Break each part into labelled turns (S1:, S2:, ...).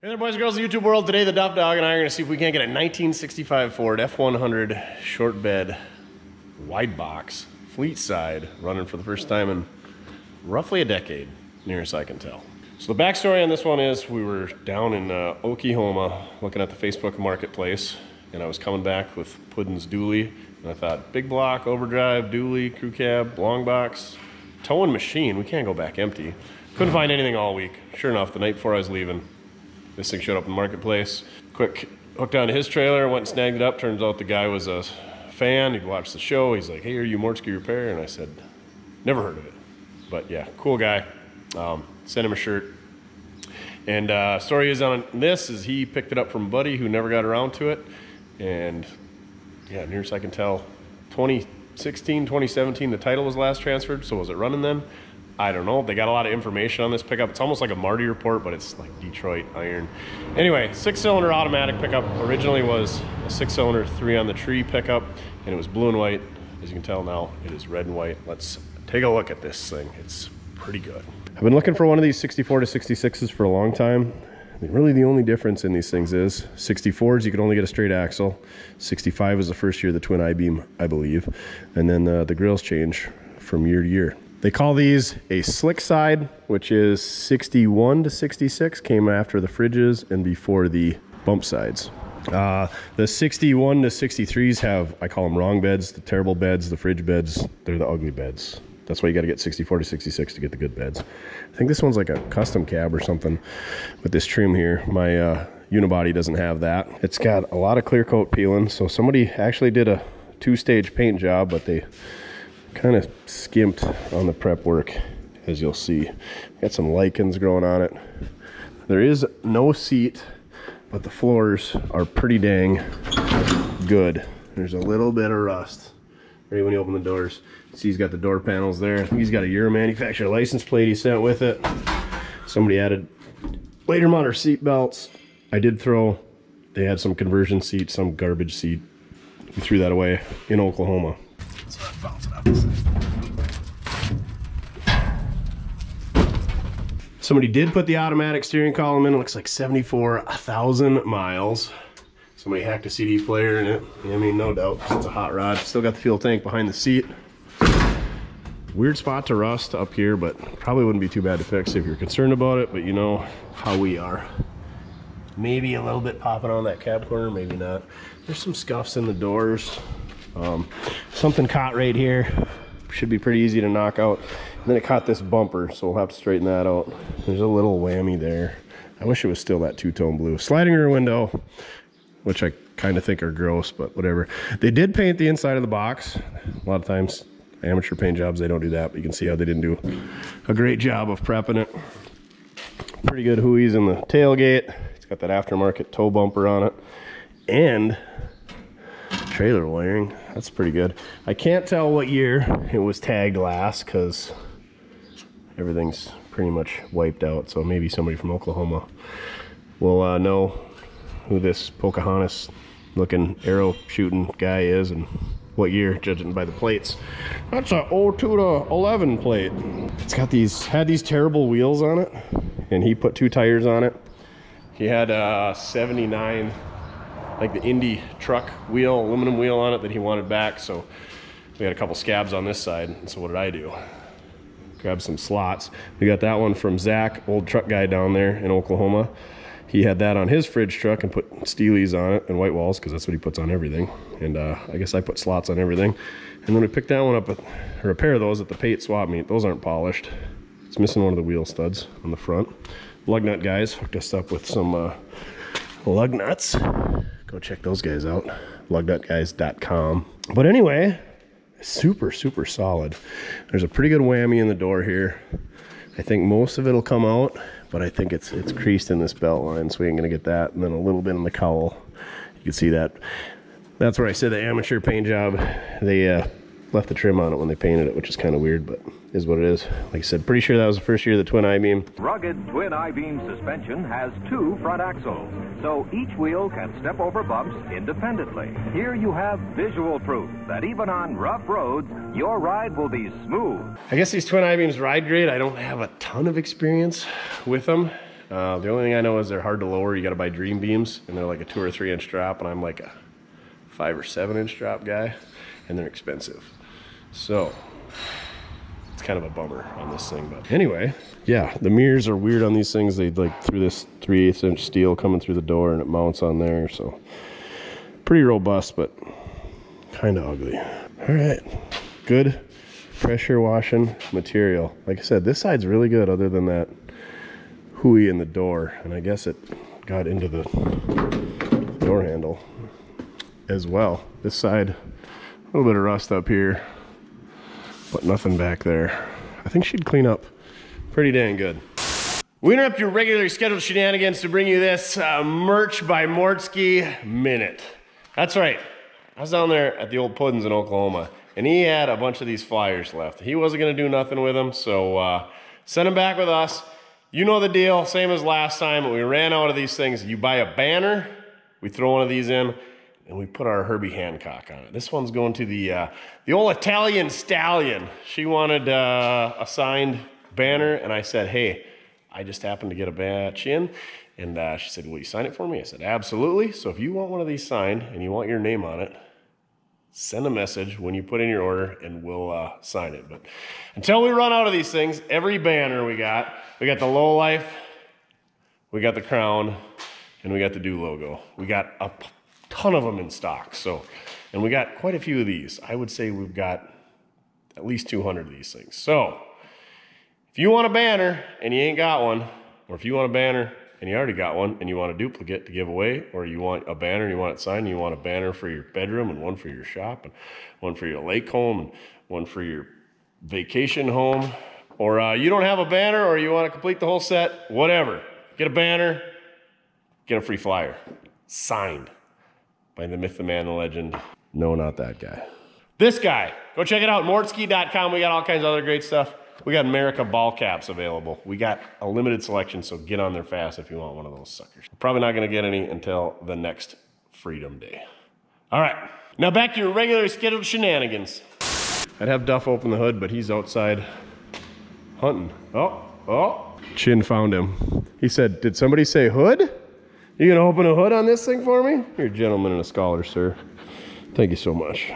S1: Hey there, boys and girls of the YouTube world. Today, the Duff Dog and I are going to see if we can't get a 1965 Ford F100 short bed wide box fleet side running for the first time in roughly a decade, near as I can tell. So the backstory on this one is we were down in Oklahoma looking at the Facebook Marketplace, and I was coming back with Puddin's dually, and I thought, big block, overdrive, dually, crew cab, long box, towing machine. We can't go back empty. Couldn't find anything all week. Sure enough, the night before I was leaving, this thing showed up in the Marketplace. Quick hooked onto his trailer, went and snagged it up. Turns out the guy was a fan. He'd watched the show. He's like, hey, are you Mortsky Repair? And I said, never heard of it. But yeah, cool guy. Sent him a shirt. And story is on this is he picked it up from a buddy who never got around to it. And yeah, near as I can tell, 2016, 2017, the title was last transferred. So was it running then? I don't know. They got a lot of information on this pickup. It's almost like a Marty report, but it's like Detroit iron. Anyway, 6-cylinder automatic pickup. Originally was a 6-cylinder 3 on the tree pickup, and it was blue and white. As you can tell now, it is red and white. Let's take a look at this thing. It's pretty good. I've been looking for one of these 64 to 66s for a long time. I mean, really the only difference in these things is 64s, you can only get a straight axle. 65 is the first year of the twin I-beam, I believe. And then the grills change from year to year. They call these a slick side, which is 61 to 66, came after the fridges and before the bump sides. The 61 to 63s have, I call them wrong beds, the terrible beds, the fridge beds, they're the ugly beds. That's why you gotta get 64 to 66 to get the good beds. I think this one's like a custom cab or something with this trim here. My unibody doesn't have that. It's got a lot of clear coat peeling, so somebody actually did a 2-stage paint job, but they kind of skimped on the prep work, as you'll see. Got some lichens growing on it. There is no seat, but the floors are pretty dang good. There's a little bit of rust right when you open the doors. See, he's got the door panels there. He's got a Euro manufacturer license plate he sent with it. Somebody added later model seat belts. I did throw, they had some conversion seats, some garbage seat. We threw that away in Oklahoma. So that bounce it up. Somebody did put the automatic steering column in. It looks like 74,000 miles. Somebody hacked a CD player in it. I mean, no doubt, it's a hot rod. Still got the fuel tank behind the seat. Weird spot to rust up here, but probably wouldn't be too bad to fix if you're concerned about it, but you know how we are. Maybe a little bit popping on that cab corner, maybe not. There's some scuffs in the doors. Something caught right here. Should be pretty easy to knock out. And then it caught this bumper, so we'll have to straighten that out. There's a little whammy there. I wish it was still that two-tone blue. Sliding rear window, which I kind of think are gross, but whatever. They did paint the inside of the box. A lot of times, amateur paint jobs, they don't do that, but you can see how they didn't do a great job of prepping it. Pretty good hooies in the tailgate. It's got that aftermarket tow bumper on it. And trailer wiring, that's pretty good. I can't tell what year it was tagged last because everything's pretty much wiped out, so maybe somebody from Oklahoma will know who this Pocahontas looking arrow shooting guy is and what year, judging by the plates. That's a 02 to 11 plate. It's got had these terrible wheels on it, and he put 2 tires on it. He had a 79, like the Indy truck wheel, aluminum wheel on it that he wanted back, so we had a couple scabs on this side. And so what did I do? Grab some slots. We got that one from Zach, old truck guy down there in Oklahoma. He had that on his fridge truck and put Steelies on it and white walls, because that's what he puts on everything. And I guess I put slots on everything. And then we picked that one up, or a pair of those at the Pate swap meet. Those aren't polished. It's missing one of the wheel studs on the front. Lug nut guys hooked us up with some lug nuts. Go check those guys out, lugnutguys.com. But anyway, super solid. There's a pretty good whammy in the door here. I think most of it'll come out, but I think it's creased in this belt line, so we ain't gonna get that. And then a little bit in the cowl. You can see that. That's where I said the amateur paint job. They left the trim on it when they painted it, which is kind of weird, but is what it is. Like I said, pretty sure that was the first year of the twin I-beam.
S2: Rugged twin I-beam suspension has 2 front axles, so each wheel can step over bumps independently. Here you have visual proof that even on rough roads, your ride will be smooth.
S1: I guess these twin I-beams ride great. I don't have a ton of experience with them. The only thing I know is they're hard to lower. You got to buy Dream Beams, and they're like a 2 or 3 inch drop, and I'm like a 5 or 7 inch drop guy, and they're expensive. So it's kind of a bummer on this thing. But anyway, yeah, the mirrors are weird on these things. They like through this 3/8 inch steel coming through the door, and it mounts on there. So pretty robust, but kind of ugly. All right, good pressure washing material. Like I said, this side's really good other than that hooey in the door, and I guess it got into the door handle as well. This side, a little bit of rust up here, but nothing back there. I think she'd clean up pretty dang good. We interrupt your regularly scheduled shenanigans to bring you this Merch by Mortske Minute. That's right, I was down there at the old Puddins in Oklahoma, and he had a bunch of these flyers left. He wasn't gonna do nothing with them, so send them back with us. You know the deal, same as last time. We ran out of these things. You buy a banner, we throw one of these in, and we put our Herbie Hancock on it. This one's going to the old Italian Stallion. She wanted a signed banner, and I said, hey, I just happened to get a batch in. And she said, will you sign it for me? I said, absolutely. So if you want one of these signed and you want your name on it, send a message when you put in your order and we'll sign it. But until we run out of these things, every banner we got the Low Life, we got the Crown, and we got the Do logo. We got a ton of them in stock. So, and we got quite a few of these. I would say we've got at least 200 of these things. So if you want a banner and you ain't got one, or if you want a banner and you already got one and you want a duplicate to give away, or you want a banner and you want it signed, and you want a banner for your bedroom and one for your shop and one for your lake home and one for your vacation home, or you don't have a banner or you want to complete the whole set, whatever. Get a banner, get a free flyer. Signed by the myth, the man, the legend. No, not that guy. This guy. Go check it out, Mortske.com. We got all kinds of other great stuff. We got America ball caps available. We got a limited selection, so get on there fast if you want one of those suckers. Probably not gonna get any until the next Freedom Day. All right, now back to your regularly scheduled shenanigans. I'd have Duff open the hood, but he's outside hunting. Oh, Chin found him. He said, did somebody say hood? You gonna open a hood on this thing for me? You're a gentleman and a scholar, sir. Thank you so much.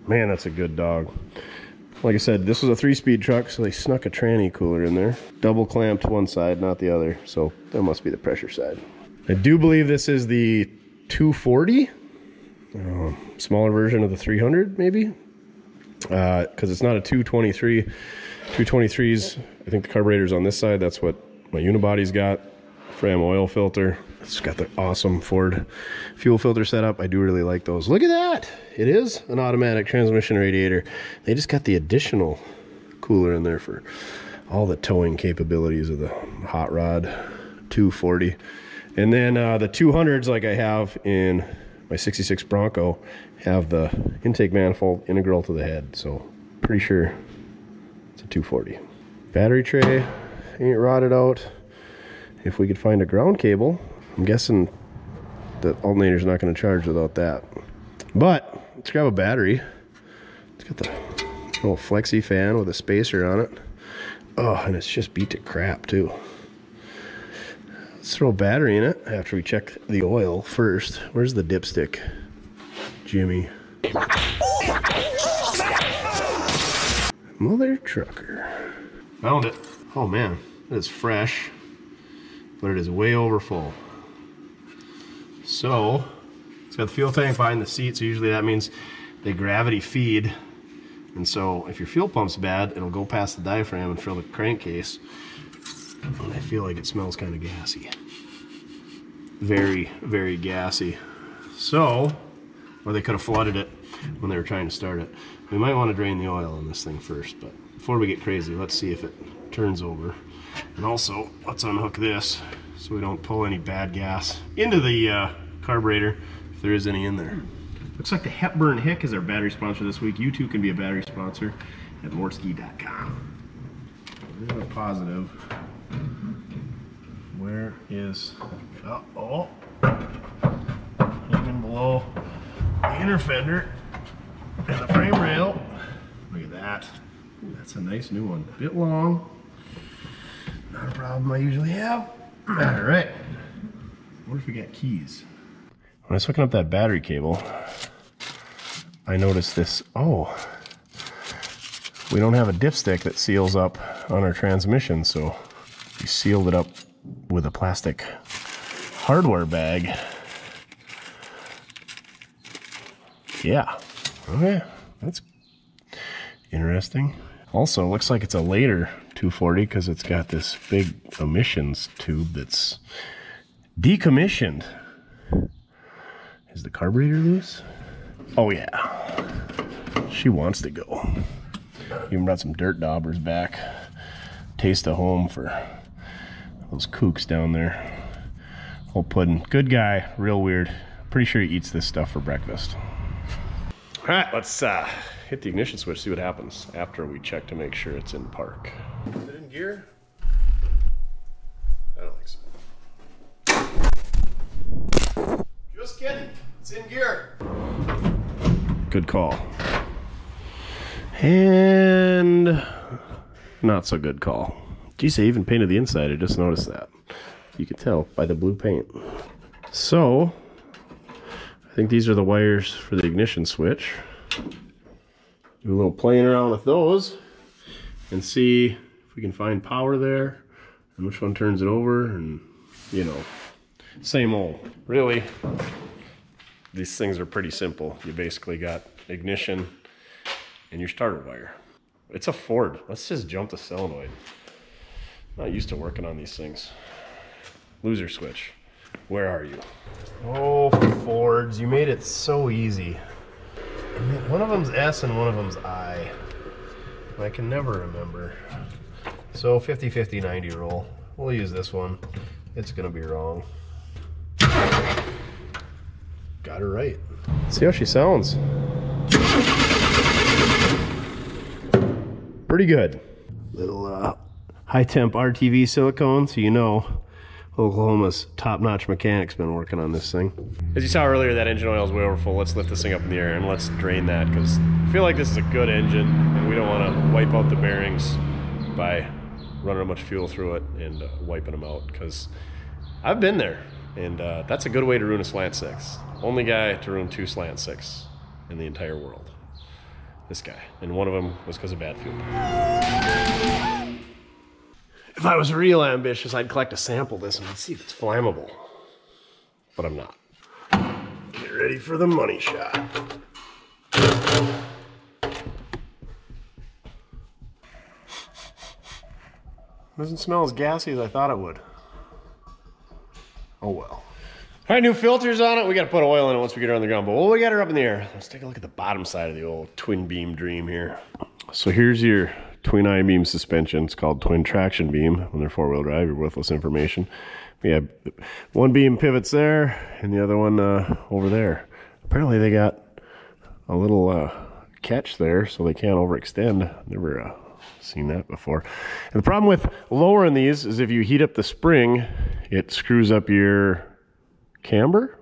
S1: Man, that's a good dog. Like I said, this was a 3-speed truck, so they snuck a tranny cooler in there. Double clamped one side, not the other, so that must be the pressure side. I do believe this is the 240, smaller version of the 300 maybe, because it's not a 223. 223s, I think the carburetor's on this side. That's what my unibody's got. Fram oil filter. It's got the awesome Ford fuel filter setup. I do really like those. Look at that. It is an automatic transmission radiator. They just got the additional cooler in there for all the towing capabilities of the Hot Rod 240. And then the 200s, like I have in my 66 Bronco, have the intake manifold integral to the head. So pretty sure it's a 240. Battery tray ain't rotted out. If we could find a ground cable, I'm guessing the alternator's not going to charge without that. But let's grab a battery. It's got the little flexi fan with a spacer on it. Oh, and it's just beat to crap too. Let's throw a battery in it after we check the oil first. Where's the dipstick, Jimmy? Mother trucker. Found it. Oh man, it is fresh, but it is way over full. So it's got the fuel tank behind the seat, so usually that means they gravity feed, and so if your fuel pump's bad, it'll go past the diaphragm and fill the crankcase. And I feel like it smells kind of gassy. Very, very gassy. So, or they could have flooded it when they were trying to start it. We might want to drain the oil on this thing first, but before we get crazy, let's see if it turns over. And also, let's unhook this so we don't pull any bad gas into the carburetor, if there is any in there. Looks like the Hepburn Hick is our battery sponsor this week. You too can be a battery sponsor at Mortske.com. Real positive. Where is, even below the inner fender and the frame rail. Look at that. Ooh, that's a nice new one. Bit long. Not Not a problem I usually have. All right. What if we got keys? When I was hooking up that battery cable, I noticed this. Oh, we don't have a dipstick that seals up on our transmission, so we sealed it up with a plastic hardware bag. Yeah, okay, that's interesting. Also, looks like it's a later 240 because it's got this big emissions tube that's decommissioned. Is the carburetor loose? Oh yeah, she wants to go. Even brought some dirt daubers back. Taste of home for those kooks down there. Old Puddin', good guy, real weird. Pretty sure he eats this stuff for breakfast. All right, let's hit the ignition switch, see what happens after we check to make sure it's in park. Is it in gear? I don't think so. Just kidding, it's in gear. Good call. And not so good call. Geez, I even painted the inside, I just noticed that. You can tell by the blue paint. So, I think these are the wires for the ignition switch. Do a little playing around with those and see if we can find power there and which one turns it over, and you know, same old. Really, these things are pretty simple. You basically got ignition and your starter wire. It's a Ford. Let's just jump the solenoid. Not used to working on these things. Loser switch. Where are you? Oh, Fords, you made it so easy. One of them's S and one of them's I. I can never remember. So 50-50-90 rule. We'll use this one. It's gonna be wrong. Got her right. See how she sounds. Pretty good. Little high temp RTV silicone, so you know Oklahoma's top-notch mechanic's been working on this thing. As you saw earlier, that engine oil is way over full. Let's lift this thing up in the air and let's drain that, because I feel like this is a good engine and we don't want to wipe out the bearings by running much fuel through it and wiping them out, because I've been there, and that's a good way to ruin a slant six. Only guy to ruin 2 slant six in the entire world. This guy. And one of them was because of bad fuel. If I was real ambitious, I'd collect a sample of this and I'd see if it's flammable. But I'm not. Get ready for the money shot. Doesn't smell as gassy as I thought it would. Oh well. All right, new filters on it. We got to put oil in it once we get her on the ground. But while we got her up in the air, let's take a look at the bottom side of the old twin beam dream here. So here's your twin I-beam suspension. It's called twin traction beam when they're 4-wheel drive. Your worthless information. We have one beam pivots there and the other one over there. Apparently they got a little catch there so they can't overextend. Never seen that before. And the problem with lowering these is if you heat up the spring, it screws up your camber.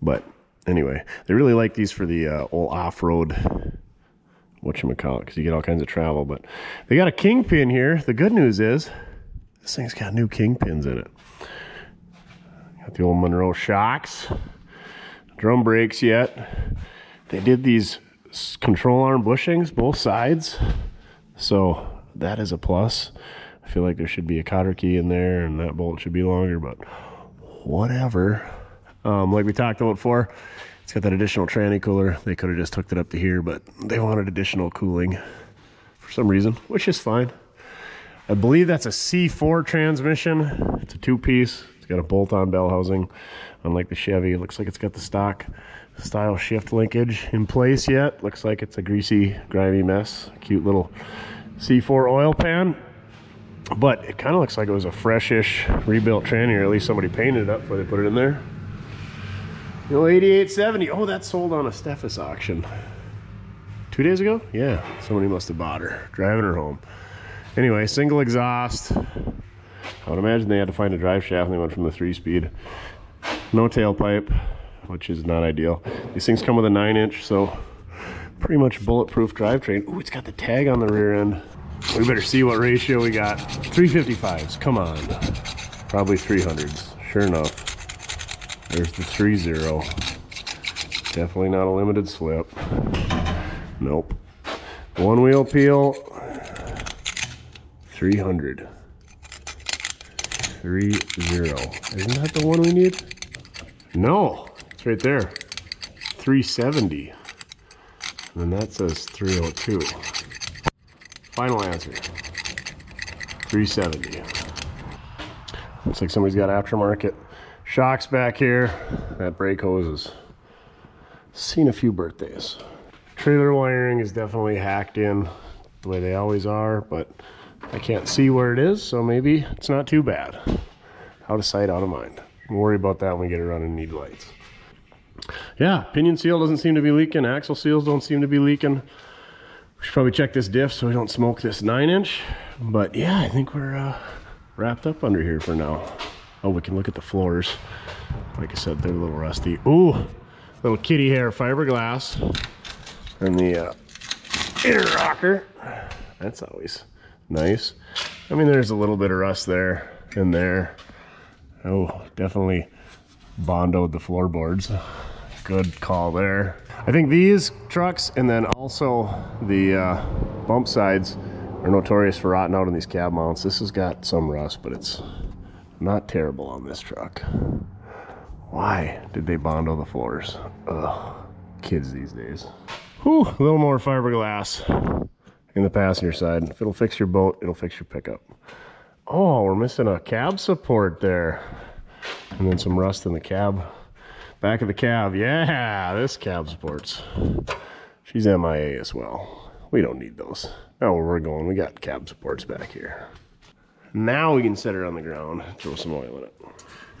S1: But anyway, they really like these for the old off-road whatchamacallit, because you get all kinds of travel. But they got a kingpin here. The good news is this thing's got new kingpins in it. Got the old Monroe shocks, drum brakes yet. They did these control arm bushings both sides, so that is a plus. I feel like there should be a cotter key in there and that bolt should be longer, but whatever. Like we talked about before, it's got that additional tranny cooler. They could have just hooked it up to here, but they wanted additional cooling for some reason, which is fine. I believe that's a C4 transmission. It's a 2-piece. It's got a bolt-on bell housing. Unlike the Chevy, it looks like it's got the stock style shift linkage in place yet. Looks like it's a greasy, grimy mess. A cute little C4 oil pan. But it kind of looks like it was a freshish rebuilt tranny, or at least somebody painted it up before they put it in there. The old 8870. Oh, that sold on a Steffes auction 2 days ago? Yeah, somebody must have bought her, driving her home. Anyway, single exhaust. I would imagine they had to find a drive shaft and they went from the 3-speed. No tailpipe, which is not ideal. These things come with a 9-inch, so pretty much bulletproof drivetrain. Ooh, it's got the tag on the rear end. We better see what ratio we got. 355s, come on. Probably 300s, sure enough. There's the 3-0. Definitely not a limited slip. Nope. One wheel peel, 300. 3-0. Isn't that the one we need? No, it's right there. 370. And that says 302. Final answer. 370. Looks like somebody's got aftermarket shocks back here. That brake hose has seen a few birthdays. Trailer wiring is definitely hacked in the way they always are, but I can't see where it is, so maybe it's not too bad. Out of sight, out of mind. We'll worry about that when we get it running and need lights. Yeah, pinion seal doesn't seem to be leaking. Axle seals don't seem to be leaking. We should probably check this diff so we don't smoke this 9-inch. But yeah, I think we're wrapped up under here for now. Oh, we can look at the floors. Like I said, they're a little rusty. Ooh, little kitty hair fiberglass. And the inner rocker. That's always nice. I mean, there's a little bit of rust there and there. Oh, definitely bondoed the floorboards. Good call there. I think these trucks and then also the bump sides are notorious for rotting out on these cab mounts. This has got some rust, but it's not terrible on this truck. Why did they bondo the floors? Ugh, kids these days. Whew, a little more fiberglass in the passenger side. If it'll fix your boat, it'll fix your pickup. Oh, we're missing a cab support there. And then some rust in the cab. Back of the cab. Yeah, this cab supports. She's MIA as well. We don't need those. Now where we're going, we got cab supports back here. Now we can set her on the ground, throw some oil in it.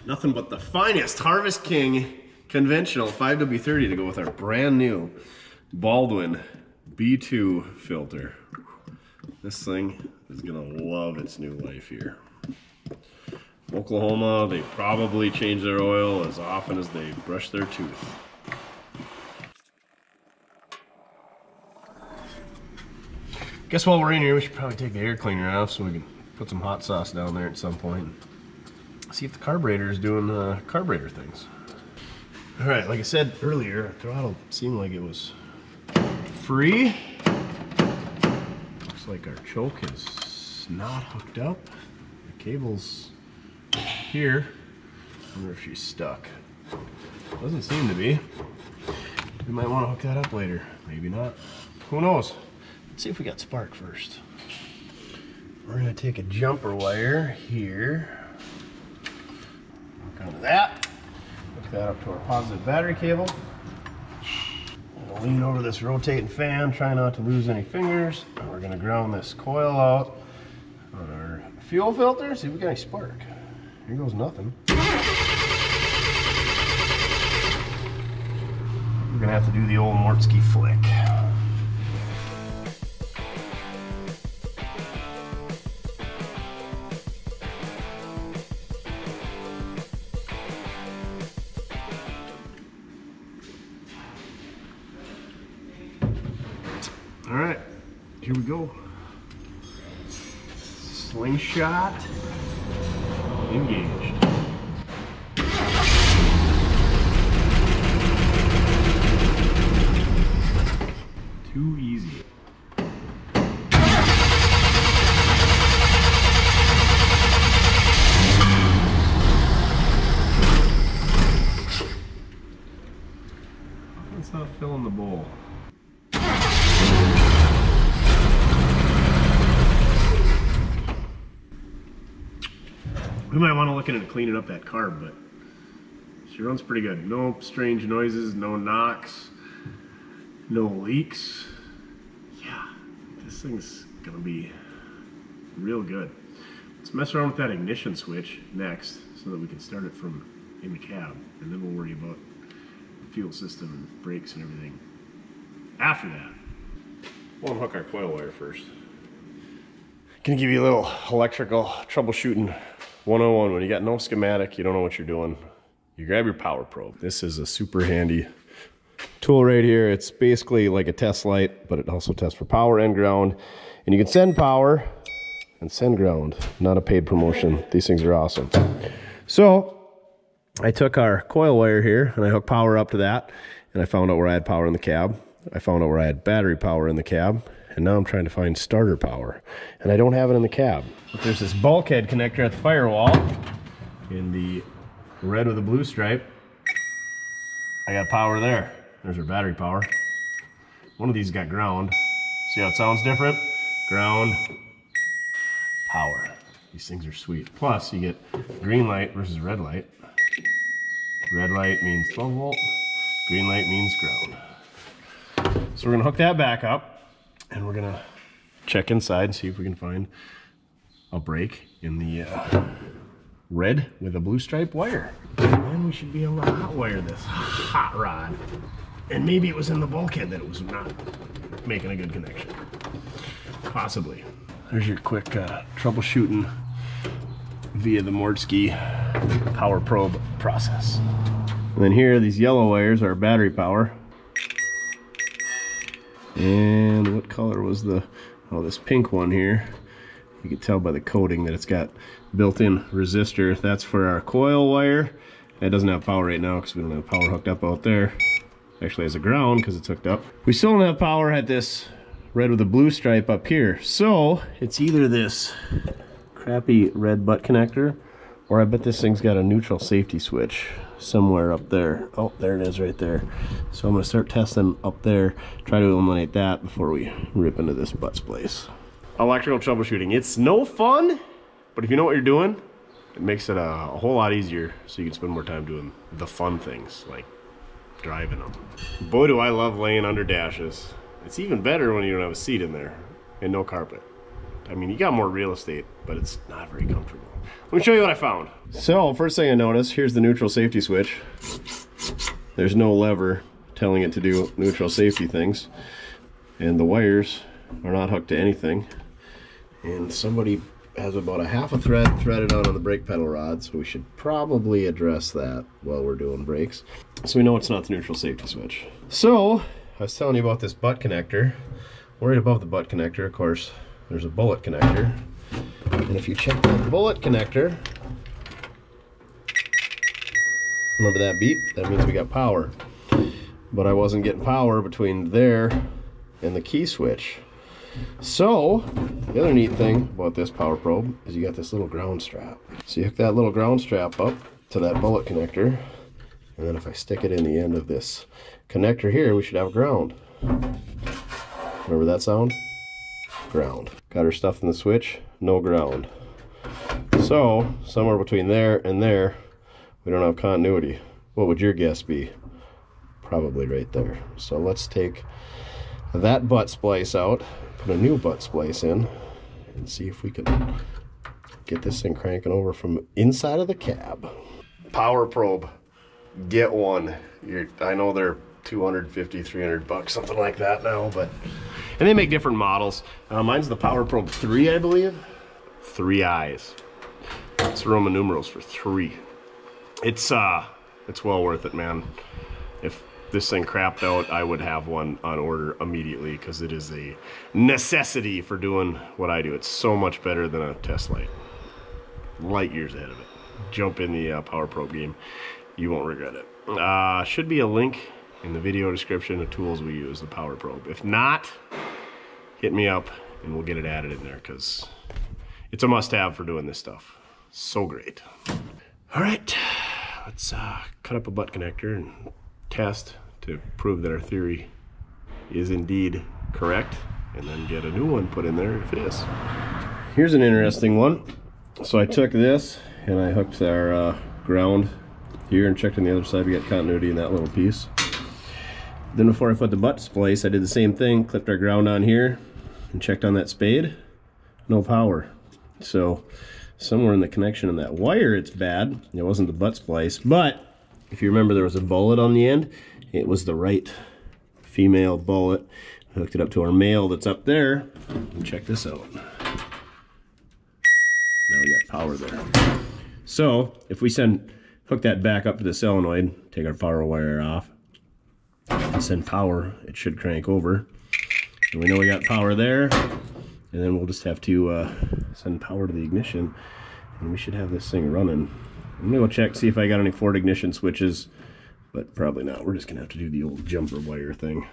S1: Nothing but the finest Harvest King conventional 5W30 to go with our brand new Baldwin B2 filter. This thing is gonna love its new life here. Oklahoma, they probably change their oil as often as they brush their tooth. Guess while we're in here, we should probably take the air cleaner off so we can put some hot sauce down there at some point. See if the carburetor is doing carburetor things. All right, like I said earlier, throttle seemed like it was free. Looks like our choke is not hooked up. The cable's here. I wonder if she's stuck. Doesn't seem to be. We might want to hook that up later. Maybe not. Who knows? Let's see if we got spark first. We're going to take a jumper wire here. Hook onto that. Hook that up to our positive battery cable. We'll lean over this rotating fan, try not to lose any fingers. And we're going to ground this coil out on our fuel filter, see if we got any spark. Here goes nothing. We're gonna have to do the old Mortske flick. All right, here we go. Slingshot engaged. Too easy. It's not filling the bowl. We might want to look at it to cleaning up that carb, but she runs pretty good. No strange noises, no knocks, no leaks. Yeah, this thing's gonna be real good. Let's mess around with that ignition switch next so that we can start it from in the cab, and then we'll worry about the fuel system and brakes and everything after that. We'll unhook our coil wire first. Gonna give you a little electrical troubleshooting 101. When you got no schematic, you don't know what you're doing, you grab your power probe. This is a super handy tool right here. It's basically like a test light, but it also tests for power and ground. And you can send power and send ground. Not a paid promotion. These things are awesome. So I took our coil wire here and I hooked power up to that, and I found out where I had power in the cab. I found out where I had battery power in the cab, and now I'm trying to find starter power, and I don't have it in the cab. But there's this bulkhead connector at the firewall in the red with a blue stripe. I got power there. There's our battery power. One of these got ground. See how it sounds different? Ground, power. These things are sweet. Plus, you get green light versus red light. Red light means 12 volt. Green light means ground. So we're gonna hook that back up, and we're gonna check inside and see if we can find a break in the red with a blue stripe wire. And then we should be able to hot wire this hot rod. And maybe it was in the bulkhead that it was not making a good connection. Possibly. There's your quick troubleshooting via the Mordsky power probe process. And then here, these yellow wires are battery power. And what color was the, oh, this pink one here. You can tell by the coating that it's got built-in resistor. That's for our coil wire. It doesn't have power right now because we don't have power hooked up out there. Actually has a ground because it's hooked up. We still don't have power at this red with a blue stripe up here. So it's either this crappy red butt connector, or I bet this thing's got a neutral safety switch somewhere up there. Oh, there it is right there. So I'm gonna start testing up there, try to eliminate that before we rip into this butt splice. Electrical troubleshooting. It's no fun, but if you know what you're doing, it makes it a whole lot easier, so you can spend more time doing the fun things, like driving them. Boy, do I love laying under dashes. It's even better when you don't have a seat in there and no carpet. I mean, you got more real estate, but it's not very comfortable. Let me show you what I found. So, first thing I noticed, here's the neutral safety switch. There's no lever telling it to do neutral safety things. And the wires are not hooked to anything. And somebody has about a half a thread threaded on the brake pedal rod, so we should probably address that while we're doing brakes. So we know it's not the neutral safety switch. So, I was telling you about this butt connector. Right above the butt connector, of course, there's a bullet connector. And if you check that bullet connector, remember that beep? That means we got power. But I wasn't getting power between there and the key switch. So, the other neat thing about this power probe is you got this little ground strap. So you hook that little ground strap up to that bullet connector, and then if I stick it in the end of this connector here, we should have ground. Remember that sound? Ground. Got our stuff in the switch, no ground. So, somewhere between there and there, we don't have continuity. What would your guess be? Probably right there. So let's take that butt splice out, put a new butt splice in, and see if we can get this thing cranking over from inside of the cab. Power probe, get one. I know they're 250, 300 bucks, something like that now, but, and they make different models. Mine's the Power Probe 3, I believe. 3 eyes. It's Roman numerals for 3. It's well worth it, man. If this thing crapped out, I would have one on order immediately because it is a necessity for doing what I do. It's so much better than a test light. Light years ahead of it. Jump in the Power Probe game. You won't regret it. Should be a link in the video description of tools we use, the Power Probe. If not, hit me up and we'll get it added in there because it's a must-have for doing this stuff. So great. All right, let's cut up a butt connector and test to prove that our theory is indeed correct, and then get a new one put in there if it is. Here's an interesting one. So I took this and I hooked our ground here and checked on the other side. We got continuity in that little piece. Then before I put the butt splice, I did the same thing, clipped our ground on here and checked on that spade. No power. So somewhere in the connection in that wire it's bad. It wasn't the butt splice, but if you remember there was a bullet on the end. It was the right female bullet. I hooked it up to our male that's up there. And check this out. Now we got power there. So if we hook that back up to the solenoid, take our power wire off, and send power, it should crank over. And we know we got power there. and then we'll just have to send power to the ignition, and we should have this thing running. I'm gonna go check, see if I got any Ford ignition switches, but probably not. We're just gonna have to do the old jumper wire thing.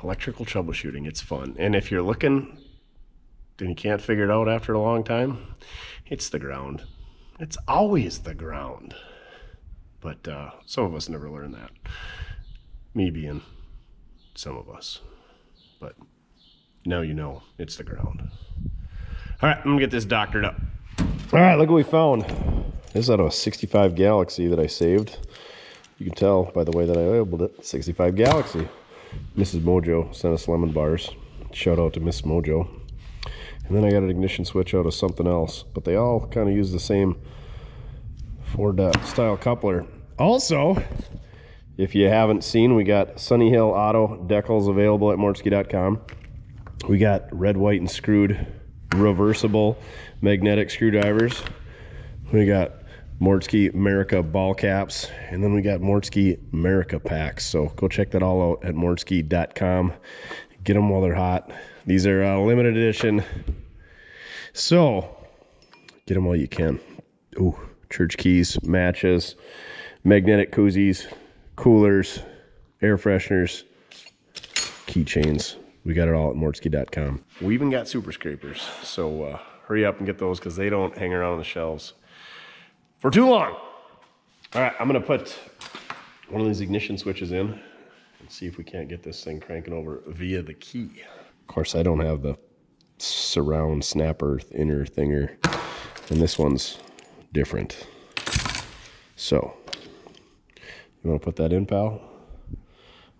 S1: Electrical troubleshooting, it's fun. And if you're looking and you can't figure it out after a long time, it's the ground. It's always the ground. But some of us never learn that. Me being some of us. But now you know, it's the ground. All right, I'm gonna get this doctored up. All right, look what we found. This is out of a 65 Galaxy that I saved. You can tell by the way that I labeled it, 65 Galaxy. Mrs. Mojo sent us lemon bars. Shout out to Miss Mojo. And then I got an ignition switch out of something else, but they all kind of use the same Ford style coupler. Also, if you haven't seen, we got Sunny Hill Auto decals available at Mortske.com. We got red, white, and screwed reversible magnetic screwdrivers. We got Mortske America ball caps, and then we got Mortske America packs. So go check that all out at Mortske.com. Get them while they're hot. These are limited edition, so get them while you can. Ooh, church keys, matches, magnetic koozies, coolers, air fresheners, keychains. We got it all at Mortske.com. We even got super scrapers, so hurry up and get those because they don't hang around on the shelves for too long. All right, I'm gonna put one of these ignition switches in and see if we can't get this thing cranking over via the key. Of course, I don't have the surround snapper inner thinger, and this one's different. So, you wanna put that in, pal?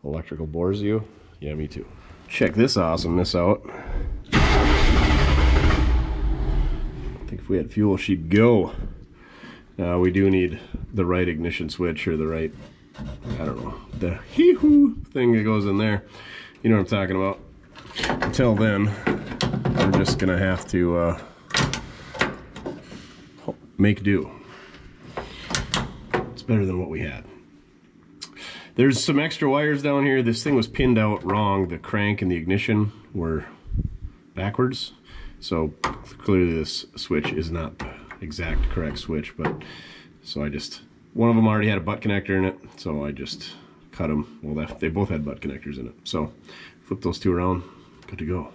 S1: Electrical bores you? Yeah, me too. Check this awesomeness out. I think if we had fuel, she'd go. We do need the right ignition switch, or the right, I don't know, the hee-hoo thing that goes in there. You know what I'm talking about. Until then, we're just gonna have to make do. It's better than what we had. There's some extra wires down here. This thing was pinned out wrong. The crank and the ignition were backwards. So clearly this switch is not the exact correct switch, but so one of them already had a butt connector in it, so I just cut them. Well, they both had butt connectors in it. So flip those two around, good to go.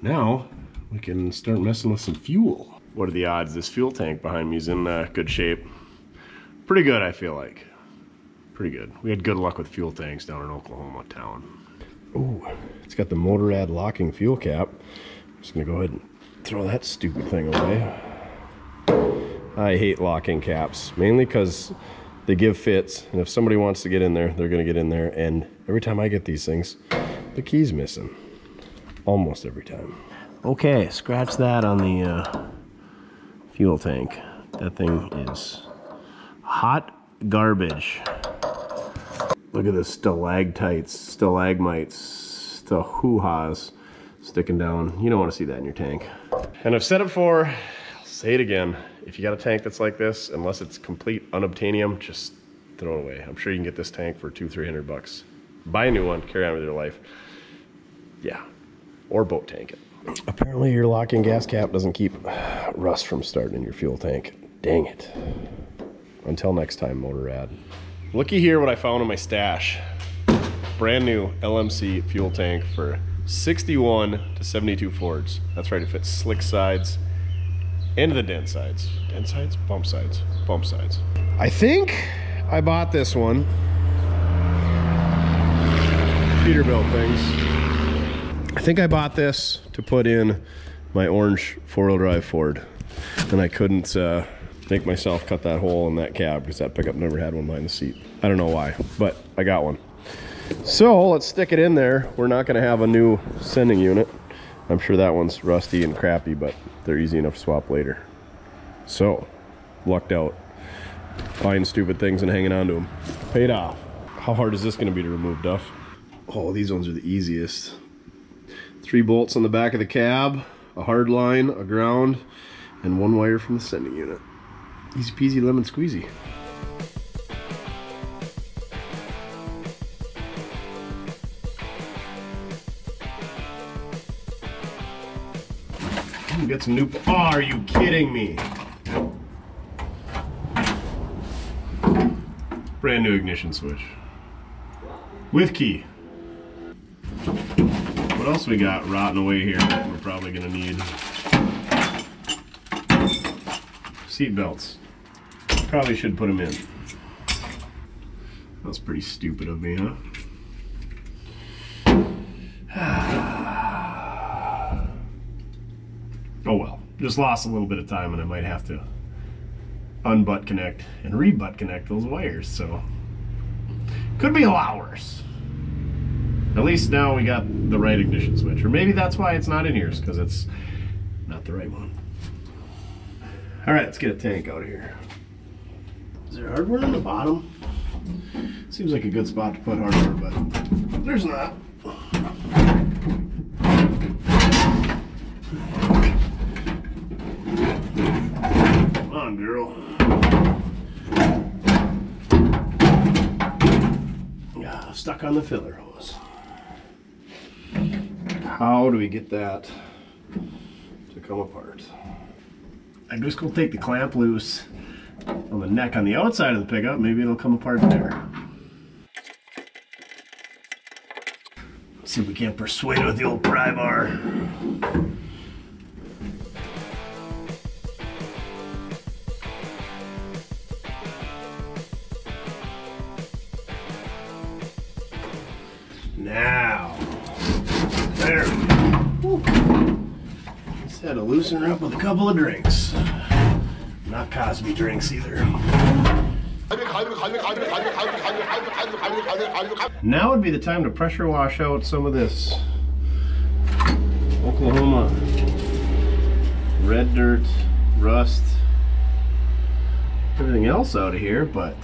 S1: Now we can start messing with some fuel. What are the odds? This fuel tank behind me is in good shape. Pretty good, I feel like. Pretty good. We had good luck with fuel tanks down in Oklahoma town. Ooh, it's got the Motorrad locking fuel cap. I'm just gonna go ahead and throw that stupid thing away. I hate locking caps, mainly because they give fits, and if somebody wants to get in there, they're gonna get in there, and every time I get these things, the key's missing. Almost every time. Okay, scratch that on the fuel tank. That thing is hot garbage. Look at the stalagmites, the hoo-ha's sticking down. You don't want to see that in your tank. And I've said it before, I'll say it again. If you got a tank that's like this, unless it's complete unobtainium, just throw it away. I'm sure you can get this tank for $200-300 bucks. Buy a new one, carry on with your life. Yeah, or boat tank it. Apparently your locking gas cap doesn't keep rust from starting in your fuel tank. Dang it. Until next time, Motorrad. Looky here what I found in my stash. Brand new LMC fuel tank for 61 to 72 Fords. That's right, it fits slick sides and the dent sides. Dent sides? Bump sides. Bump sides. I think I bought this one. Peterbilt things. I think I bought this to put in my orange four-wheel drive Ford. And I couldn't make myself cut that hole in that cab because that pickup never had one behind the seat. I don't know why, but I got one. So let's stick it in there. We're not going to have a new sending unit. I'm sure that one's rusty and crappy, but they're easy enough to swap later. So, lucked out. Buying stupid things and hanging on to them. Paid off. How hard is this going to be to remove, Duff? Oh, these ones are the easiest. 3 bolts on the back of the cab, a hard line, a ground, and 1 wire from the sending unit. Easy peasy lemon squeezy. get some new, oh, are you kidding me? Brand new ignition switch. With key. What else we got rotting away here that we're probably gonna need? Seat belts. Probably should put them in. That's pretty stupid of me, huh? Oh well, just lost a little bit of time and I might have to unbutt connect and re-butt connect those wires, so could be a lot worse. At least now we got the right ignition switch, or maybe that's why it's not in here, because it's not the right one. All right, let's get a tank out of here. Is there hardware on the bottom? Seems like a good spot to put hardware, but there's not. Come on, girl. Yeah, stuck on the filler hose. How do we get that to come apart? I'm just gonna take the clamp loose on the neck on the outside of the pickup. Maybe it'll come apart there. Let's see if we can't persuade it with the old pry bar. Now, there we go. Just had to loosen her up with a couple of drinks. Not Cosby drinks either. Now would be the time to pressure wash out some of this Oklahoma red dirt, rust, everything else out of here, but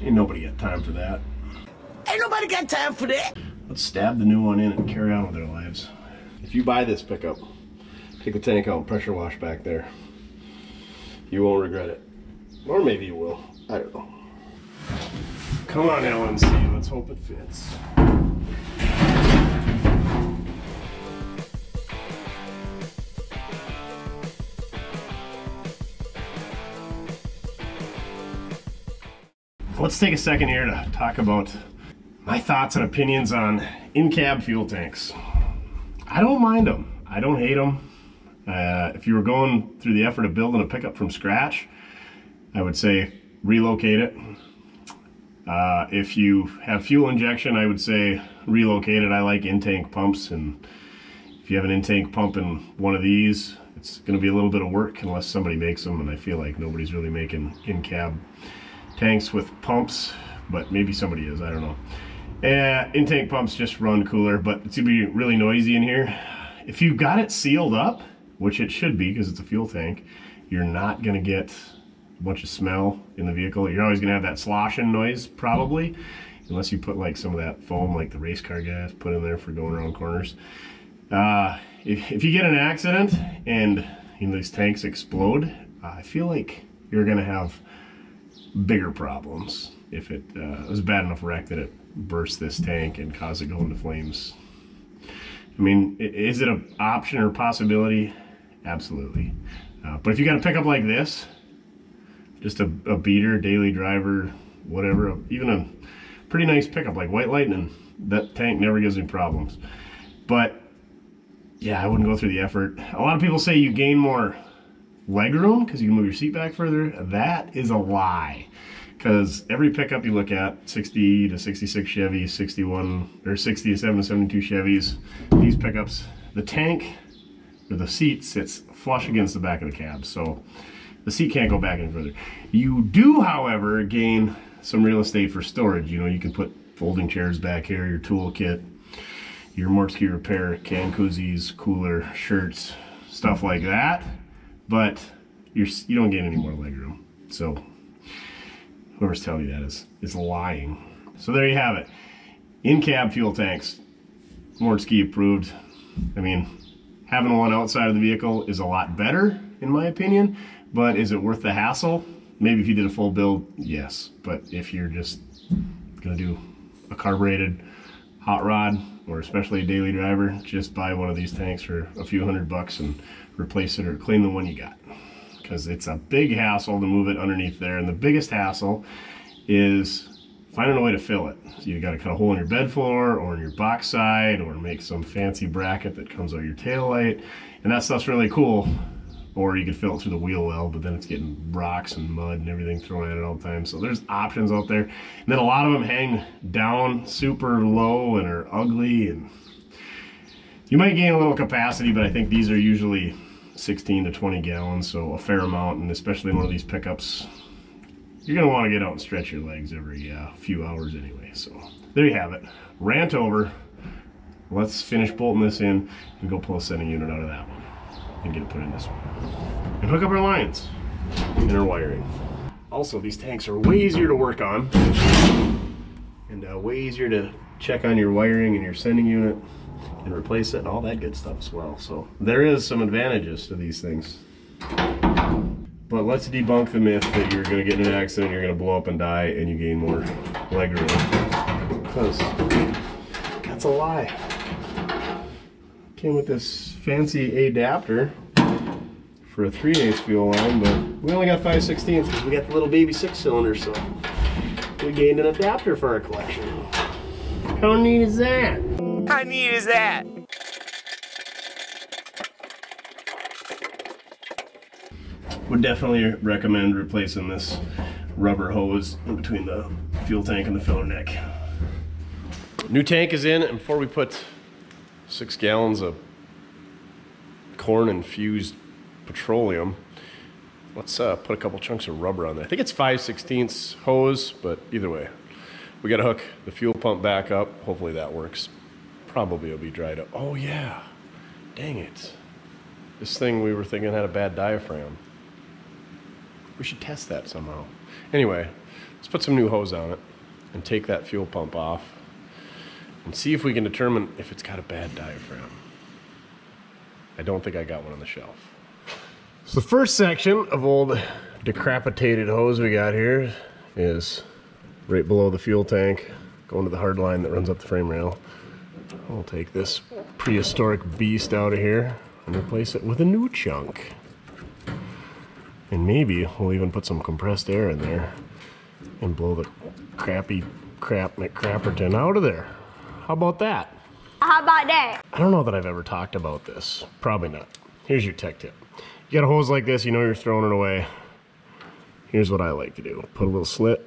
S1: ain't nobody got time for that.
S3: Ain't nobody got time for that.
S1: Let's stab the new one in and carry on with our lives. If you buy this pickup, take the tank out and pressure wash back there. You won't regret it. Or maybe you will. I don't know. Come on, LNC, let's hope it fits. Let's take a second here to talk about my thoughts and opinions on in-cab fuel tanks. I don't mind them. I don't hate them. If you were going through the effort of building a pickup from scratch, I would say relocate it. If you have fuel injection, I would say relocate it. I like in-tank pumps, and if you have an in-tank pump in one of these, it's going to be a little bit of work unless somebody makes them, and I feel like nobody's really making in-cab tanks with pumps, but maybe somebody is, I don't know. In-tank pumps just run cooler, but it's going to be really noisy in here. If you got it sealed up, which it should be because it's a fuel tank, you're not going to get a bunch of smell in the vehicle. You're always going to have that sloshing noise, probably, unless you put like some of that foam like the race car guys put in there for going around corners. If you get an accident and these tanks explode, I feel like you're going to have bigger problems if it was a bad enough wreck that it burst this tank and caused it to go into flames. I mean, is it an option or possibility? Absolutely. But if you got a pickup like this, just a beater, daily driver, whatever, even a pretty nice pickup like White Lightning, that tank never gives me problems. But yeah, I wouldn't go through the effort. A lot of people say you gain more legroom because you can move your seat back further. That is a lie. Because every pickup you look at, 60 to 66 Chevys, 61 or 67 to 72 Chevys, these pickups, the tank or the seat sits flush against the back of the cab, so the seat can't go back any further. You do, however, gain some real estate for storage. You know, you can put folding chairs back here, your toolkit, your Mortske repair, can koozies, cooler, shirts, stuff like that. But you don't gain any more legroom. So whoever's telling you that is lying. So there you have it. In-cab fuel tanks, Mortske approved. I mean, having one outside of the vehicle is a lot better, in my opinion, but is it worth the hassle? Maybe if you did a full build, yes. But if you're just gonna do a carbureted hot rod or especially a daily driver, just buy one of these tanks for a few $100 and replace it or clean the one you got. Because it's a big hassle to move it underneath there. And the biggest hassle is finding a way to fill it. So you got to cut a hole in your bed floor or in your box side or make some fancy bracket that comes out your tail light. And that stuff's really cool. Or you could fill it through the wheel well, but then it's getting rocks and mud and everything thrown at it all the time. So there's options out there. And then a lot of them hang down super low and are ugly. And you might gain a little capacity, but I think these are usually 16 to 20 gallons, so a fair amount. And especially in one of these pickups, you're gonna wanna get out and stretch your legs every few hours anyway. So there you have it. Rant over. Let's finish bolting this in and go pull a sending unit out of that one and get it put in this one. And hook up our lines and our wiring. Also, these tanks are way easier to work on and way easier to check on your wiring and your sending unit and replace it and all that good stuff as well. So there is some advantages to these things. But let's debunk the myth that you're going to get in an accident, you're going to blow up and die, and you gain more leg room. Because that's a lie. Came with this fancy adapter for a 3/8 fuel line, but we only got 5/16 because we got the little baby 6-cylinder, so we gained an adapter for our collection. How neat is that?
S3: How neat is that?
S1: Would definitely recommend replacing this rubber hose in between the fuel tank and the filler neck. New tank is in, and before we put 6 gallons of corn infused petroleum, let's put a couple chunks of rubber on there. I think it's 5/16 hose, but either way, we got to hook the fuel pump back up. Hopefully that works. Probably it'll be dried up. Oh yeah, dang it. This thing we were thinking had a bad diaphragm. We should test that somehow. Anyway, let's put some new hose on it and take that fuel pump off and see if we can determine if it's got a bad diaphragm. I don't think I got one on the shelf. So the first section of old decrepitated hose we got here is right below the fuel tank, going to the hard line that runs up the frame rail. I'll take this prehistoric beast out of here and replace it with a new chunk. And maybe we'll even put some compressed air in there and blow the crappy crap McCrapperton out of there. How about that?
S4: How about that?
S1: I don't know that I've ever talked about this. Probably not. Here's your tech tip. You got a hose like this, you know you're throwing it away. Here's what I like to do. Put a little slit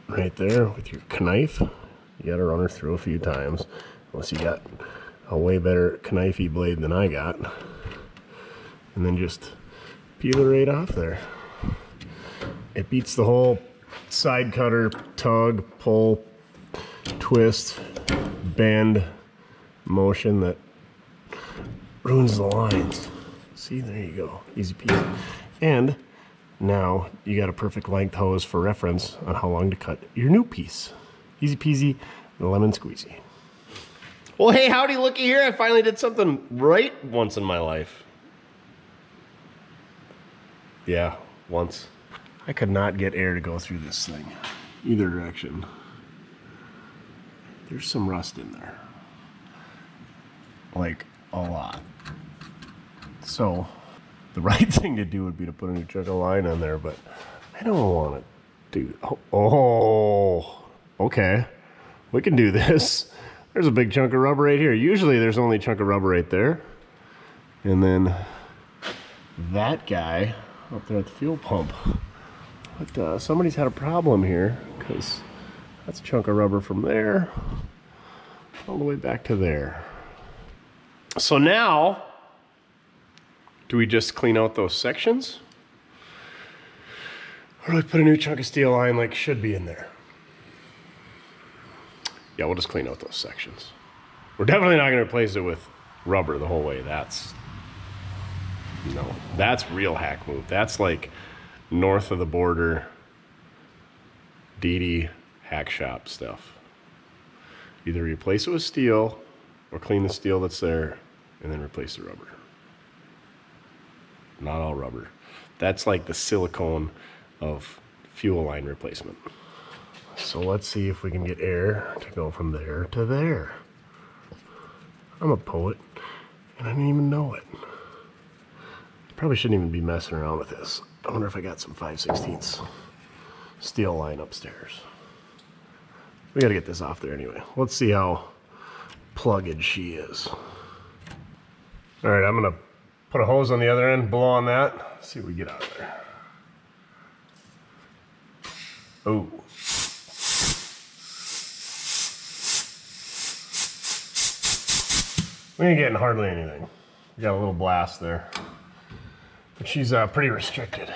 S1: right there with your knife. You gotta run her through a few times. Unless you got a way better knifey blade than I got. And then just peel it right off there. It beats the whole side cutter, tug, pull, twist, bend motion that ruins the lines. See, there you go, easy peasy. And now you got a perfect length hose for reference on how long to cut your new piece. Easy peasy, lemon squeezy. Well, hey, howdy, looky here. I finally did something right once in my life. Yeah, once. I could not get air to go through this thing, either direction. There's some rust in there. Like, a lot. So, the right thing to do would be to put a new chunk of line on there, but I don't want to do... Oh, okay. We can do this. There's a big chunk of rubber right here. Usually there's only a chunk of rubber right there. And then that guy up there at the fuel pump. But somebody's had a problem here because that's a chunk of rubber from there all the way back to there. So now, do we just clean out those sections? Or do we put a new chunk of steel line like should be in there? Yeah, we'll just clean out those sections. We're definitely not going to replace it with rubber the whole way. That's real hack move. That's like north of the border DD hack shop stuff. Either replace it with steel or clean the steel that's there and then replace the rubber. Not all rubber. That's like the silicone of fuel line replacement. So let's see if we can get air to go from there to there. I'm a poet, and I didn't even know it. Probably shouldn't even be messing around with this. I wonder if I got some 5/16 steel line upstairs. We gotta get this off there anyway. Let's see how plugged she is. All right, I'm gonna put a hose on the other end, blow on that, see what we get out of there. Oh. We ain't getting hardly anything. We got a little blast there. But she's pretty restricted.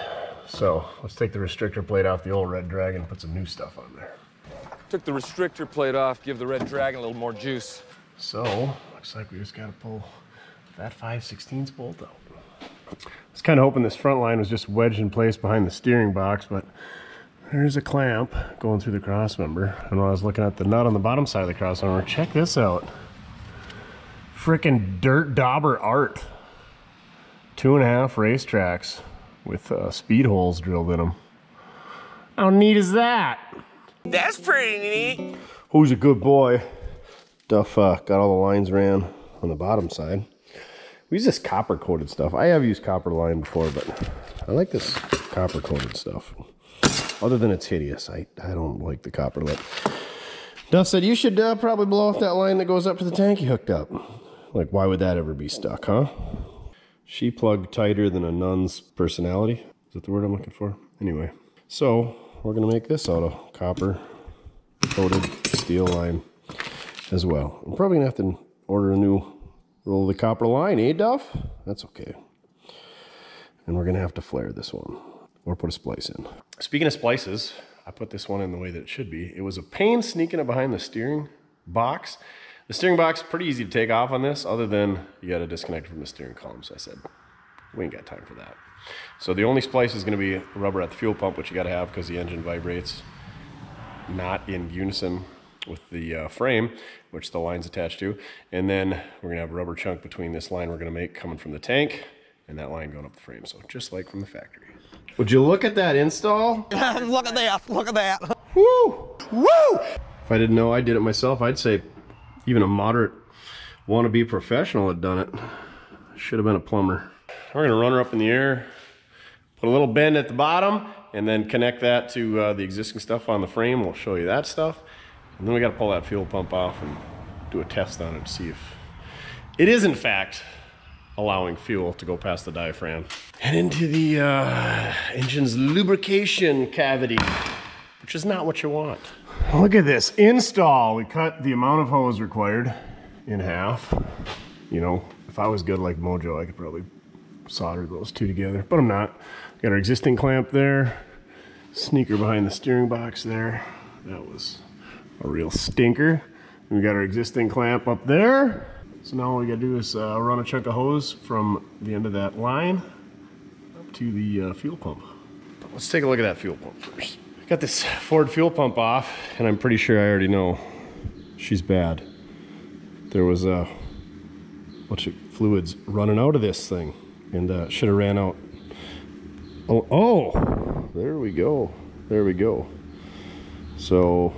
S1: So let's take the restrictor plate off the old Red Dragon and put some new stuff on there.
S4: Took the restrictor plate off, give the Red Dragon a little more juice.
S1: So, looks like we just gotta pull that 5/16 bolt out. I was kind of hoping this front line was just wedged in place behind the steering box, but there's a clamp going through the cross member. And when I was looking at the nut on the bottom side of the cross member, check this out. Frickin' dirt dauber art. 2.5 racetracks with speed holes drilled in them. How neat is that?
S3: That's pretty neat.
S1: Who's a good boy? Duff got all the lines ran on the bottom side. We use this copper coated stuff. I have used copper line before, but I like this copper coated stuff. Other than it's hideous, I don't like the copper lip. Duff said you should probably blow off that line that goes up to the tank you hooked up. Like, why would that ever be stuck, huh? She plugged tighter than a nun's personality. Is that the word I'm looking for? Anyway, so we're gonna make this out of copper coated steel line as well. I'm probably gonna have to order a new roll of the copper line, eh, Duff? That's okay. And we're gonna have to flare this one or put a splice in. Speaking of splices, I put this one in the way that it should be. It was a pain sneaking it behind the steering box. The steering box, pretty easy to take off on this, other than you got to disconnect from the steering column. So I said, we ain't got time for that. So the only splice is going to be rubber at the fuel pump, which you got to have because the engine vibrates not in unison with the frame, which the line's attached to. And then we're going to have a rubber chunk between this line we're going to make coming from the tank and that line going up the frame. So just like from the factory. Would you look at that install?
S3: Look at that. Look at that.
S1: Woo! Woo! If I didn't know I did it myself, I'd say even a moderate wannabe professional had done it. Should have been a plumber. We're gonna run her up in the air, put a little bend at the bottom, and then connect that to the existing stuff on the frame. We'll show you that stuff. And then we gotta pull that fuel pump off and do a test on it to see if it is in fact allowing fuel to go past the diaphragm and into the engine's lubrication cavity, which is not what you want. Look at this install. We cut the amount of hose required in half. You know, if I was good like Mojo, I could probably solder those two together, but I'm not. Got our existing clamp there, sneaker behind the steering box there. That was a real stinker. And we got our existing clamp up there. So now all we gotta do is run a chunk of hose from the end of that line up to the fuel pump. But let's take a look at that fuel pump first. Got this Ford fuel pump off, and I'm pretty sure I already know she's bad. There was a bunch of fluids running out of this thing, and should have ran out. Oh, there we go. There we go. So,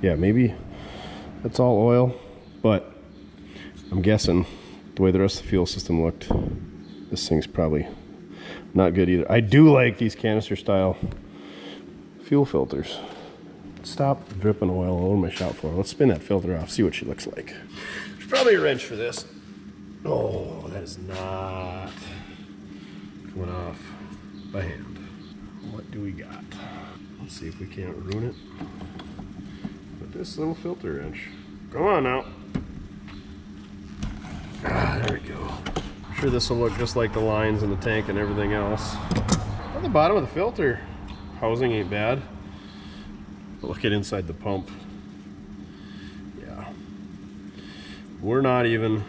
S1: yeah, maybe that's all oil, but I'm guessing the way the rest of the fuel system looked, this thing's probably not good either. I do like these canister style fuel filters. Stop dripping oil all over my shop floor. Let's spin that filter off, see what she looks like. There's probably a wrench for this. Oh, that is not coming off by hand. What do we got? Let's see if we can't ruin it with this little filter wrench. Come on now. Ah, there we go. I'm sure this will look just like the lines in the tank and everything else. On the bottom of the filter housing ain't bad. But look at inside the pump. Yeah. We're not even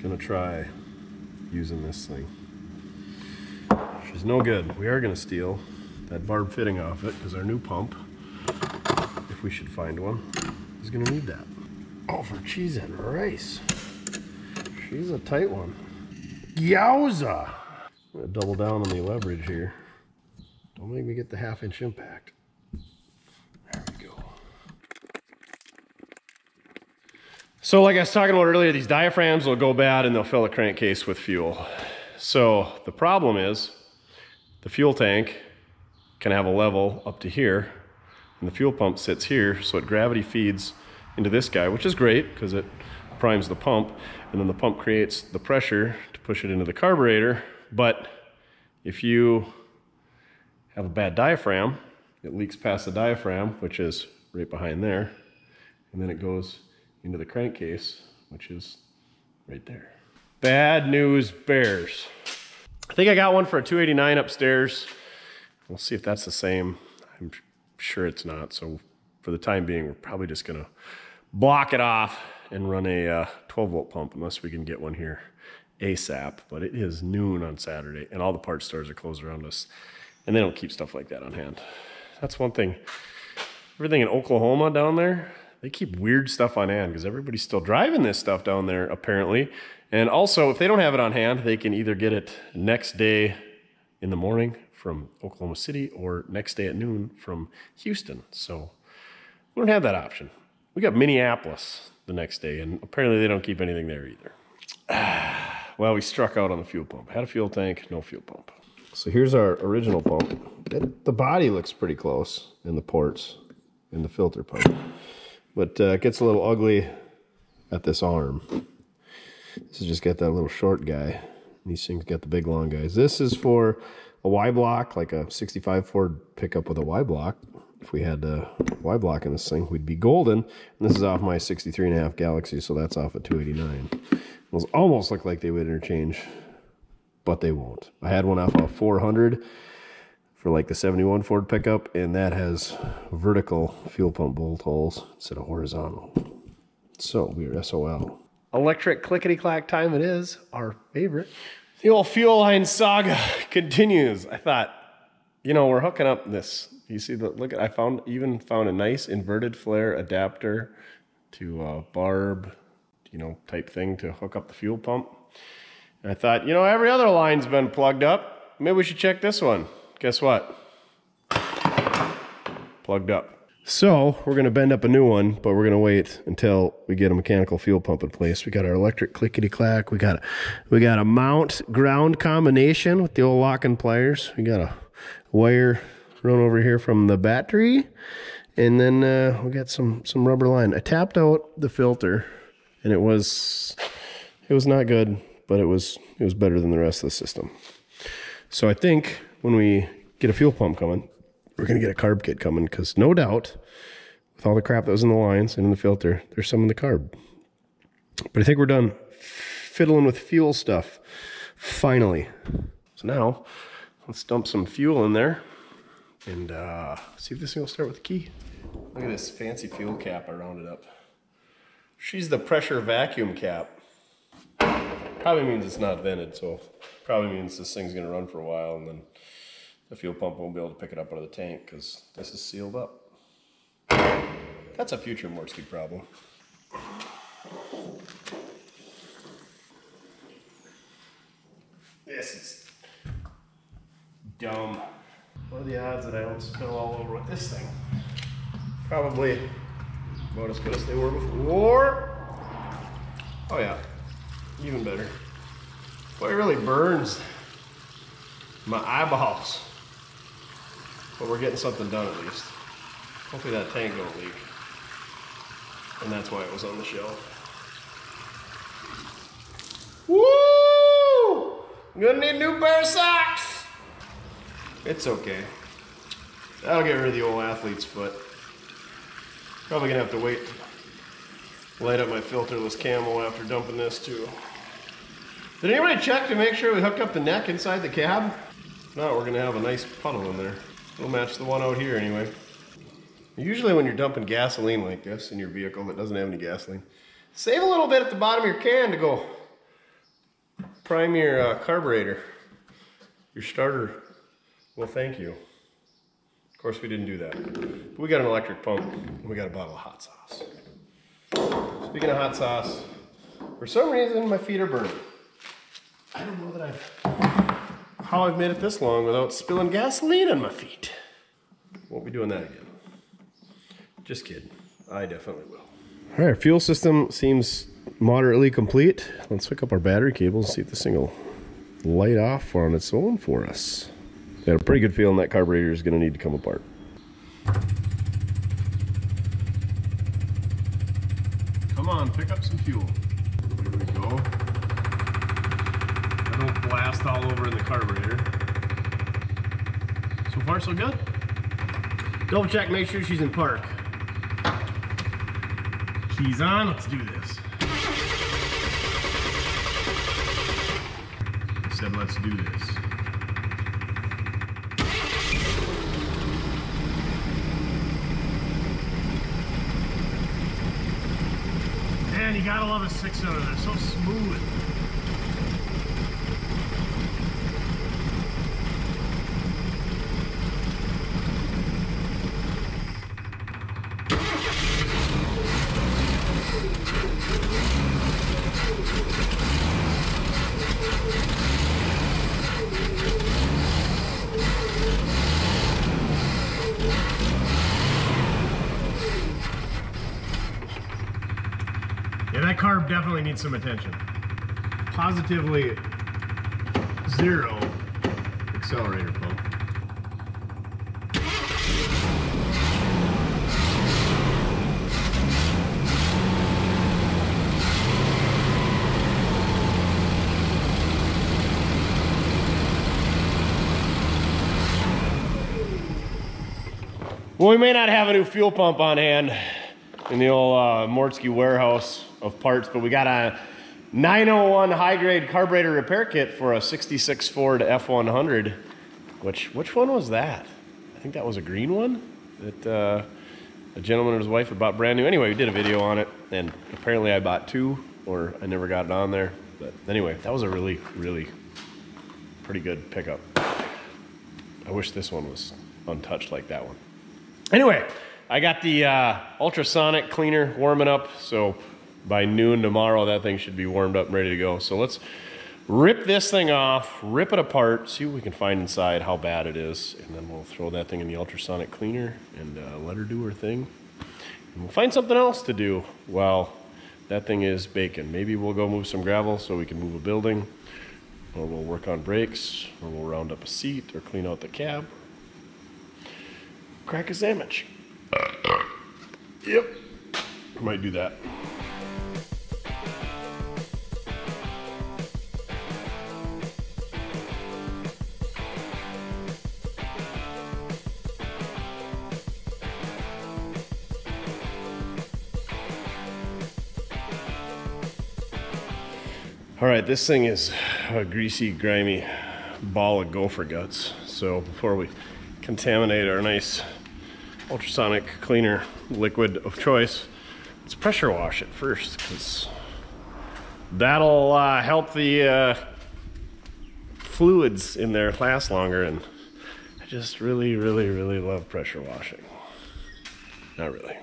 S1: gonna try using this thing. She's no good. We are gonna steal that barb fitting off it because our new pump, if we should find one, is gonna need that. Oh, for cheese and rice. She's a tight one. Yowza! I'm gonna double down on the leverage here. Don't make me get the 1/2 inch impact. So like I was talking about earlier, these diaphragms will go bad and they'll fill a crankcase with fuel. So the problem is the fuel tank can have a level up to here and the fuel pump sits here, so it gravity feeds into this guy, which is great because it primes the pump, and then the pump creates the pressure to push it into the carburetor. But if you have a bad diaphragm, it leaks past the diaphragm, which is right behind there, and then it goes into the crankcase, which is right there. Bad news bears. I think I got one for a 289 upstairs. We'll see if that's the same. I'm sure it's not, so for the time being, we're probably just gonna block it off and run a 12-volt pump unless we can get one here ASAP. But it is noon on Saturday and all the parts stores are closed around us, and they don't keep stuff like that on hand. That's one thing. Everything in Oklahoma down there, they keep weird stuff on hand because everybody's still driving this stuff down there apparently. And also, if they don't have it on hand, they can either get it next day in the morning from Oklahoma City or next day at noon from Houston. So we don't have that option. We got Minneapolis the next day, and apparently they don't keep anything there either. Well, we struck out on the fuel pump. Had a fuel tank, no fuel pump. So here's our original pump. The body looks pretty close in the ports in the filter pump, but it gets a little ugly at this arm. This has just got that little short guy. These things got the big long guys. This is for a Y block, like a 65 Ford pickup with a Y block. If we had a Y block in this thing, we'd be golden. And this is off my 63.5 Galaxy, so that's off a 289. Those almost look like they would interchange, but they won't. I had one off a 400 for like the 71 Ford pickup, and that has vertical fuel pump bolt holes instead of horizontal. So we are SOL. Electric clickety-clack time it is, our favorite. The old fuel line saga continues. I thought, you know, we're hooking up this. You see the look at, I found a nice inverted flare adapter to a barb, you know, type thing to hook up the fuel pump. And I thought, you know, every other line's been plugged up. Maybe we should check this one. Guess what? Plugged up. So we're going to bend up a new one, but we're going to wait until we get a mechanical fuel pump in place. We got our electric clickety-clack. We got a mount ground combination with the old locking pliers. We got a wire run over here from the battery, and then we got some rubber line. I tapped out the filter, and it was not good, but it was better than the rest of the system. So I think when we get a fuel pump coming, we're going to get a carb kit coming, because no doubt, with all the crap that was in the lines and in the filter, there's some in the carb. But I think we're done fiddling with fuel stuff, finally. So now, let's dump some fuel in there and see if this thing will start with the key. Look at this fancy fuel cap I rounded up. She's the pressure vacuum cap. Probably means it's not vented, so probably means this thing's going to run for a while, and then the fuel pump won't be able to pick it up out of the tank because this is sealed up. That's a future Morski problem. This is dumb. What are the odds that I don't spill all over with this thing? Probably about as good as they were before. Oh yeah, even better. Boy, it really burns my eyeballs. But we're getting something done at least. Hopefully that tank don't leak. And that's why it was on the shelf. Woo! I'm gonna need a new pair of socks. It's okay. That'll get rid of the old athlete's foot. Probably gonna have to wait to light up my filterless camo after dumping this too. Did anybody check to make sure we hooked up the neck inside the cab? If not, we're gonna have a nice puddle in there. It'll match the one out here anyway. Usually when you're dumping gasoline like this in your vehicle that doesn't have any gasoline, save a little bit at the bottom of your can to go prime your carburetor. Your starter will thank you. Of course we didn't do that. But we got an electric pump and we got a bottle of hot sauce. Speaking of hot sauce, for some reason my feet are burning. I don't know how I've made it this long without spilling gasoline on my feet. Won't be doing that again. Just kidding. I definitely will. All right, fuel system seems moderately complete. Let's hook up our battery cables and see if this thing will light off on its own for us. Got a pretty good feeling that carburetor is going to need to come apart. Come on, pick up some fuel. There we go. I don't blast all over in the carburetor. So far, so good. Double check, make sure she's in park. Keys on, let's do this. I said let's do this. Man, you gotta love a 6-cylinder, they're so smooth. Yeah, that carb definitely needs some attention. Positively 0 accelerator pump. Well, we may not have a new fuel pump on hand in the old Mortsky warehouse of parts, but we got a 901 high-grade carburetor repair kit for a 66 Ford F100. Which one was that? I think that was a green one that a gentleman and his wife had bought brand new. Anyway, we did a video on it, and apparently I bought 2, or I never got it on there. But anyway, that was a really, really pretty good pickup. I wish this one was untouched like that one. Anyway, I got the ultrasonic cleaner warming up, so by noon tomorrow that thing should be warmed up and ready to go. So let's rip this thing off, rip it apart, see what we can find inside, how bad it is, and then we'll throw that thing in the ultrasonic cleaner and let her do her thing. And we'll find something else to do while that thing is baking. Maybe we'll go move some gravel so we can move a building, or we'll work on brakes, or we'll round up a seat, or clean out the cab. Crack a sandwich. Yep, might do that. All right, this thing is a greasy, grimy ball of gopher guts. So before we contaminate our nice ultrasonic cleaner liquid of choice, let's pressure wash it first, because that'll help the fluids in there last longer. And I just really, really, really love pressure washing. Not really.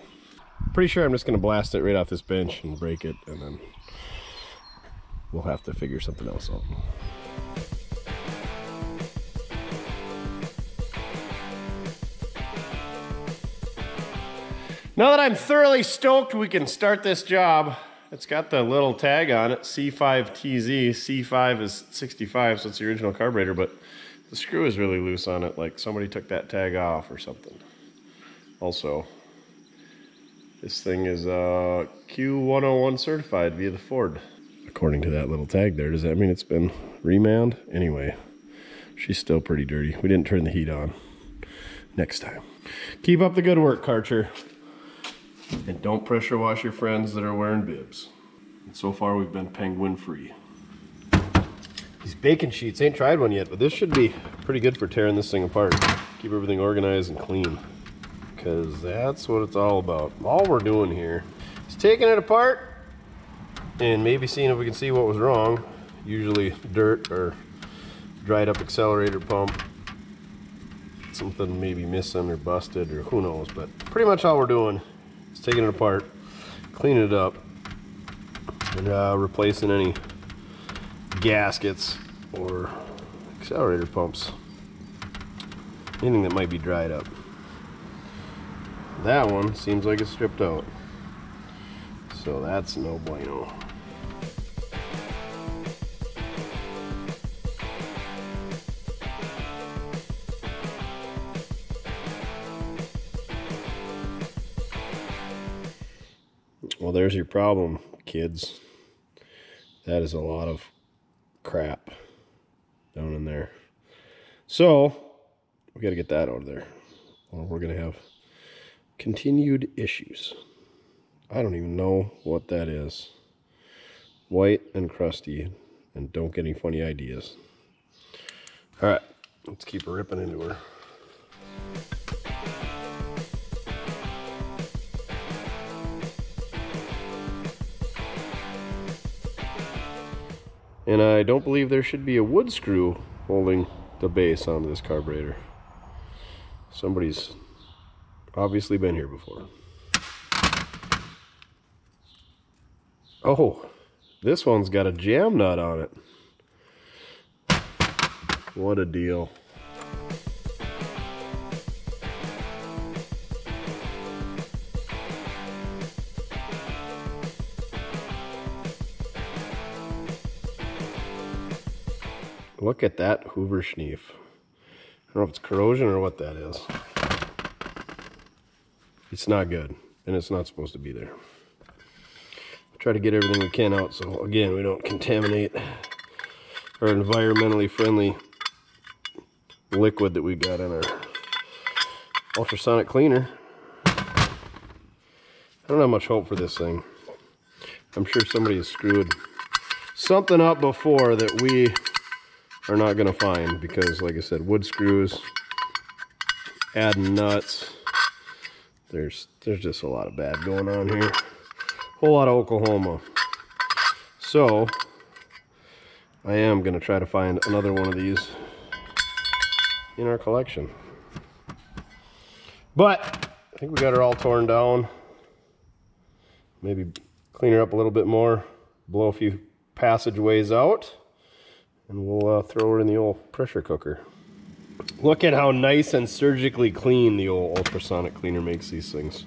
S1: Pretty sure I'm just going to blast it right off this bench and break it, and then we'll have to figure something else out. Now that I'm thoroughly stoked we can start this job, it's got the little tag on it, C5TZ. C5 is 65, so it's the original carburetor, but the screw is really loose on it, like somebody took that tag off or something. Also, this thing is Q101 certified via the Ford. According to that little tag there, does that mean it's been remanned? Anyway, she's still pretty dirty. We didn't turn the heat on. Next time. Keep up the good work, Karcher. And don't pressure wash your friends that are wearing bibs. And so far we've been penguin free. These bacon sheets, ain't tried one yet, but this should be pretty good for tearing this thing apart. Keep everything organized and clean, because that's what it's all about. All we're doing here is taking it apart and maybe seeing if we can see what was wrong. Usually dirt or dried up accelerator pump. Something maybe missing or busted, or who knows, but pretty much all we're doing is taking it apart, cleaning it up, and replacing any gaskets or accelerator pumps. Anything that might be dried up. That one seems like it's stripped out. So that's no bueno. Well, there's your problem, kids. That is a lot of crap down in there. So, we got to get that out of there, or we're going to have continued issues. I don't even know what that is. White and crusty, and don't get any funny ideas. All right, let's keep ripping into her. And I don't believe there should be a wood screw holding the base onto this carburetor. Somebody's obviously been here before. Oh, this one's got a jam nut on it. What a deal. Look at that Hoover Schneef. I don't know if it's corrosion or what that is. It's not good, and it's not supposed to be there. Try to get everything we can out so, again, we don't contaminate our environmentally friendly liquid that we got in our ultrasonic cleaner. I don't have much hope for this thing. I'm sure somebody has screwed something up before that we are not going to find, because like I said, wood screws, adding nuts, there's just a lot of bad going on here. Whole lot of Oklahoma. So I am going to try to find another one of these in our collection. But I think we got her all torn down. Maybe clean her up a little bit more, blow a few passageways out, and we'll throw her in the old pressure cooker. Look at how nice and surgically clean the old ultrasonic cleaner makes these things.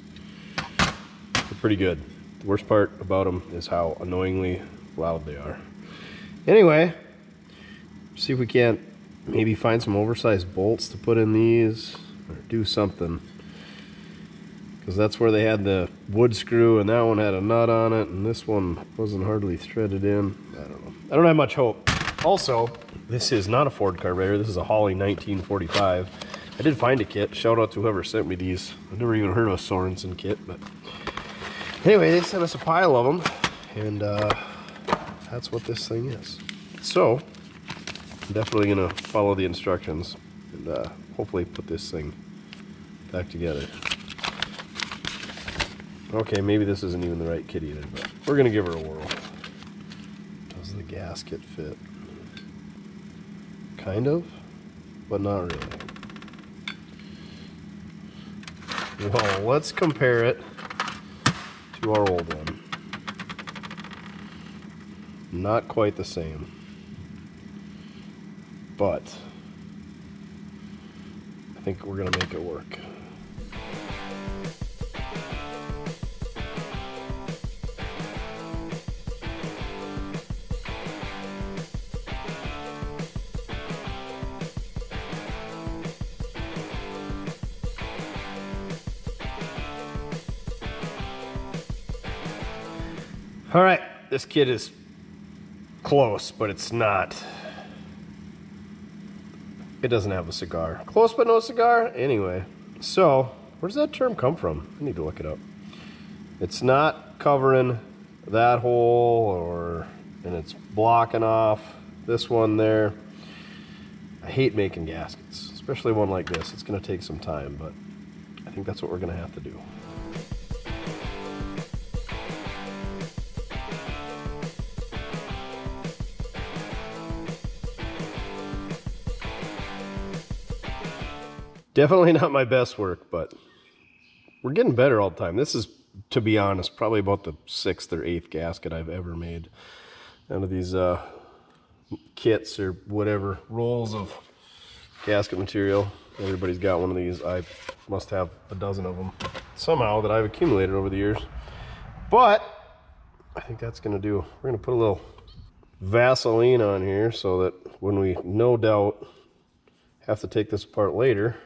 S1: They're pretty good. The worst part about them is how annoyingly loud they are. Anyway, see if we can't maybe find some oversized bolts to put in these, or do something. Because that's where they had the wood screw, and that one had a nut on it, and this one wasn't hardly threaded in. I don't know. I don't have much hope. Also, this is not a Ford carburetor. This is a Holley 1945. I did find a kit. Shout out to whoever sent me these. I've never even heard of a Sorensen kit, but anyway, they sent us a pile of them, and that's what this thing is. So, I'm definitely going to follow the instructions and hopefully put this thing back together. Okay, maybe this isn't even the right kit either, but we're going to give her a whirl. Does the gasket fit? Kind of, but not really. Well, let's compare it to our old one. Not quite the same, but I think we're gonna make it work. All right, this kit is close, but it's not. It doesn't have a cigar. Close but no cigar? Anyway, so where does that term come from? I need to look it up. It's not covering that hole, and it's blocking off this one there. I hate making gaskets, especially one like this. It's gonna take some time, but I think that's what we're gonna have to do. Definitely not my best work, but we're getting better all the time. This is, to be honest, probably about the 6th or 8th gasket I've ever made out of these kits or whatever, rolls of gasket material. Everybody's got one of these. I must have a dozen of them somehow that I've accumulated over the years. But I think that's gonna do. We're gonna put a little Vaseline on here so that when we no doubt have to take this apart later,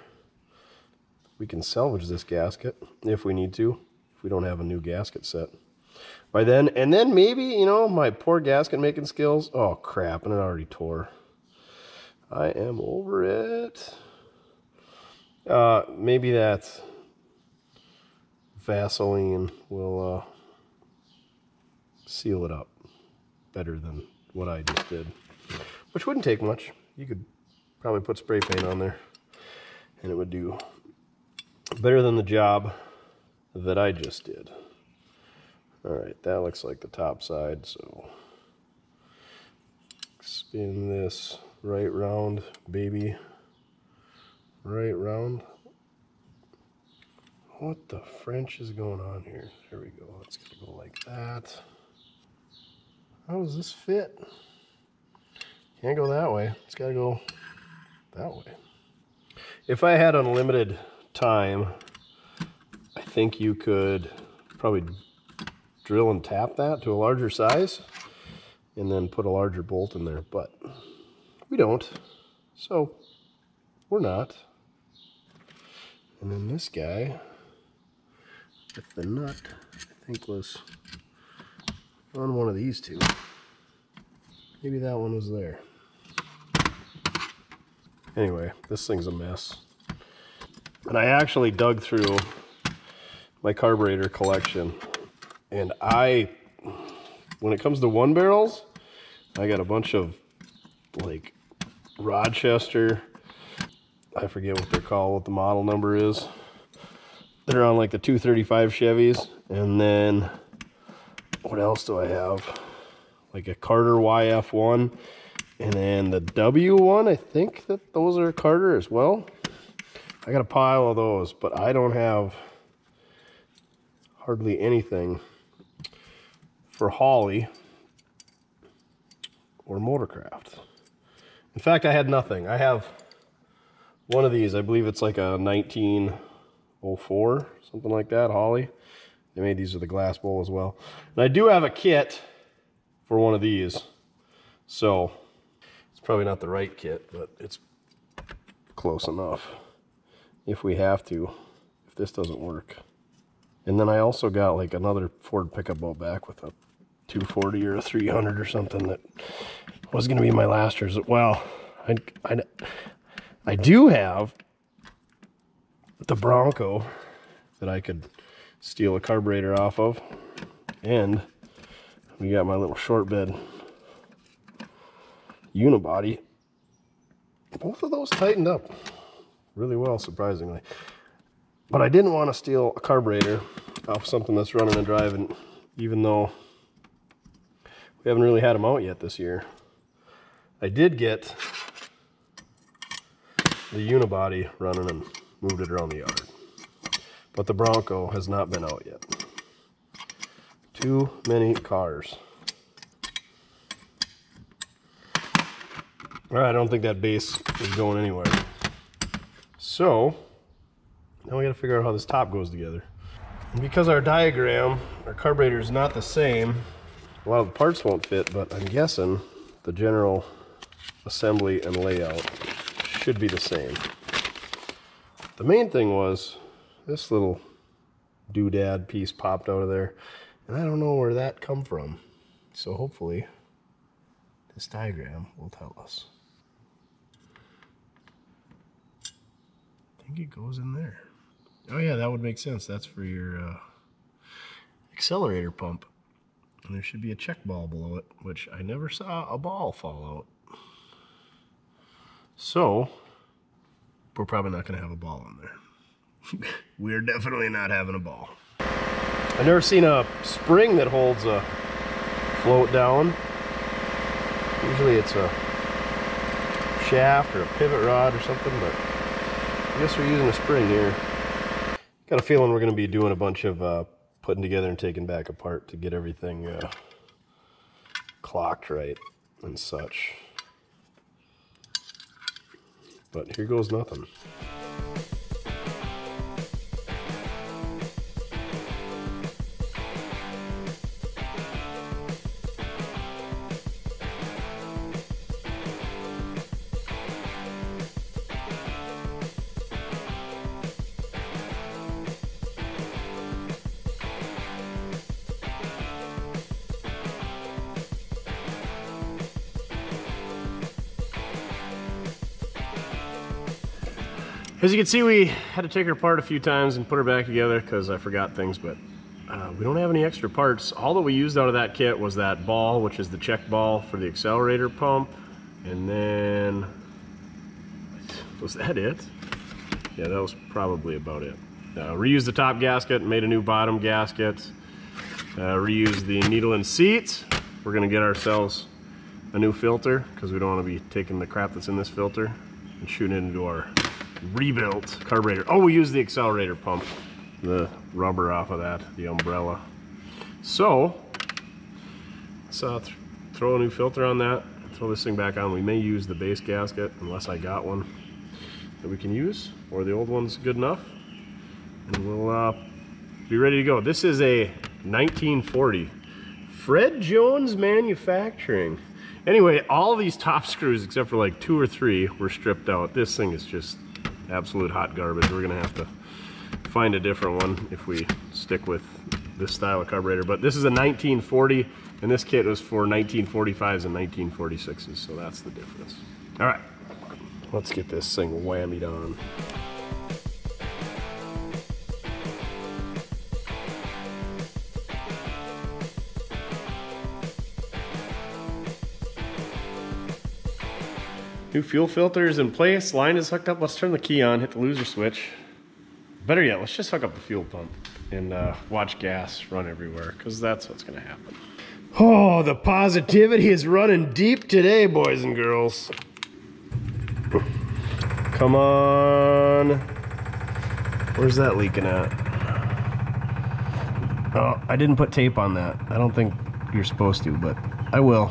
S1: we can salvage this gasket if we need to, if we don't have a new gasket set by then. And then maybe, you know, my poor gasket making skills. Oh crap, and it already tore. I am over it. Maybe that Vaseline will seal it up better than what I just did, which wouldn't take much. You could probably put spray paint on there and it would do better than the job that I just did. All right, that looks like the top side, so spin this right round, baby. Right round. What the French is going on here? There we go. It's gonna go like that. How does this fit? Can't go that way. It's gotta go that way. If I had unlimited time, I think you could probably drill and tap that to a larger size and then put a larger bolt in there, but we don't, so we're not. And then this guy with the nut, I think was on one of these two. Maybe that one was there. Anyway, this thing's a mess. And I actually dug through my carburetor collection, and when it comes to one barrels, I got a bunch of like Rochester, I forget what they're called, what the model number is. They're on like the 235 Chevys. And then what else do I have? Like a Carter YF1 and then the W1. I think that those are Carter as well. I got a pile of those, but I don't have hardly anything for Holley or Motorcraft. In fact, I had nothing. I have one of these. I believe it's like a 1904, something like that, Holley. They made these with a glass bowl as well. And I do have a kit for one of these. So it's probably not the right kit, but it's close enough if we have to, if this doesn't work. And then I also got like another Ford pickup out back with a 240 or a 300 or something that was going to be my last year's. Well, I do have the Bronco that I could steal a carburetor off of, and we got my little short bed unibody. Both of those tightened up really well, surprisingly. But I didn't want to steal a carburetor off something that's running and driving, even though we haven't really had them out yet this year. I did get the unibody running and moved it around the yard, but the Bronco has not been out yet. Too many cars. All right, I don't think that base is going anywhere. So now we got to figure out how this top goes together. And because our diagram, our carburetor is not the same, a lot of the parts won't fit, but I'm guessing the general assembly and layout should be the same. The main thing was this little doodad piece popped out of there, and I don't know where that come from. So hopefully this diagram will tell us. I think it goes in there. Oh yeah, that would make sense. That's for your accelerator pump. And there should be a check ball below it, which I never saw a ball fall out. So we're probably not going to have a ball in there. We're definitely not having a ball. I've never seen a spring that holds a float down. Usually it's a shaft or a pivot rod or something, but I guess we're using a spring here. Got a feeling we're going to be doing a bunch of putting together and taking back apart to get everything clocked right and such. But here goes nothing. As you can see, we had to take her apart a few times and put her back together because I forgot things, but we don't have any extra parts. All that we used out of that kit was that ball, which is the check ball for the accelerator pump. And then, was that it? Yeah, that was probably about it. Reused the top gasket, made a new bottom gasket. Reused the needle and seat. We're gonna get ourselves a new filter because we don't want to be taking the crap that's in this filter and shooting it into our rebuilt carburetor. Oh, we used the accelerator pump, the rubber off of that, the umbrella. So let's throw a new filter on that, throw this thing back on. We may use the base gasket unless I got one that we can use, or the old one's good enough, and we'll be ready to go. This is a 1940 Fred Jones Manufacturing. Anyway, all these top screws except for like 2 or 3 were stripped out. This thing is just absolute hot garbage. We're gonna have to find a different one if we stick with this style of carburetor. But this is a 1940, and this kit was for 1945s and 1946s, so that's the difference. All right, let's get this thing whammied on. New fuel filter is in place, line is hooked up. Let's turn the key on, hit the loser switch. Better yet, let's just hook up the fuel pump and watch gas run everywhere, because that's what's gonna happen. Oh, the positivity is running deep today, boys and girls. Come on. Where's that leaking at? Oh, I didn't put tape on that. I don't think you're supposed to, but I will.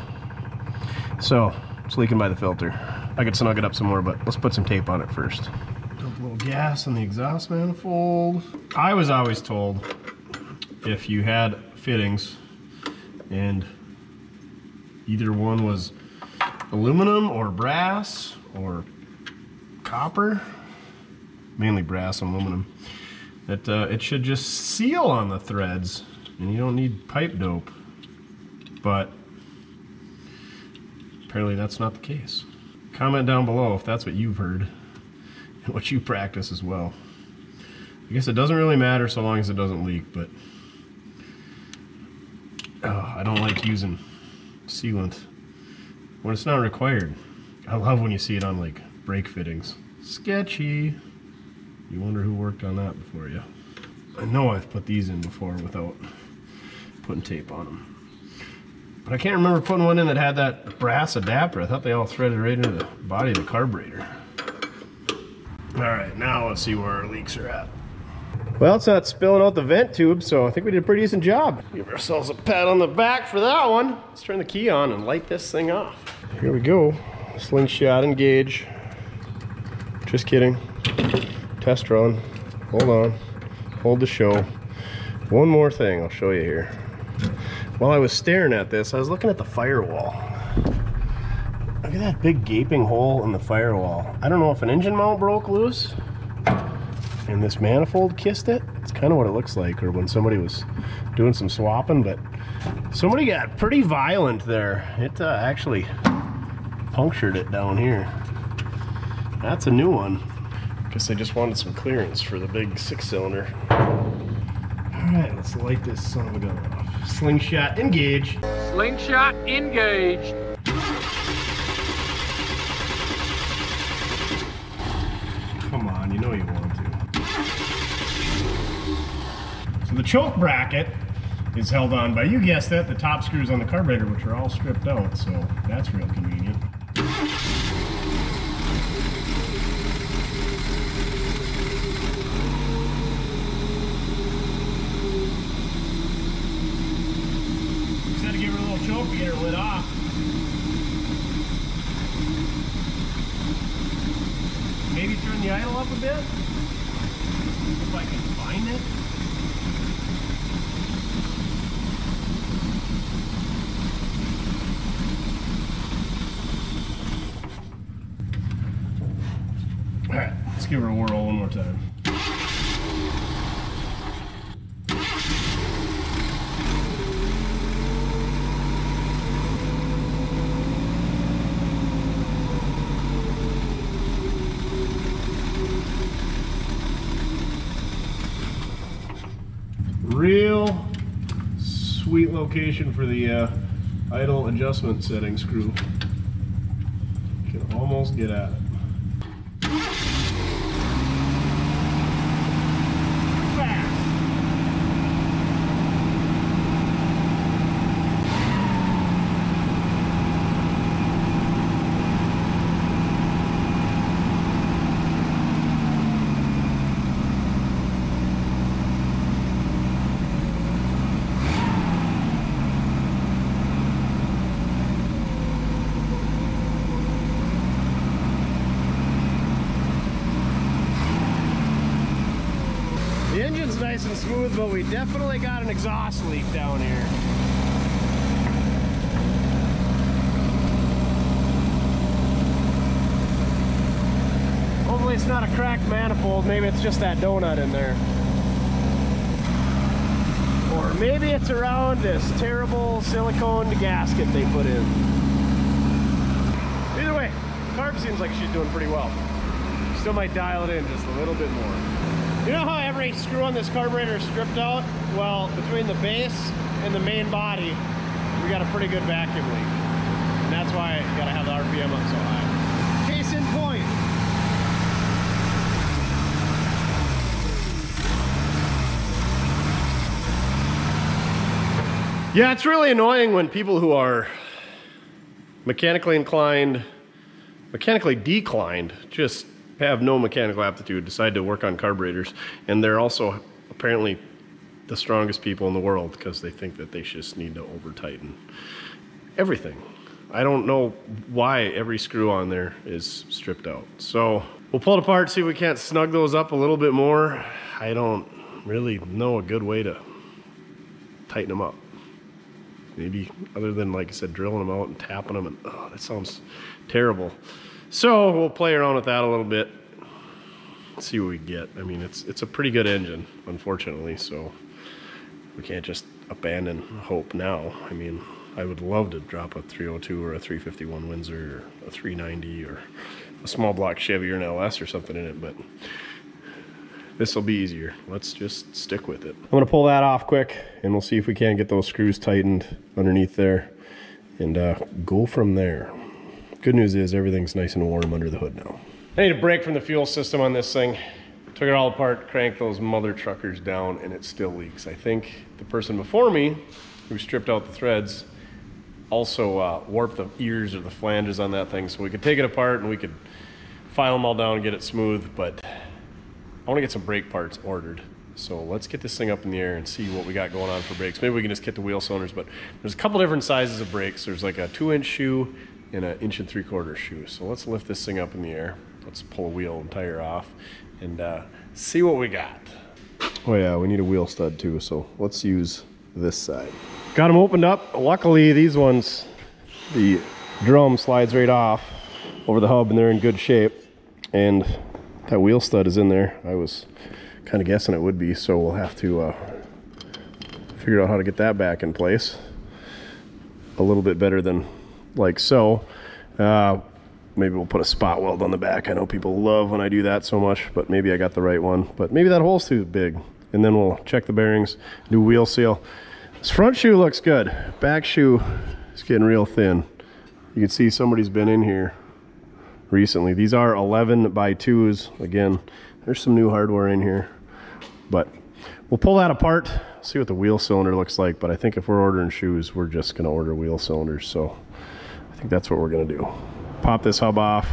S1: So, it's leaking by the filter. I could snug it up some more, but let's put some tape on it first. Dump a little gas on the exhaust manifold. I was always told if you had fittings and either one was aluminum or brass or copper, mainly brass and aluminum, that it should just seal on the threads and you don't need pipe dope. But apparently that's not the case. Comment down below if that's what you've heard and what you practice as well. I guess it doesn't really matter so long as it doesn't leak, but I don't like using sealant when it's not required. I love when you see it on like brake fittings. Sketchy. You wonder who worked on that before you. I know I've put these in before without putting tape on them. But I can't remember putting one in that had that brass adapter. I thought they all threaded right into the body of the carburetor. All right, now let's see where our leaks are at. Well, it's not spilling out the vent tube, so I think we did a pretty decent job. Give ourselves a pat on the back for that one. Let's turn the key on and light this thing off. Here we go. Slingshot engage. Just kidding. Test run. Hold on. Hold the show. One more thing I'll show you here. While I was staring at this, I was looking at the firewall. Look at that big gaping hole in the firewall. I don't know if an engine mount broke loose and this manifold kissed it. It's kind of what it looks like, or when somebody was doing some swapping, but somebody got pretty violent there. It actually punctured it down here. That's a new one. Guess they just wanted some clearance for the big 6-cylinder. All right, let's light this son of a gun off. Slingshot engage.
S4: Slingshot engaged.
S1: Come on, you know you want to. So the choke bracket is held on by, you guessed it, the top screws on the carburetor, which are all stripped out, so that's real convenient. Choke to get her lit off. Maybe turn the idle up a bit. If I can find it. Alright, let's give her a whirl one more time. real sweet location for the idle adjustment setting screw. You can almost get at it. The engine's nice and smooth, but we definitely got an exhaust leak down here. Hopefully it's not a cracked manifold, maybe it's just that donut in there. Or maybe it's around this terrible silicone gasket they put in. Either way, the carb seems like she's doing pretty well. Still might dial it in just a little bit more. You know how every screw on this carburetor is stripped out? Well, between the base and the main body, we got a pretty good vacuum leak. And that's why you gotta have the RPM up so high. Case in point. Yeah, it's really annoying when people who are mechanically declined, just have no mechanical aptitude, decide to work on carburetors, and they're also apparently the strongest people in the world because they think that they just need to over tighten everything. I don't know why every screw on there is stripped out. So we'll pull it apart, see if we can't snug those up a little bit more. I don't really know a good way to tighten them up. Maybe other than, like I said, drilling them out and tapping them, and oh, that sounds terrible. So we'll play around with that a little bit, see what we get. I mean, it's a pretty good engine, unfortunately, so we can't just abandon hope now. I mean, I would love to drop a 302 or a 351 Windsor or a 390 or a small block Chevy or an LS or something in it, but this will be easier. Let's just stick with it. I'm gonna pull that off quick and we'll see if we can get those screws tightened underneath there and go from there. Good news is everything's nice and warm under the hood now. I need a break from the fuel system on this thing. Took it all apart, cranked those mother truckers down, and it still leaks. I think the person before me, who stripped out the threads, also warped the ears or the flanges on that thing, so we could take it apart and we could file them all down and get it smooth, but I want to get some brake parts ordered. So let's get this thing up in the air and see what we got going on for brakes. Maybe we can just get the wheel cylinders, but there's a couple different sizes of brakes. There's like a 2-inch shoe and an 1 3/4 shoe. So let's lift this thing up in the air. Let's pull a wheel and tire off and see what we got. Oh yeah, we need a wheel stud too, so let's use this side. Got them opened up. Luckily these ones, the drum slides right off over the hub and they're in good shape. And that wheel stud is in there. I was kind of guessing it would be, so we'll have to figure out how to get that back in place a little bit better than like so. Maybe we'll put a spot weld on the back. I know people love when I do that so much, but maybe I got the right one. But maybe that hole's too big. And then we'll check the bearings, do wheel seal. This front shoe looks good. Back shoe is getting real thin. You can see somebody's been in here recently. These are 11x2s. Again, there's some new hardware in here, but we'll pull that apart, see what the wheel cylinder looks like. But I think if we're ordering shoes, we're just gonna order wheel cylinders. So I think that's what we're gonna do. Pop this hub off,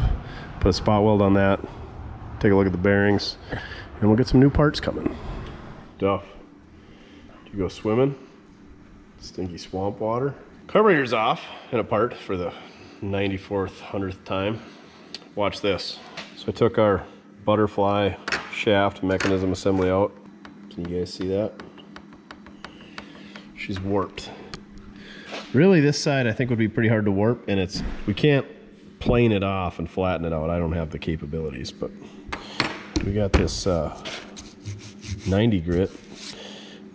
S1: put a spot weld on that, take a look at the bearings, and we'll get some new parts coming. Duff, did you go swimming? Stinky swamp water. Carburetor's off and apart for the 94th, 100th time. Watch this. So I took our butterfly shaft mechanism assembly out. Can you guys see that? She's warped. Really, this side I think would be pretty hard to warp, and we can't plane it off and flatten it out. I don't have the capabilities, but we got this 90 grit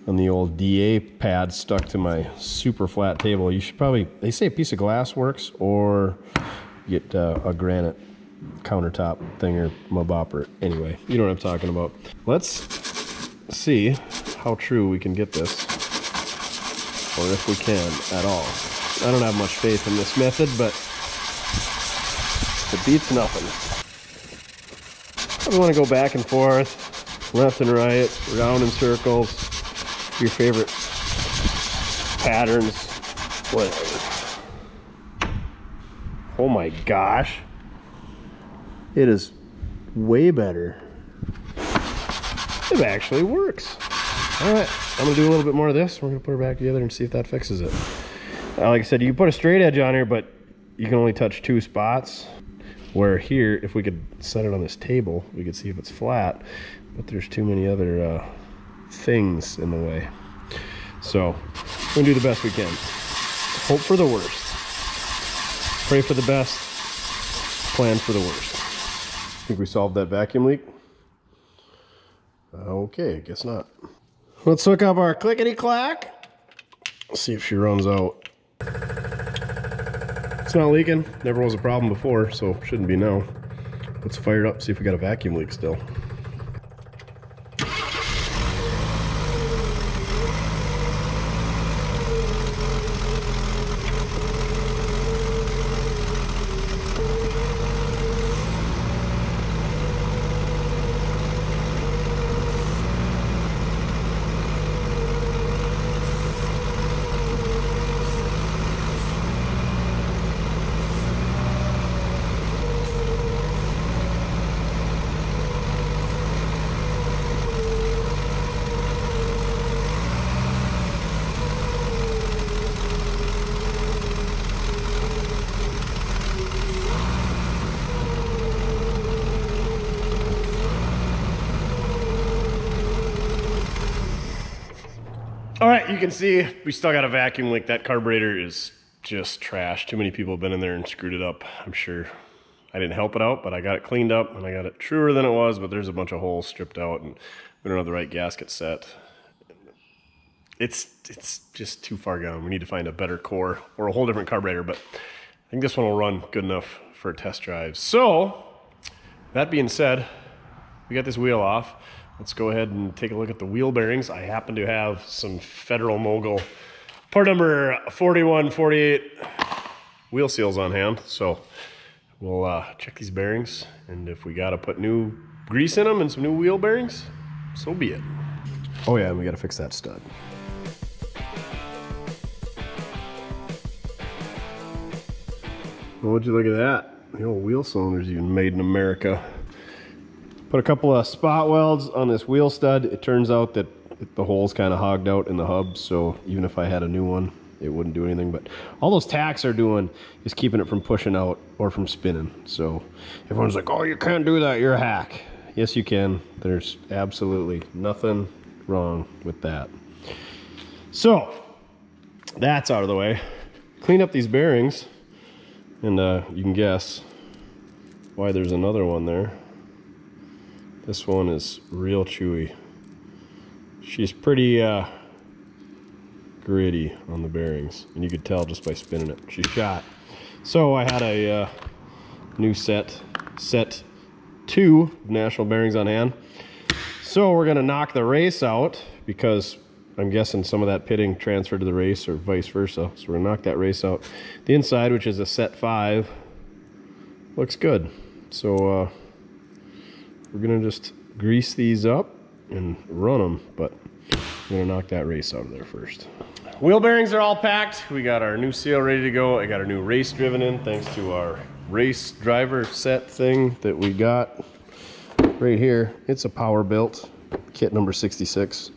S1: on the old DA pad stuck to my super flat table. You should probably, they say a piece of glass works, or get a granite countertop thing or mub opera. Anyway, you know what I'm talking about. Let's see how true we can get this, or if we can at all. I don't have much faith in this method, but it beats nothing. I want to go back and forth, left and right, round in circles, your favorite patterns, whatever. Oh my gosh. It is way better. It actually works. All right, I'm gonna do a little bit more of this. We're gonna put her back together and see if that fixes it. Like I said, you can put a straight edge on here, but you can only touch 2 spots. Where here, if we could set it on this table, we could see if it's flat, but there's too many other things in the way. So we're gonna do the best we can. Hope for the worst. Pray for the best. Plan for the worst. Think we solved that vacuum leak? Okay, I guess not. Let's hook up our clickety-clack. See if she runs out. It's not leaking. Never was a problem before, so shouldn't be now. Let's fire it up, see if we got a vacuum leak still. All right, you can see we still got a vacuum leak. That carburetor is just trash. Too many people have been in there and screwed it up. I'm sure I didn't help it out, but I got it cleaned up and I got it truer than it was, but there's a bunch of holes stripped out and we don't have the right gasket set. It's just too far gone. We need to find a better core or a whole different carburetor, but I think this one will run good enough for a test drive. So, that being said, we got this wheel off. Let's go ahead and take a look at the wheel bearings. I happen to have some Federal Mogul part number 4148 wheel seals on hand. So we'll check these bearings, and if we gotta put new grease in them and some new wheel bearings, so be it. Oh yeah, and we gotta fix that stud. Well, would you look at that? The old wheel cylinders even made in America. Put a couple of spot welds on this wheel stud. It turns out that the hole's kind of hogged out in the hub, so even if I had a new one, it wouldn't do anything. But all those tacks are doing is keeping it from pushing out or from spinning. So everyone's like, oh, you can't do that, you're a hack. Yes, you can. There's absolutely nothing wrong with that. So that's out of the way. Clean up these bearings, and you can guess why there's another one there. This one is real chewy. She's pretty gritty on the bearings, and you could tell just by spinning it. She's shot. So I had a new set 2 National bearings on hand. So we're gonna knock the race out, because I'm guessing some of that pitting transferred to the race or vice versa. So we're gonna knock that race out. The inside, which is a set 5, looks good. So we're gonna just grease these up and run them, but we're gonna knock that race out of there first. Wheel bearings are all packed. We got our new seal ready to go. I got our new race driven in thanks to our race driver set thing that we got right here. It's a Power Built kit number 66.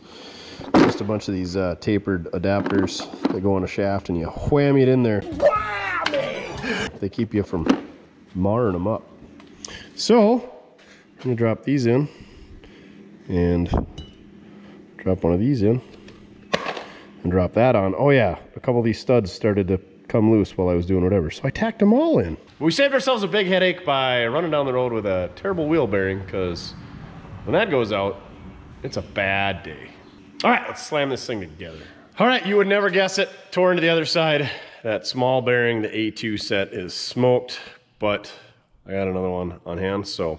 S1: Just a bunch of these tapered adapters that go on a shaft, and you whammy it in there. Whammy! They keep you from marring them up. So I'm gonna drop these in and drop one of these in and drop that on. Oh yeah, a couple of these studs started to come loose while I was doing whatever, so I tacked them all in. We saved ourselves a big headache by running down the road with a terrible wheel bearing, because when that goes out, it's a bad day. All right, let's slam this thing together. All right, you would never guess it. Tore into the other side. That small bearing, the A2 set, is smoked, but I got another one on hand, so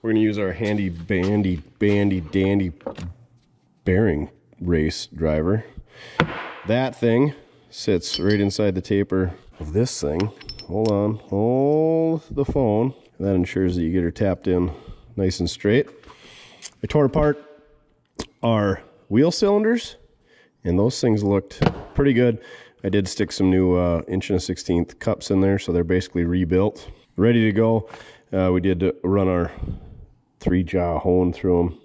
S1: we're gonna use our handy dandy bearing race driver. That thing sits right inside the taper of this thing. Hold on, hold the phone. That ensures that you get her tapped in nice and straight. I tore apart our wheel cylinders, and those things looked pretty good. I did stick some new 1 1/16" cups in there, so they're basically rebuilt, ready to go. We did run our 3-jaw hone through them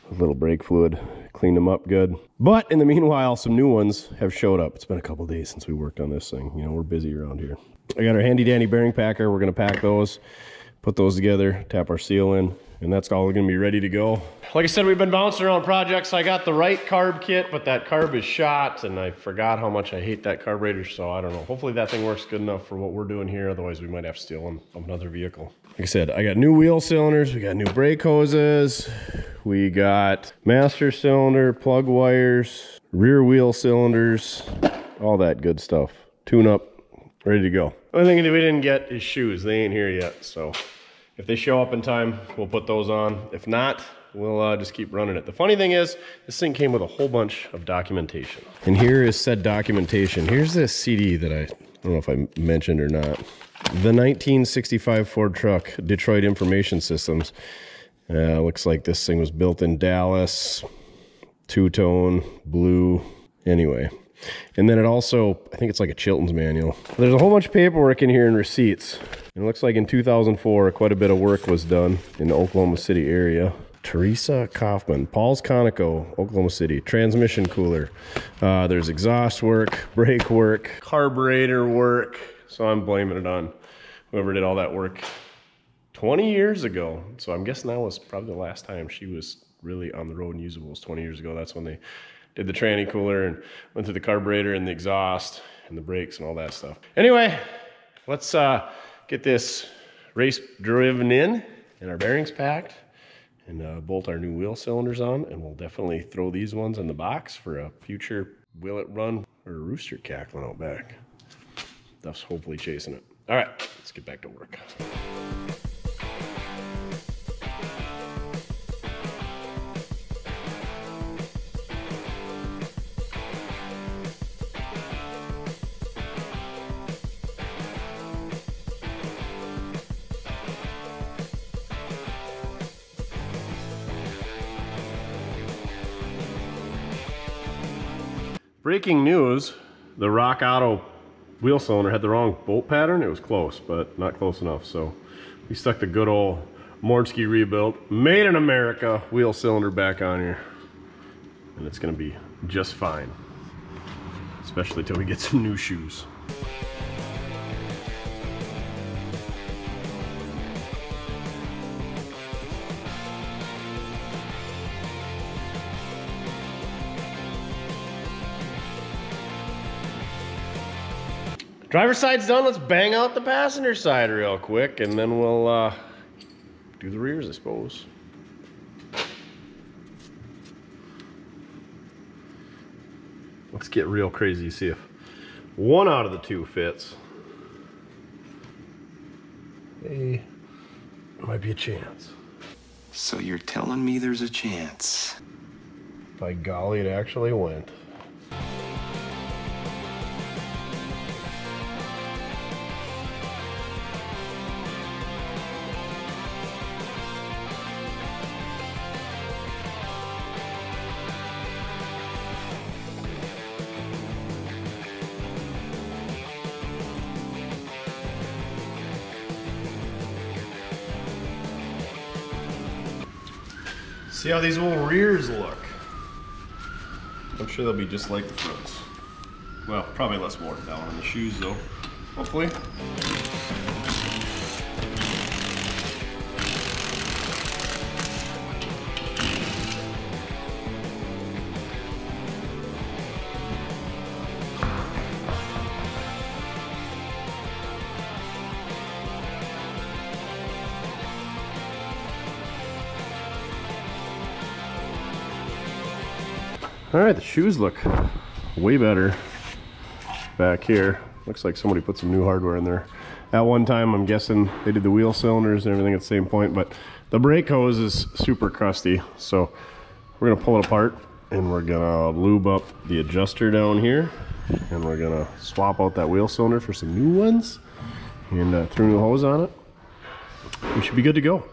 S1: with a little brake fluid, cleaned them up good. But in the meanwhile, some new ones have showed up. It's been a couple days since we worked on this thing. You know, we're busy around here. I got our handy dandy bearing packer. We're gonna pack those, put those together, tap our seal in, and that's all gonna be ready to go. Like I said, we've been bouncing around projects. I got the right carb kit, but that carb is shot, and I forgot how much I hate that carburetor, so I don't know. Hopefully that thing works good enough for what we're doing here, otherwise we might have to steal one of another vehicle. Like I said, I got new wheel cylinders, we got new brake hoses, we got master cylinder, plug wires, rear wheel cylinders, all that good stuff. Tune up, ready to go. The only thing that we didn't get is shoes. They ain't here yet, so if they show up in time, we'll put those on. If not, we'll just keep running it. The funny thing is, this thing came with a whole bunch of documentation. And here is said documentation. Here's this CD that I don't know if I mentioned or not. The 1965 Ford truck, Detroit Information Systems. Looks like this thing was built in Dallas, two-tone, blue, anyway. And then it also, I think it's like a Chilton's manual. There's a whole bunch of paperwork in here and receipts. It looks like in 2004, quite a bit of work was done in the Oklahoma City area. Teresa Kaufman, Paul's Conoco, Oklahoma City, transmission cooler. There's exhaust work, brake work, carburetor work. So I'm blaming it on whoever did all that work 20 years ago. So I'm guessing that was probably the last time she was really on the road and usable was 20 years ago. That's when they did the tranny cooler and went through the carburetor and the exhaust and the brakes and all that stuff. Anyway, let's get this race driven in and our bearings packed and bolt our new wheel cylinders on, and we'll definitely throw these ones in the box for a future will it run or a rooster cackling out back. Stuff's hopefully chasing it. All right, let's get back to work. Breaking news, the Rock Auto wheel cylinder had the wrong bolt pattern. It was close, but not close enough. So we stuck the good old Mordsky rebuilt, made in America wheel cylinder back on here. And it's gonna be just fine, especially till we get some new shoes. Driver's side's done. Let's bang out the passenger side real quick, and then we'll do the rears, I suppose. Let's get real crazy, see if one out of the two fits. Hey, might be a chance.
S5: So you're telling me there's a chance?
S1: By golly, it actually went. See how these little rears look. I'm sure they'll be just like the fronts. Well, probably less worn down on the shoes though, hopefully. All right, the shoes look way better back here. Looks like somebody put some new hardware in there. At one time, I'm guessing they did the wheel cylinders and everything at the same point, but the brake hose is super crusty. So we're gonna pull it apart and we're gonna lube up the adjuster down here, and we're gonna swap out that wheel cylinder for some new ones, and throw a new hose on it. We should be good to go.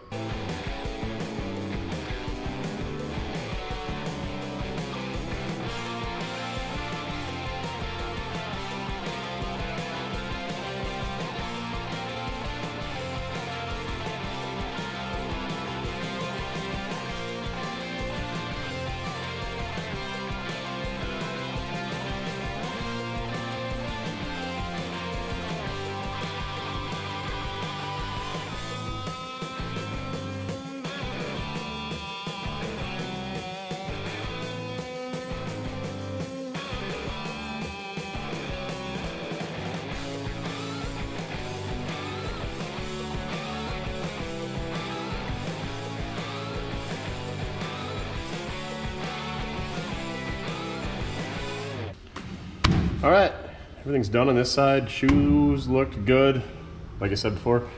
S1: All right, everything's done on this side. Shoes looked good. Like I said before,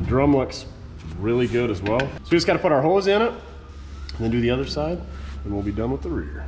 S1: drum looks really good as well. So we just gotta put our hose in it, and then do the other side, and we'll be done with the rear.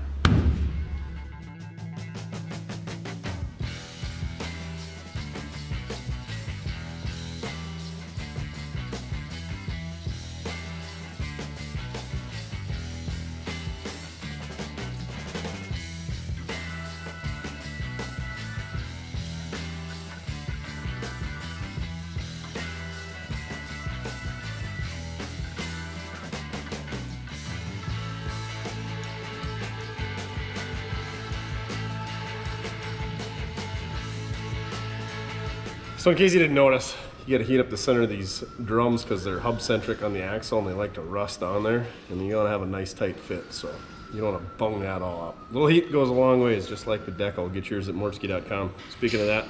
S1: So in case you didn't notice, you gotta heat up the center of these drums because they're hub centric on the axle and they like to rust on there, and you gotta have a nice tight fit, so you don't wanna bung that all up. A little heat goes a long ways, just like the decal. Get yours at Mortske.com. Speaking of that,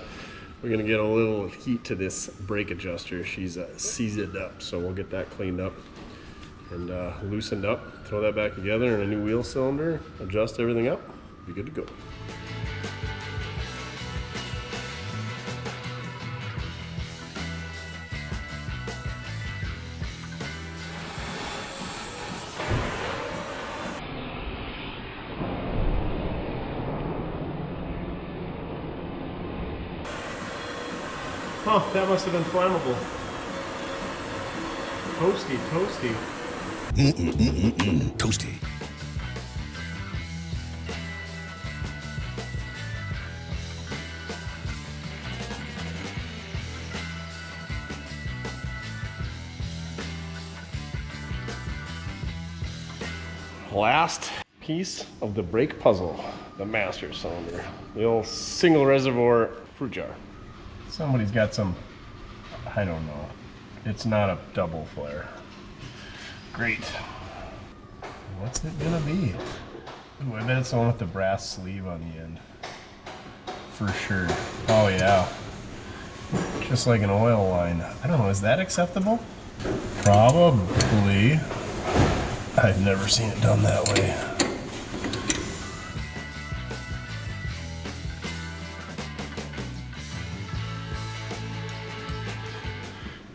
S1: we're gonna get a little heat to this brake adjuster. She's seized up, so we'll get that cleaned up and loosened up. Throw that back together and a new wheel cylinder, adjust everything up, be good to go. Oh, that must have been flammable. Toasty, toasty.
S3: Toasty.
S1: Last piece of the brake puzzle, the master cylinder. The old single reservoir fruit jar. Somebody's got some, I don't know. It's not a double flare. Great. What's it gonna be? Ooh, I bet it's the one with the brass sleeve on the end. For sure. Oh yeah. Just like an oil line. I don't know, is that acceptable? Probably. I've never seen it done that way.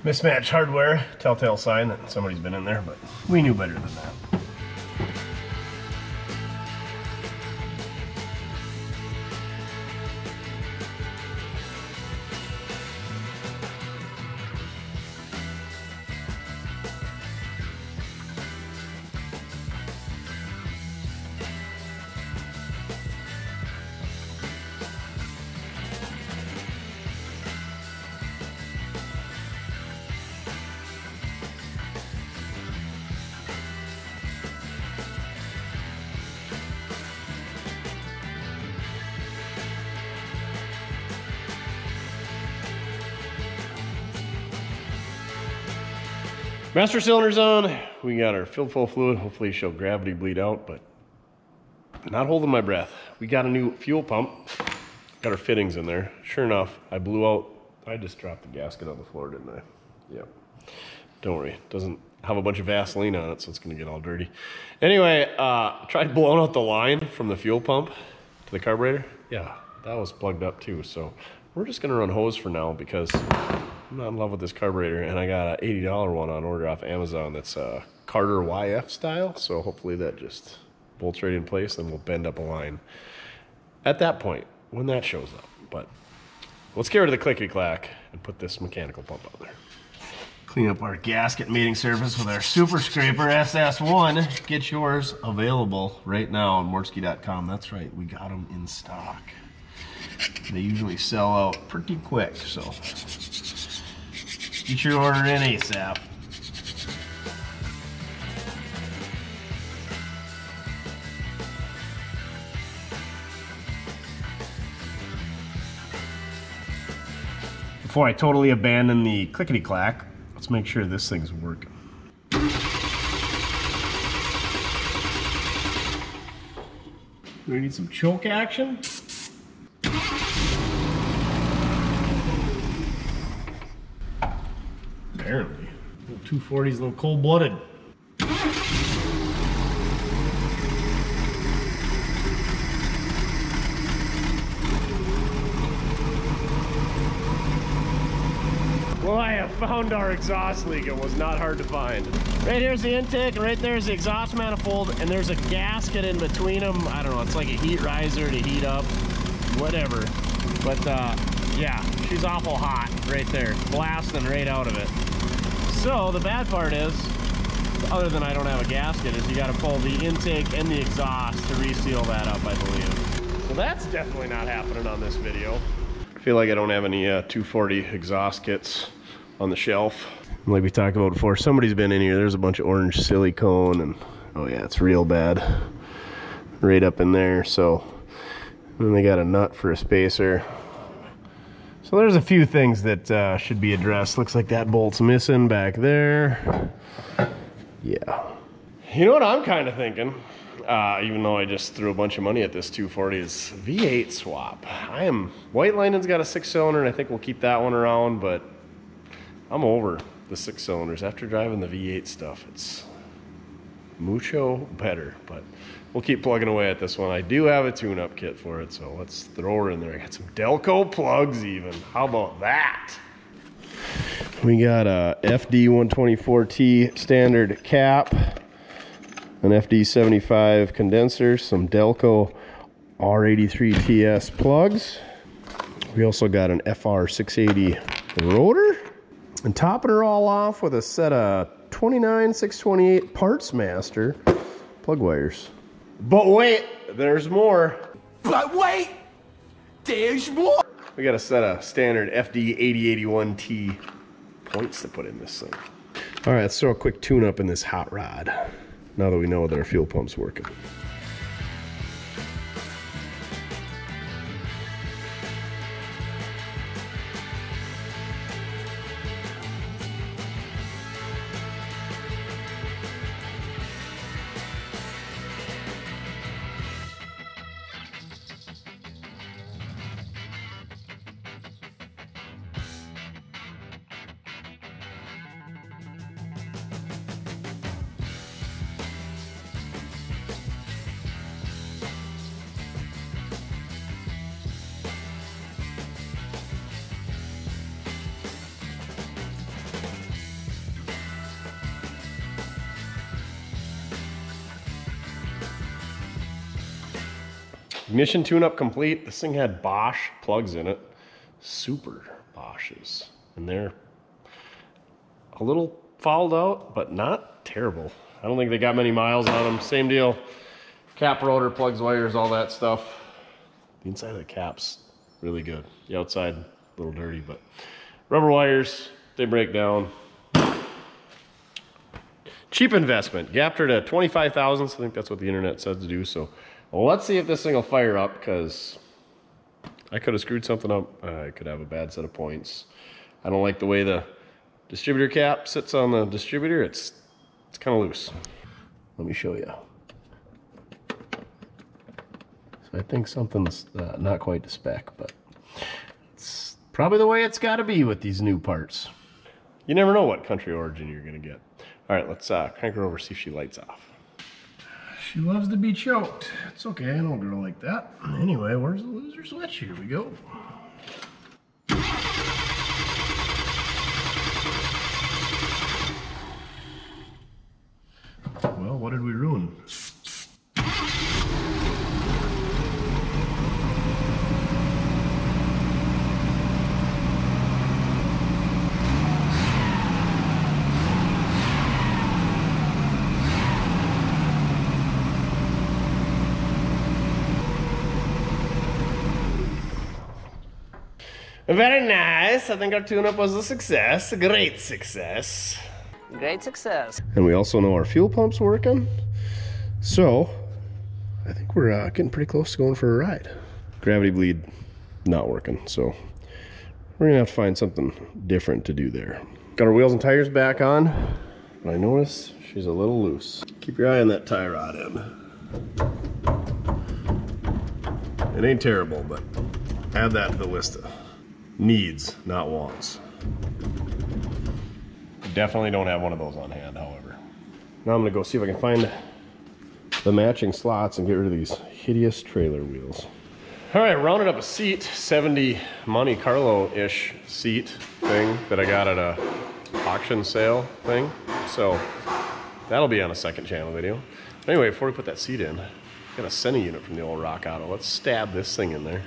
S1: Mismatched hardware, telltale sign that somebody's been in there, but we knew better than that. Master cylinder's on. We got our filled full fluid. Hopefully she'll gravity bleed out, but not holding my breath. We got a new fuel pump. Got our fittings in there. Sure enough, I blew out. I just dropped the gasket on the floor, didn't I? Yep. Don't worry. It doesn't have a bunch of Vaseline on it, so it's gonna get all dirty. Anyway, tried blowing out the line from the fuel pump to the carburetor. Yeah, that was plugged up too. So we're just gonna run hose for now because I'm not in love with this carburetor, and I got an $80 one on order off Amazon that's Carter YF style, so hopefully that just bolts right in place, then we'll bend up a line at that point when that shows up. But let's get rid of the clickety-clack and put this mechanical pump on there. Clean up our gasket mating surface with our Super Scraper SS1. Get yours available right now on Mortske.com. That's right, we got them in stock. They usually sell out pretty quick, so get your order in ASAP. Before I totally abandon the clickety-clack, let's make sure this thing's working. Do we need some choke action? Apparently. 240's a little cold-blooded. Well, I have found our exhaust leak. It was not hard to find. Right here's the intake, and right there's the exhaust manifold, and there's a gasket in between them. I don't know, it's like a heat riser to heat up, whatever. But yeah, she's awful hot right there, blasting right out of it. So the bad part is, other than I don't have a gasket, is you gotta pull the intake and the exhaust to reseal that up, I believe. So that's definitely not happening on this video. I feel like I don't have any 240 exhaust kits on the shelf. Like we talked about before, somebody's been in here. There's a bunch of orange silicone, and oh yeah, it's real bad right up in there. So then they got a nut for a spacer. So there's a few things that should be addressed. Looks like that bolt's missing back there. Yeah. You know what I'm kind of thinking? Even though I just threw a bunch of money at this 240, is V8 swap. White Linen's got a 6-cylinder, and I think we'll keep that one around, but I'm over the 6-cylinders. After driving the V8 stuff, it's mucho better, but we'll keep plugging away at this one. I do have a tune-up kit for it, so let's throw her in there. I got some Delco plugs even. How about that? We got a FD124T standard cap, an FD75 condenser, some Delco R83TS plugs. We also got an FR680 rotor, and topping her all off with a set of 29628 Parts Master plug wires. But wait, there's more.
S3: But wait, there's more.
S1: We got a set of standard FD8081T points to put in this thing. All right, let's throw a quick tune up in this hot rod, now that we know that our fuel pump's working. Ignition tune-up complete. This thing had Bosch plugs in it. Super Bosches. And they're a little fouled out, but not terrible. I don't think they got many miles on them. Same deal. Cap rotor, plugs, wires, all that stuff. The inside of the cap's really good. The outside, a little dirty, but rubber wires, they break down. Cheap investment. Gapped her to 25,000, so I think that's what the internet says to do. So well, let's see if this thing will fire up, because I could have screwed something up. I could have a bad set of points. I don't like the way the distributor cap sits on the distributor. It's kind of loose. Let me show you. So I think something's not quite to spec, but it's probably the way it's got to be with these new parts. You never know what country origin you're going to get. All right, let's crank her over, see if she lights off. She loves to be choked. It's okay, I don't girl like that. Anyway, where's the loser switch? Here we go. Well, what did we ruin? Very nice. I think our tune-up was a success, a great success.
S6: Great success.
S1: And we also know our fuel pump's working. So, I think we're getting pretty close to going for a ride. Gravity bleed, not working. So, we're gonna have to find something different to do there. Got our wheels and tires back on. But I noticed she's a little loose. Keep your eye on that tie rod end. It ain't terrible, but add that to the list of needs, not wants. Definitely don't have one of those on hand, however. Now I'm gonna go see if I can find the matching slots and get rid of these hideous trailer wheels. All right, rounded up a seat, 70 Monte Carlo-ish seat thing that I got at a auction sale thing. So that'll be on a second channel video. But anyway, before we put that seat in, got a Sena unit from the old Rock Auto. Let's stab this thing in there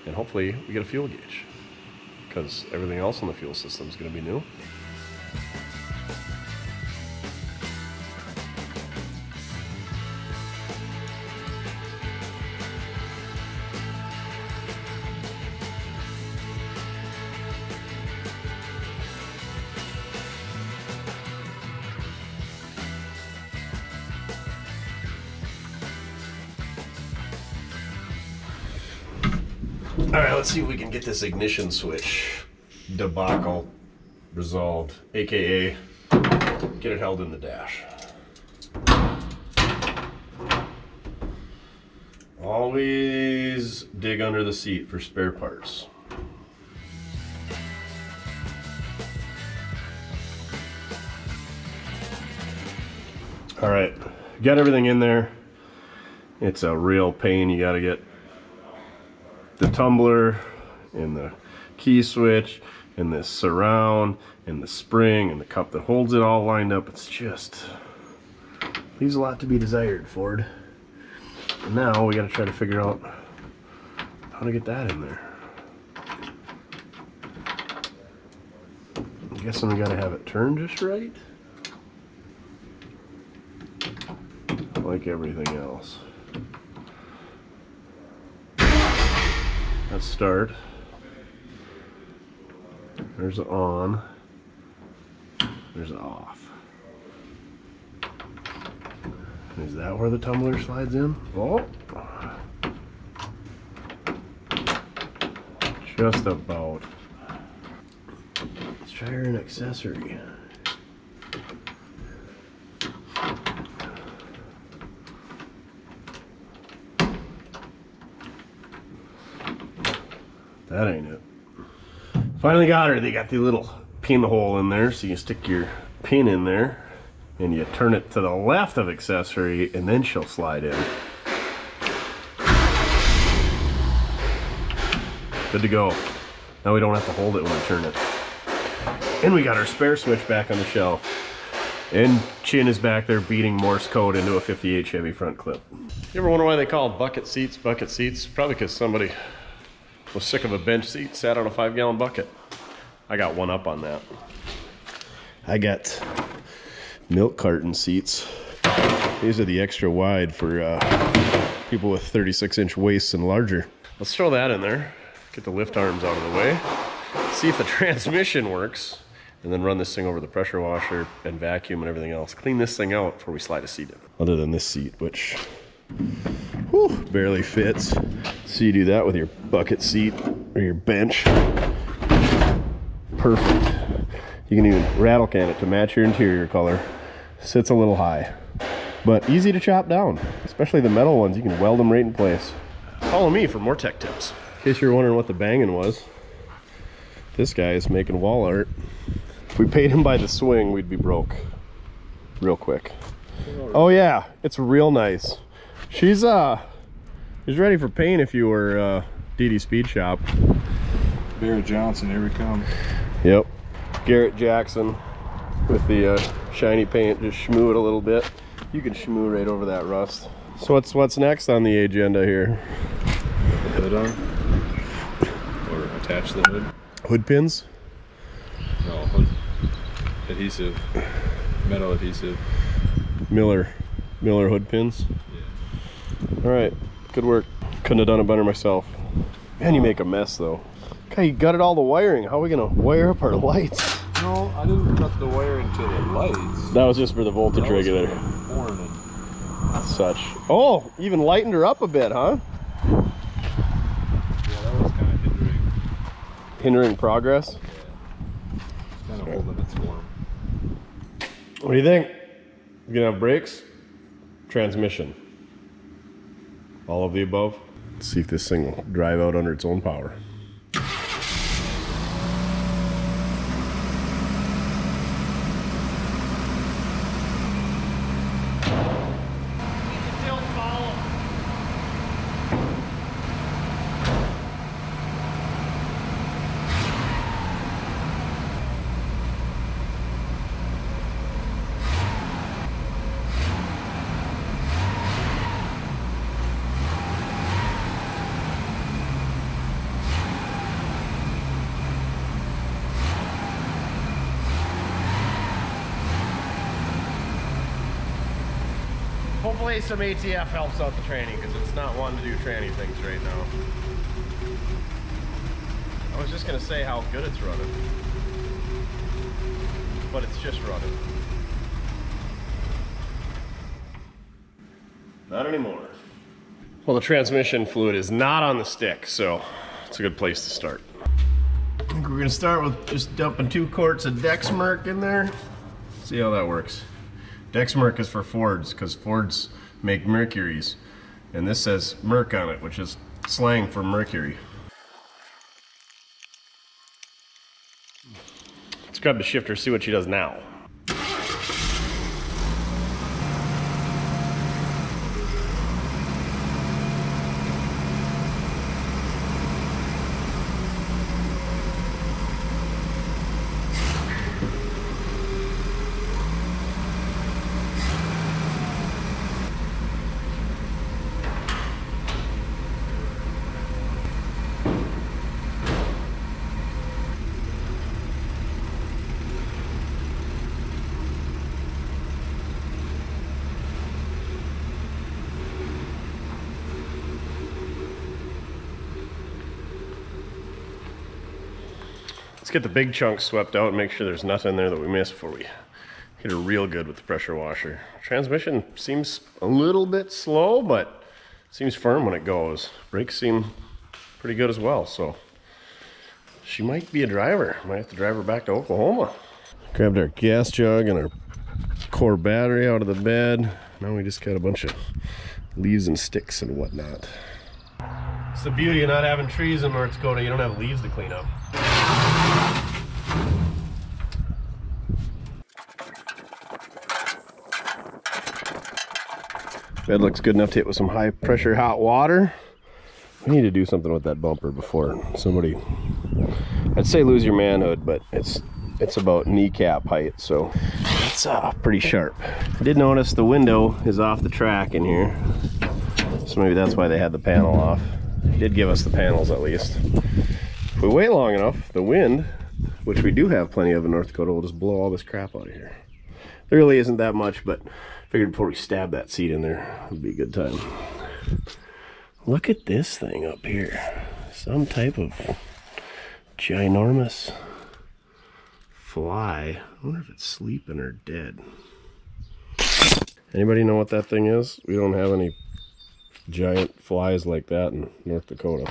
S1: and hopefully we get a fuel gauge, because everything else on the fuel system is gonna be new. All right, let's see if we can get this ignition switch debacle resolved, AKA get it held in the dash. Always dig under the seat for spare parts. All right, got everything in there. It's a real pain. You got to get the tumbler and the key switch and this surround and the spring and the cup that holds it all lined up. It's just leaves a lot to be desired, Ford. And now we got to try to figure out how to get that in there. I'm guessing we got to have it turned just right, like everything else. Let's start. There's an on. There's an off. Is that where the tumbler slides in? Oh. Just about. Let's try her an accessory. That ain't it. Finally got her. They got the little pinhole in there, so you stick your pin in there and you turn it to the left of accessory and then she'll slide in. Good to go. Now we don't have to hold it when we turn it. And we got our spare switch back on the shelf. And Chin is back there beating Morse code into a 58 Chevy front clip. You ever wonder why they call bucket seats? Probably because somebody was sick of a bench seat, sat on a 5-gallon bucket. I got one up on that. I got milk carton seats. These are the extra wide for people with 36-inch waists and larger. Let's throw that in there. Get the lift arms out of the way. See if the transmission works. And then run this thing over the pressure washer and vacuum and everything else. Clean this thing out before we slide a seat in. Other than this seat, which whew, barely fits. So you do that with your bucket seat or your bench. Perfect. You can even rattle can it to match your interior color. Sits a little high, but easy to chop down, especially the metal ones. You can weld them right in place. Follow me for more tech tips. In case you're wondering what the banging was, this guy is making wall art. If we paid him by the swing, we'd be broke real quick. Oh yeah, it's real nice. She's ready for paint if you were DD Speed Shop.
S4: Barrett Johnson, here we come.
S1: Yep. Garrett Jackson with the shiny paint. Just schmoo it a little bit. You can schmoo right over that rust. So what's next on the agenda here?
S4: The hood on? Or attach the hood?
S1: Hood pins?
S4: No, hood adhesive. Metal adhesive.
S1: Miller hood pins?
S4: Yeah.
S1: All right, good work. Couldn't have done it better myself. Man, you make a mess though. Okay, you gutted all the wiring. How are we gonna wire up our lights?
S4: No, I didn't cut the wiring to the lights.
S1: That was just for the voltage
S4: That was for
S1: regulator.
S4: the horn and
S1: Such. Oh, even lightened her up a bit, huh?
S4: yeah, that was kind of
S1: Hindering progress.
S4: kind of holding its form.
S1: What do you think? You gonna have brakes? Transmission? All of the above? Let's see if this thing will drive out under its own power. Hopefully some ATF helps out the training because it's not one to do tranny things right now. I was just gonna say how good it's running, but it's just running. Not anymore. Well, the transmission fluid is not on the stick, so it's a good place to start. I think we're gonna start with just dumping 2 quarts of Dexmerc in there. See how that works. Dexmerc is for Fords because Fords make Mercuries, and this says Merc on it, which is slang for mercury. Let's grab the shifter, see what she does now. Let's get the big chunks swept out and make sure there's nothing there that we missed before we hit her real good with the pressure washer. Transmission seems a little bit slow, but seems firm when it goes. Brakes seem pretty good as well, so she might be a driver. Might have to drive her back to Oklahoma. Grabbed our gas jug and our core battery out of the bed. Now we just got a bunch of leaves and sticks and whatnot. It's the beauty of not having trees in North Dakota. You don't have leaves to clean up. Bed looks good enough to hit with some high pressure hot water. We need to do something with that bumper before somebody, I'd say lose your manhood, but it's about kneecap height, so it's pretty sharp. I did notice the window is off the track in here, so maybe that's why they had the panel off. They did give us the panels at least. If we wait long enough, the wind, which we do have plenty of in North Dakota, will just blow all this crap out of here. There really isn't that much, but I figured before we stab that seat in there, it would be a good time. Look at this thing up here. Some type of ginormous fly. I wonder if it's sleeping or dead. Anybody know what that thing is? We don't have any giant flies like that in North Dakota.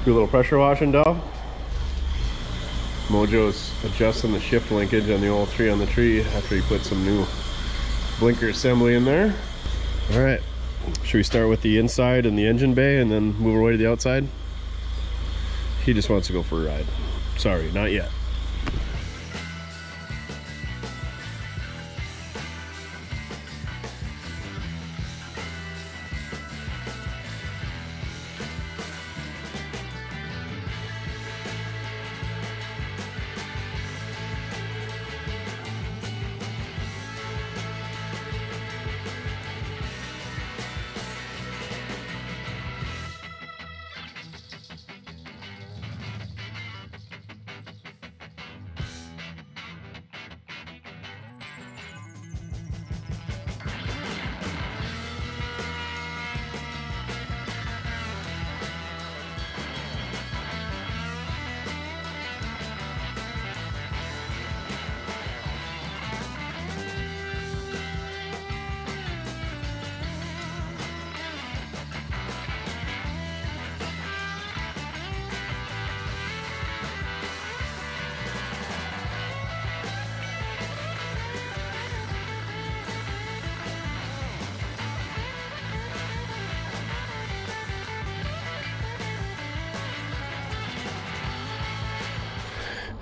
S1: Do a little pressure washing, Dove. Mojo's adjusting the shift linkage on the old tree on the tree after he put some new blinker assembly in there. All right, should we start with the inside and the engine bay and then move our way to the outside? He just wants to go for a ride. Sorry, not yet.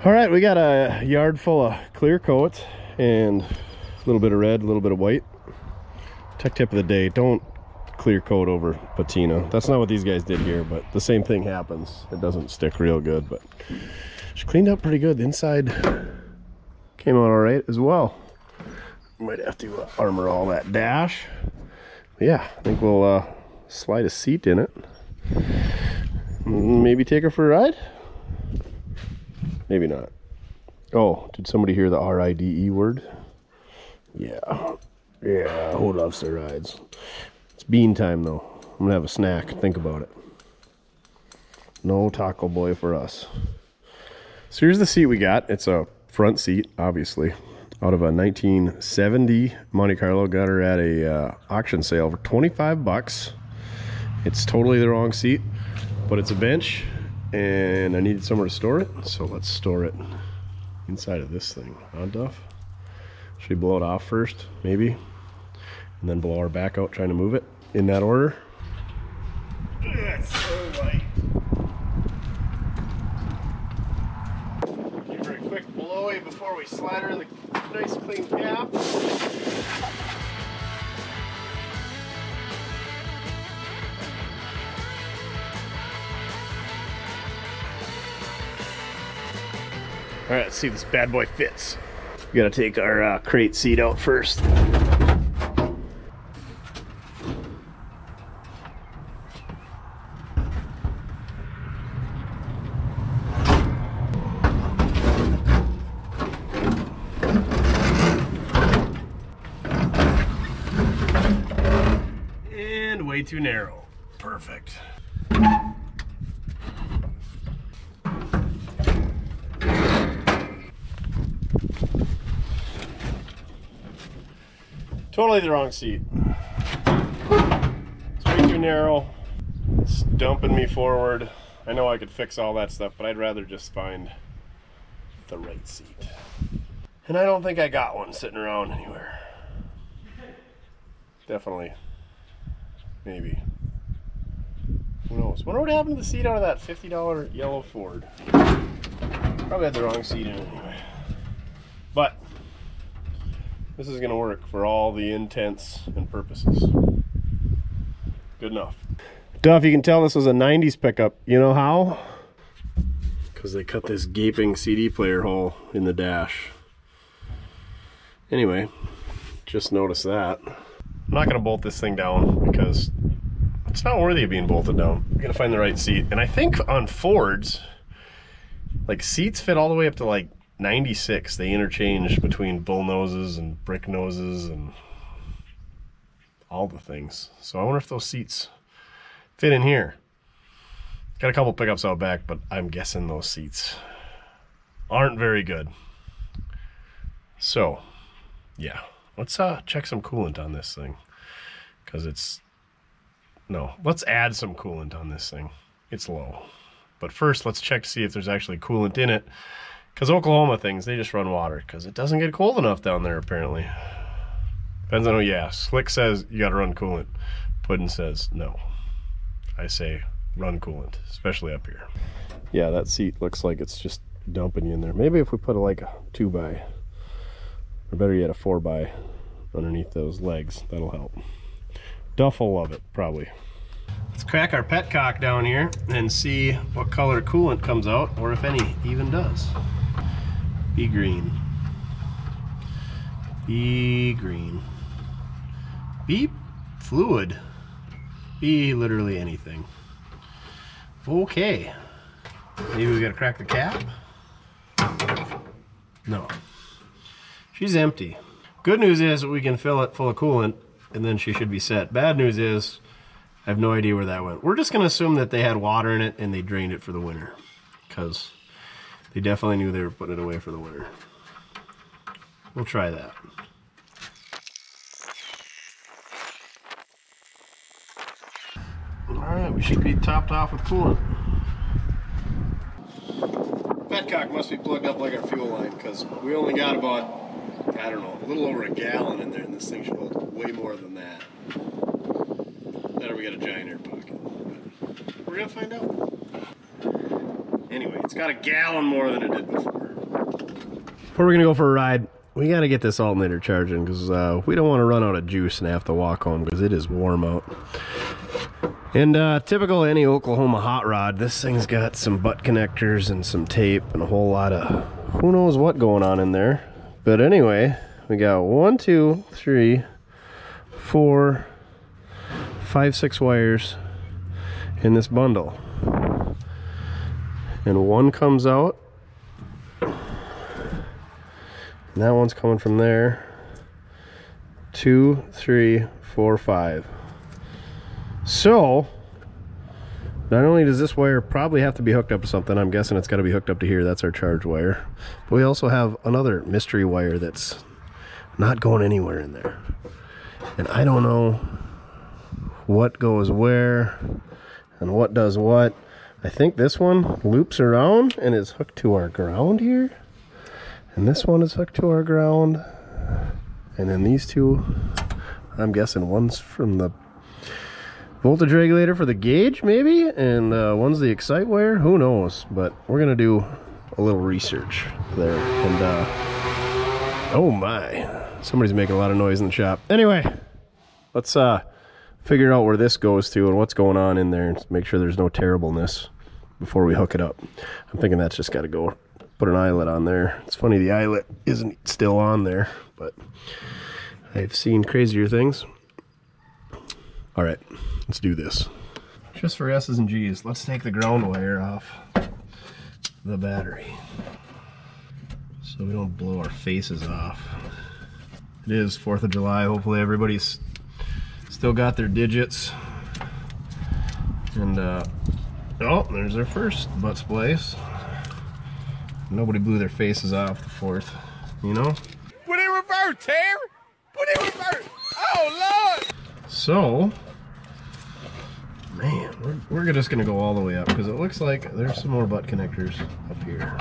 S1: All right, we got a yard full of clear coat and a little bit of red, a little bit of white. Tech tip of the day, don't clear coat over patina. That's not what these guys did here, but the same thing happens. It doesn't stick real good, but she cleaned up pretty good. The inside came out all right as well. Might have to armor all that dash. But yeah, I think we'll slide a seat in it. Maybe take her for a ride? Maybe not. Oh, did somebody hear the R-I-D-E word? Yeah. Yeah, who loves their rides? It's bean time though. I'm gonna have a snack. Think about it. No Taco Boy for us. So here's the seat we got. It's a front seat, obviously. Out of a 1970 Monte Carlo. Got her at a auction sale for 25 bucks. It's totally the wrong seat, but it's a bench and I needed somewhere to store it. So let's store it inside of this thing. Huh, Duff? Should we blow it off first? Maybe. And then blow our back out trying to move it in that order. It's so light. Give her a quick blowy before we slide her in the nice clean cap. All right, let's see if this bad boy fits. We gotta take our crate seat out first. And way too narrow. Perfect. Totally the wrong seat. It's way too narrow. It's dumping me forward. I know I could fix all that stuff, but I'd rather just find the right seat. And I don't think I got one sitting around anywhere. Definitely. Maybe. Who knows? Wonder what happened to the seat out of that $50 yellow Ford. Probably had the wrong seat in it anyway. But this is gonna work for all the intents and purposes. Good enough. Duff, you can tell this was a 90s pickup. You know how? Because they cut this gaping CD player hole in the dash. Anyway, just noticed that. I'm not gonna bolt this thing down because it's not worthy of being bolted down. I'm gonna find the right seat. And I think on Fords, like seats fit all the way up to like 96. They interchange between bull noses and brick noses and all the things. So I wonder if those seats fit in here. Got a couple pickups out back, but I'm guessing those seats aren't very good. So yeah, let's check some coolant on this thing, because let's add some coolant on this thing. It's low. But first let's check to see if there's actually coolant in it. Because Oklahoma things, they just run water because it doesn't get cold enough down there apparently. Depends on who you ask. Slick says you gotta run coolant. Puddin says no. I say run coolant, especially up here. Yeah, that seat looks like it's just dumping you in there. Maybe if we put like a 2x, or better yet a 4x underneath those legs, that'll help. Duff will love it, probably. Let's crack our petcock down here and see what color coolant comes out, or if any even does. Be green. Be green. Be fluid. Be literally anything. Okay. Maybe we gotta crack the cap? No. She's empty. Good news is we can fill it full of coolant and then she should be set. Bad news is I have no idea where that went. We're just gonna assume that they had water in it and they drained it for the winter, because they definitely knew they were putting it away for the winter. We'll try that. All right, we should be topped off with coolant. Petcock must be plugged up like our fuel line, because we only got about, I don't know, a little over a gallon in there, and this thing should hold way more than that. Better we got a giant air pocket. But we're gonna find out. Anyway, it's got a gallon more than it did before. before we're gonna go for a ride, we gotta get this alternator charging because we don't want to run out of juice and have to walk home because it is warm out. And typical any Oklahoma hot rod, this thing's got some butt connectors and some tape and a whole lot of who knows what going on in there. But anyway, we got 1, 2, 3, 4, 5, 6 wires in this bundle. And one comes out. And that one's coming from there. 2, 3, 4, 5. So, not only does this wire probably have to be hooked up to something, I'm guessing it's got to be hooked up to here, that's our charge wire. But we also have another mystery wire that's not going anywhere in there. And I don't know what goes where and what does what. I think this one loops around and is hooked to our ground here. And this one is hooked to our ground. And then these two, I'm guessing one's from the voltage regulator for the gauge maybe, and one's the excite wire, who knows. But we're gonna do a little research there. And oh my, somebody's making a lot of noise in the shop. Anyway, let's figure out where this goes to and what's going on in there and make sure there's no terribleness before we hook it up. I'm thinking that's just got to go put an eyelet on there. It's funny the eyelet isn't still on there, but I've seen crazier things. All right, let's do this. Just for S's and G's, let's take the ground wire off the battery so we don't blow our faces off. It is 4th of July. Hopefully everybody's still got their digits. And oh, there's our first butt splice. Nobody blew their faces off the 4th, you know?
S3: Put it in reverse, Terry! Put it in reverse! Oh, Lord!
S1: So, man, we're just gonna go all the way up because it looks like there's some more butt connectors up here.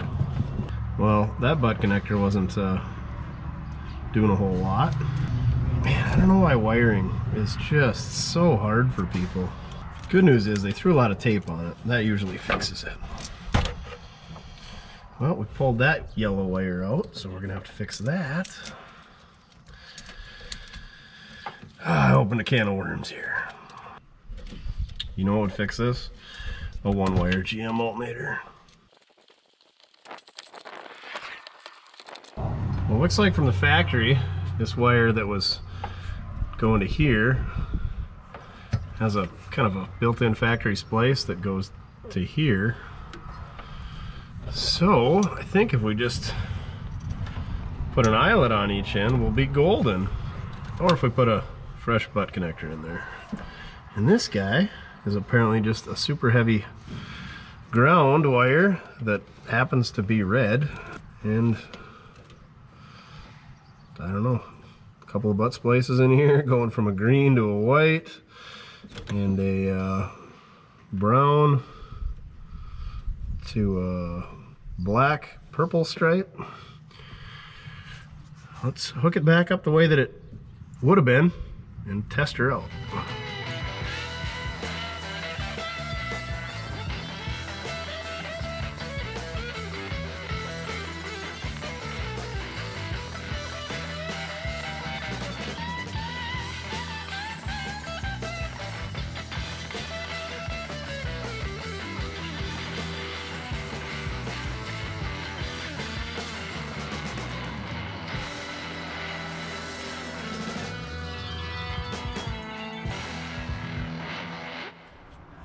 S1: Well, that butt connector wasn't doing a whole lot. Man, I don't know why wiring is just so hard for people. Good news is they threw a lot of tape on it. That usually fixes it. Well, we pulled that yellow wire out, so we're gonna have to fix that. I opened a can of worms here. You know what would fix this? A 1-wire GM alternator. Well, it looks like from the factory, this wire that was going to here has a kind of a built-in factory splice that goes to here. So I think if we just put an eyelet on each end, we'll be golden. Or if we put a fresh butt connector in there. And this guy is apparently just a super heavy ground wire that happens to be red. And I don't know, a couple of butt splices in here going from a green to a white and a brown to a black purple stripe. Let's hook it back up the way that it would have been and test her out.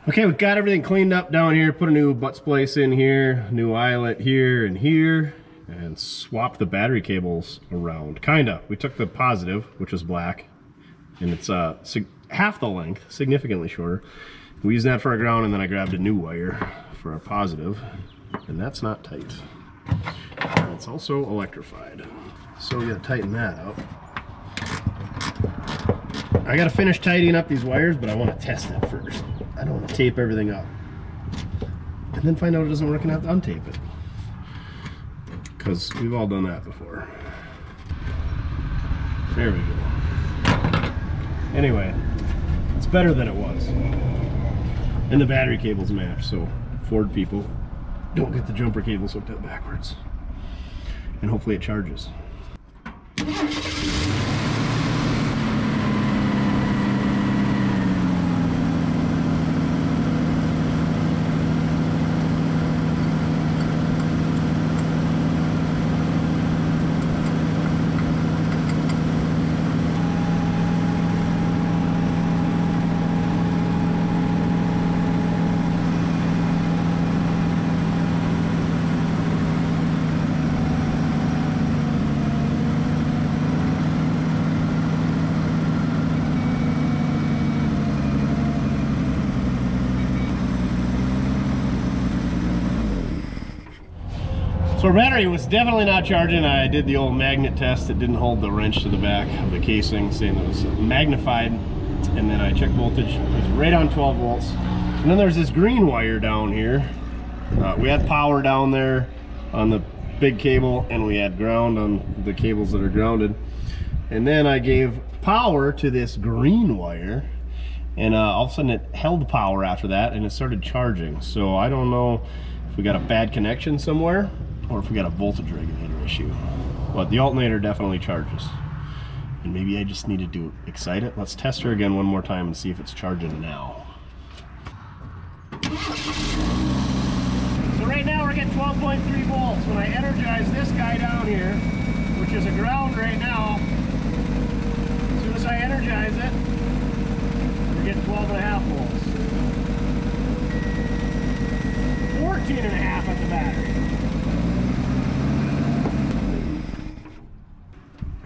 S1: Okay, we've got everything cleaned up down here, put a new butt splice in here, new eyelet here, and swapped the battery cables around. Kinda. We took the positive, which was black, and it's half the length, significantly shorter. We used that for our ground, and then I grabbed a new wire for our positive, and that's not tight. And it's also electrified. So we gotta tighten that up. I gotta finish tidying up these wires, but I want to test it first. I don't want to tape everything up and then find out it doesn't work and have to untape it, because we've all done that before. There we go. Anyway, it's better than it was, and the battery cables match, so Ford people don't get the jumper cables hooked up backwards. and hopefully it charges. So our battery was definitely not charging. I did the old magnet test. It didn't hold the wrench to the back of the casing, saying it was magnified. And then I checked voltage. It was right on 12 volts. And then there's this green wire down here. We had power down there on the big cable, and we had ground on the cables that are grounded. And then I gave power to this green wire, and all of a sudden it held power after that, and it started charging. So I don't know if we got a bad connection somewhere, or if we got a voltage regulator issue. But the alternator definitely charges. And maybe I just needed to excite it. Let's test her again one more time and see if it's charging now. So right now we're getting 12.3 volts. When I energize this guy down here, which is a ground right now, as soon as I energize it, we're getting 12.5 volts. 14.5 at the battery.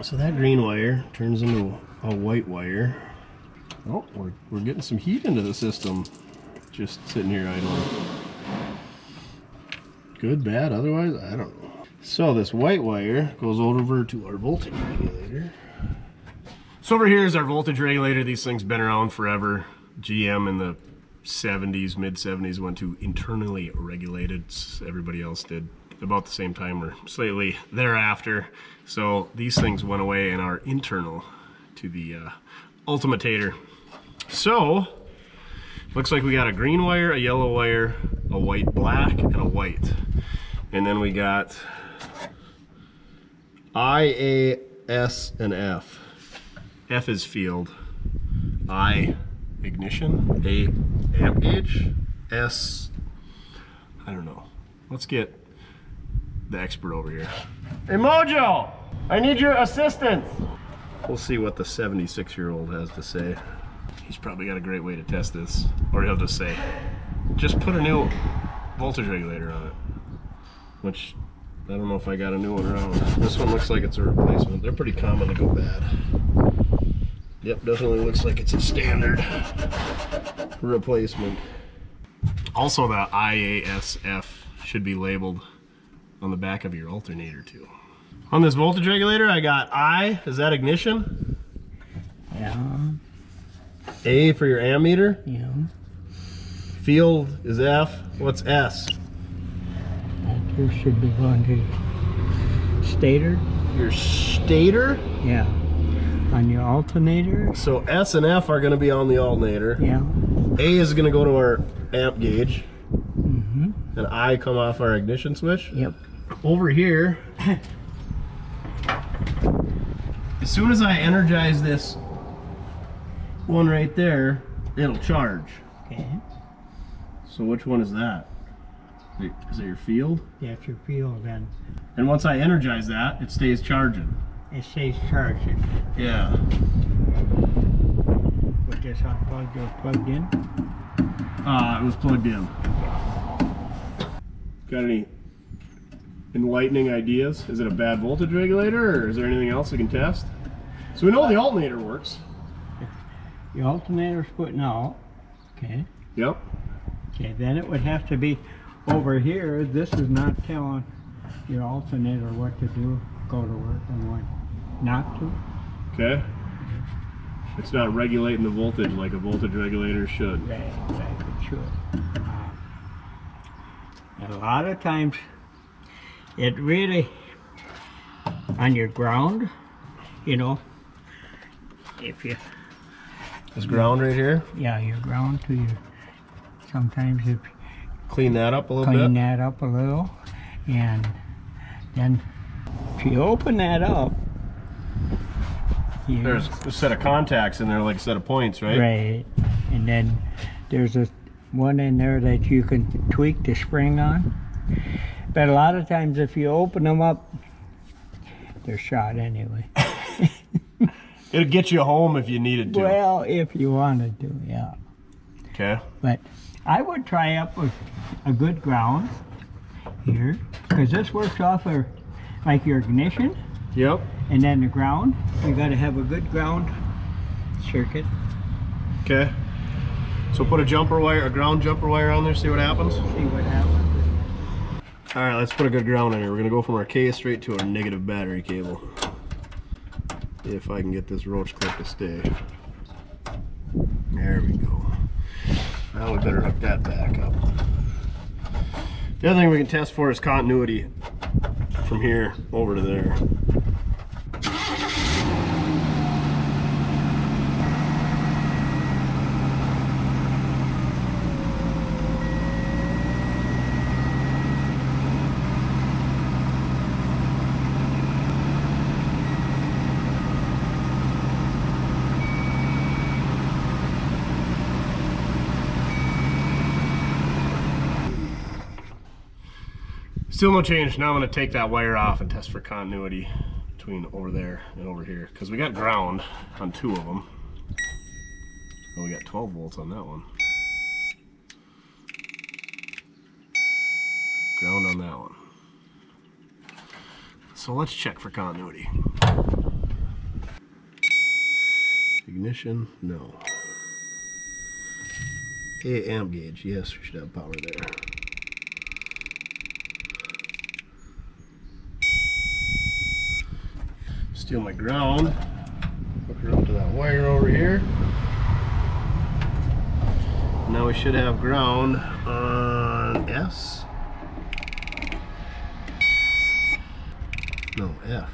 S1: So that green wire turns into a white wire. Oh, we're getting some heat into the system. Just sitting here idling. Good, bad, otherwise, I don't know. So this white wire goes over to our voltage regulator. So over here is our voltage regulator. These things been around forever. GM in the 70s, mid 70s went to internally regulated. Everybody else did about the same time or slightly thereafter. So these things went away and are internal to the Ultimator. So looks like we got a green wire, a yellow wire, a white black, and a white. And then we got I, A, S, and F. F is field, I ignition, A amp gauge, S I don't know. Let's get the expert over here. Hey Mojo, I need your assistance. We'll see what the 76-year-old has to say. He's probably got a great way to test this. Or he'll just say, just put a new voltage regulator on it. Which, I don't know if I got a new one around. This one looks like it's a replacement. They're pretty common to go bad. Yep, definitely looks like it's a standard replacement. Also, the IASF should be labeled on the back of your alternator too. On this voltage regulator, I got I, is that ignition?
S6: Yeah.
S1: A for your ammeter?
S6: Yeah.
S1: Field is F. What's S?
S6: That here should be going to stator.
S1: Your stator?
S6: Yeah. On your alternator.
S1: So S and F are going to be on the alternator.
S6: Yeah.
S1: A is going to go to our amp gauge.
S6: Mm-hmm.
S1: And I come off our ignition switch.
S6: Yep.
S1: Over here, as soon as I energize this one right there, it'll charge.
S6: Okay.
S1: So which one is that? Is it your field?
S6: That's your field then.
S1: And once I energize that, it stays charging.
S6: It says charging.
S1: Yeah.
S6: With this unplugged or plugged in?
S1: It was plugged in. Got any enlightening ideas? Is it a bad voltage regulator, or is there anything else we can test? So we know the alternator works.
S6: Your alternator's putting out. Okay.
S1: Yep.
S6: Okay, then it would have to be over here. This is not telling your alternator what to do, go to work, and what not to.
S1: Okay. It's not regulating the voltage like a voltage regulator should.
S6: Right, it should. A lot of times, it really, on your ground, you know, if you,
S1: This ground right here,
S6: yeah, your ground to your, sometimes if
S1: clean that up a little
S6: clean
S1: bit.
S6: that up a little, and then if you open that up,
S1: There's a set of contacts in there, like a set of points, right?
S6: right, and then there's a one in there that you can tweak the spring on. But a lot of times if you open them up, they're shot anyway.
S1: It'll get you home if you needed to.
S6: Well, if you wanted to, yeah.
S1: Okay.
S6: But I would try up with a good ground here, because this works off of like your ignition,
S1: Yep.
S6: and then the ground. You got to have a good ground circuit.
S1: Okay. So put a jumper wire, a ground jumper wire on there, see what happens?
S6: See what happens.
S1: All right, let's put a good ground in here. We're gonna go from our K straight to our negative battery cable. If I can get this roach clip to stay. There we go. Now we better hook that back up. The other thing we can test for is continuity from here over to there. Still no change. Now I'm going to take that wire off and test for continuity between over there and over here, because we got ground on 2 of them. And we got 12 volts on that one. Ground on that one. So let's check for continuity. Ignition, no. Amp gauge, yes, we should have power there. Steal my ground, hook her up to that wire over here. Now we should have ground on S. No, F.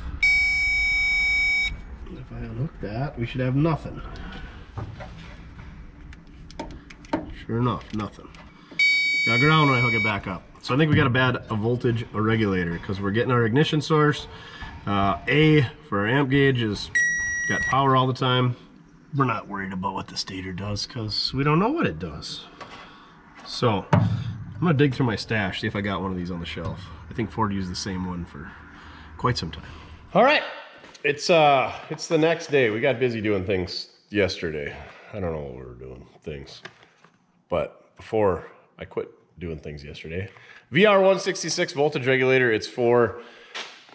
S1: If I unhook that, we should have nothing. Sure enough, nothing. Got ground when I hook it back up. So I think we got a voltage regulator, because we're getting our ignition source. A for our amp gauge is got power all the time. We're not worried about what the stator does, because we don't know what it does. So I'm gonna dig through my stash, see if I got one of these on the shelf. I think Ford used the same one for quite some time. All right, it's the next day. We got busy doing things yesterday. I don't know what we were doing things, but before I quit doing things yesterday, VR166 voltage regulator. It's for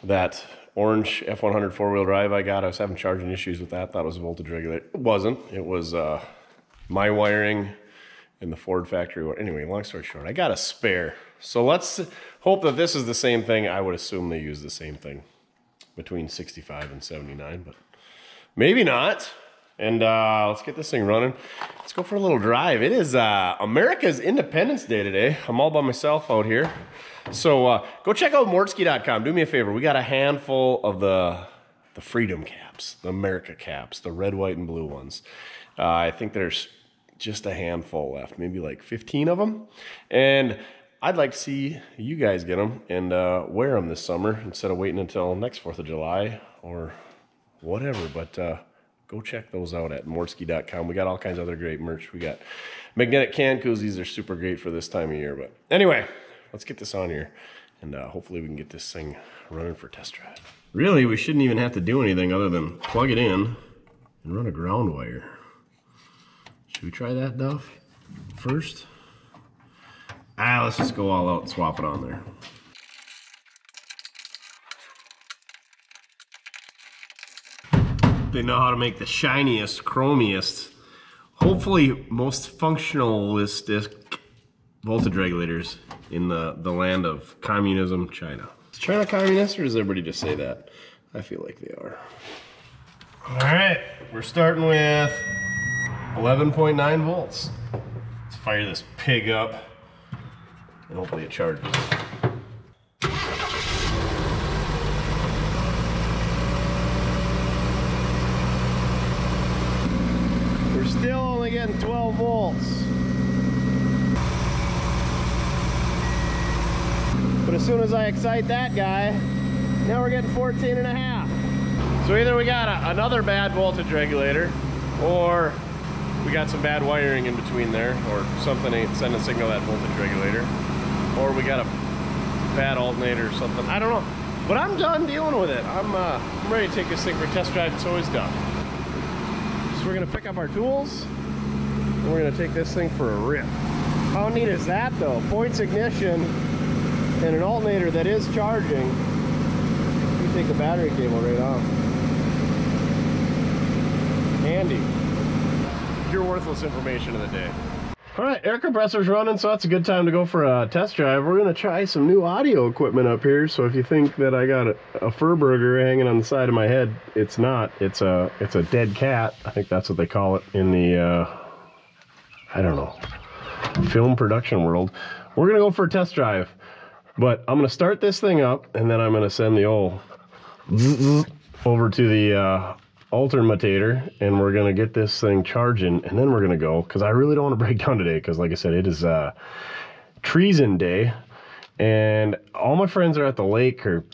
S1: that orange F100 four-wheel drive I got. I was having charging issues with that. Thought it was a voltage regulator. It wasn't. It was my wiring in the Ford factory. Anyway, long story short, I got a spare. So let's hope that this is the same thing. I would assume they use the same thing between 65 and 79, but maybe not. And let's get this thing running. Let's go for a little drive. It is America's Independence Day today. I'm all by myself out here. So go check out Mordsky.com. Do me a favor. We got a handful of the Freedom caps, the America caps, the red, white, and blue ones. I think there's just a handful left, maybe like 15 of them. And I'd like to see you guys get them and wear them this summer instead of waiting until next 4th of July or whatever. But go check those out at Mordsky.com. We got all kinds of other great merch. We got magnetic can koozies. They're super great for this time of year. But anyway, let's get this on here, and hopefully we can get this thing running for test drive. Really, we shouldn't even have to do anything other than plug it in and run a ground wire. Should we try that, Duff, first? Let's just go all out and swap it on there. They know how to make the shiniest, chromiest, hopefully most functionalistic voltage regulators in the land of communism, China. Is China communist, or does everybody just say that? I feel like they are. All right, we're starting with 11.9 volts. Let's fire this pig up, and hopefully it charges. We're still only getting 12 volts. But as soon as I excite that guy, Now we're getting 14.5. So either we got another bad voltage regulator, or we got some bad wiring in between there, or something ain't sending a signal to that voltage regulator, or we got a bad alternator or something. I don't know. But I'm done dealing with it. I'm ready to take this thing for a test drive. It's always done. So we're gonna pick up our tools and we're gonna take this thing for a rip. How neat is that though? Points ignition and an alternator that is charging. You take the battery cable right off. Handy. Your worthless information of the day. All right, air compressor's running, so that's a good time to go for a test drive. We're gonna try some new audio equipment up here. So if you think that I got a fur burger hanging on the side of my head, it's not. It's a dead cat. I think that's what they call it in the I don't know, film production world. We're gonna go for a test drive, but I'm gonna start this thing up and then I'm gonna send the old over to the alternator, and we're gonna get this thing charging, and then we're gonna go, because I really don't want to break down today, because like I said, it is treason day, and all my friends are at the lake or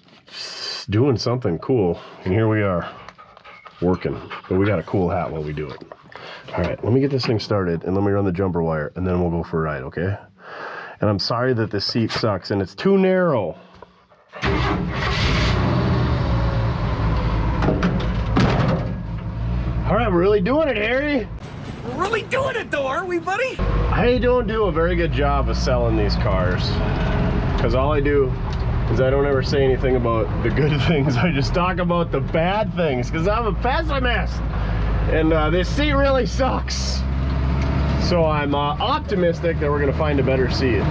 S1: doing something cool, and here we are working, but we got a cool hat while we do it. All right, let me get this thing started and let me run the jumper wire, and then we'll go for a ride, okay? And I'm sorry that this seat sucks and it's too narrow. All right, we're really doing it, Harry.
S3: We're really doing it though, aren't we, buddy?
S1: I don't do a very good job of selling these cars, because all I do is I don't ever say anything about the good things. I just talk about the bad things, because I'm a pessimist. And this seat really sucks. So I'm optimistic that we're gonna find a better seat.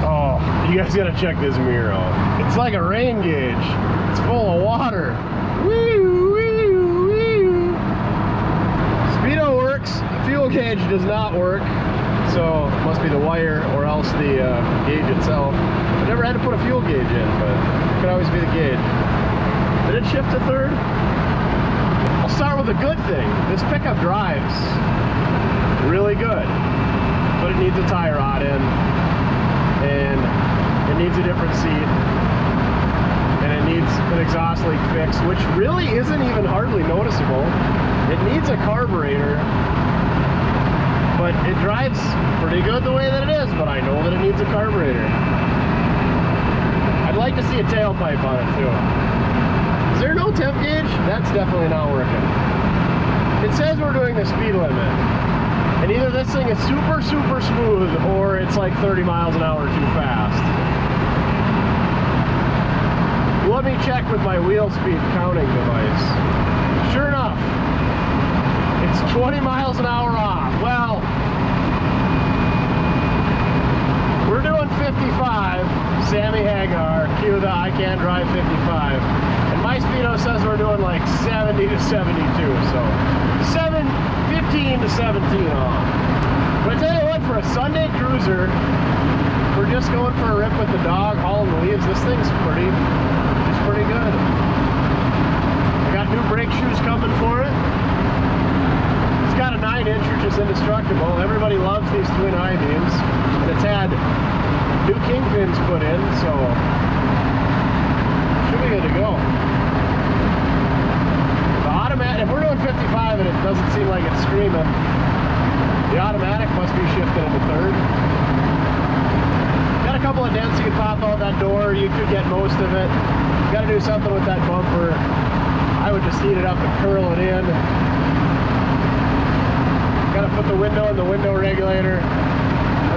S1: Oh, you guys gotta check this mirror out. It's like a rain gauge. It's full of water. Woo! Speedo works, fuel gauge does not work, so it must be the wire or else the gauge itself. I never had to put a fuel gauge in, but it could always be the gauge. Did it shift to third? I'll start with a good thing. This pickup drives really good, but it needs a tie rod in, and it needs a different seat, and it needs an exhaust leak fix, which really isn't even hardly noticeable. It needs a carburetor, but it drives pretty good the way that it is, but I know that it needs a carburetor. I'd like to see a tailpipe on it too. Is there no temp gauge? That's definitely not working. It says we're doing the speed limit, and either this thing is super, super smooth, or it's like 30 miles an hour too fast. Let me check with my wheel speed counting device. Sure enough, it's 20 miles an hour off. Well, we're doing 55. Sammy Hagar, cue the I can't drive 55. And my speedo says we're doing like 70 to 72. So 15 to 17 off. But I tell you what, for a Sunday cruiser, we're just going for a rip with the dog, hauling the leaves. This thing's pretty good. I got new brake shoes coming for it. It's got a 9-inch, which is indestructible. Everybody loves these twin I-beams. And it's had new kingpins put in, so should be good to go. The automatic, if we're doing 55 and it doesn't seem like it's screaming, the automatic must be shifted into third. Got a couple of dents you can pop out that door. You could get most of it. Got to do something with that bumper. I would just heat it up and curl it in. Got to put the window in the window regulator.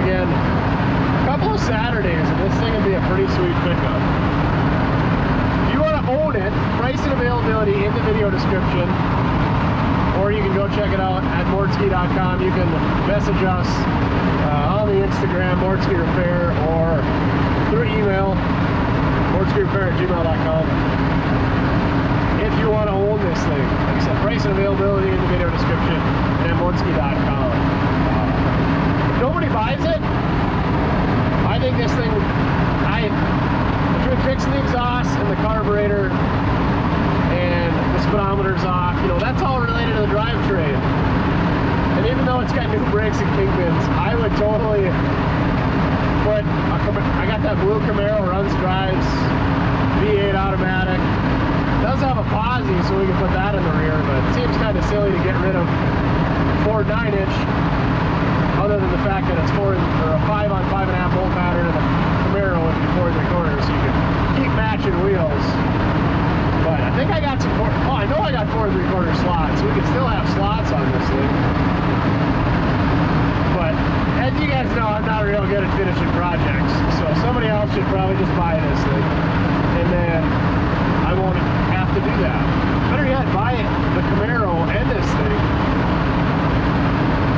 S1: Again, a couple of Saturdays and this thing would be a pretty sweet pickup. If you want to own it, price and availability in the video description, or you can go check it out at Mordsky.com. You can message us on the Instagram, Mordsky Repair, or through email, mordskyrepair@gmail.com. If you want to own this thing, like I said, price and availability in the video description and at Mordsky.com. If nobody buys it, I think this thing, between fixing the exhaust and the carburetor and the speedometer's off, you know, that's all related to the drivetrain. And even though it's got new brakes and kingpins, I would totally put I got that blue Camaro, runs, drives. V8 automatic. Does have a posi, so we can put that in the rear, but it seems kind of silly to get rid of Ford 9-inch, other than the fact that it's 4 or a 5 on 5.5 bolt pattern, and the Camaro would be 4 3/4, so you can keep matching wheels. But I think I got some I know I got 4 3/4 slots, so we can still have slots on this thing. But as you guys know, I'm not real good at finishing projects, so somebody else should probably just buy this thing, and then I won't have to do that. Better yet, buy the Camaro and this thing,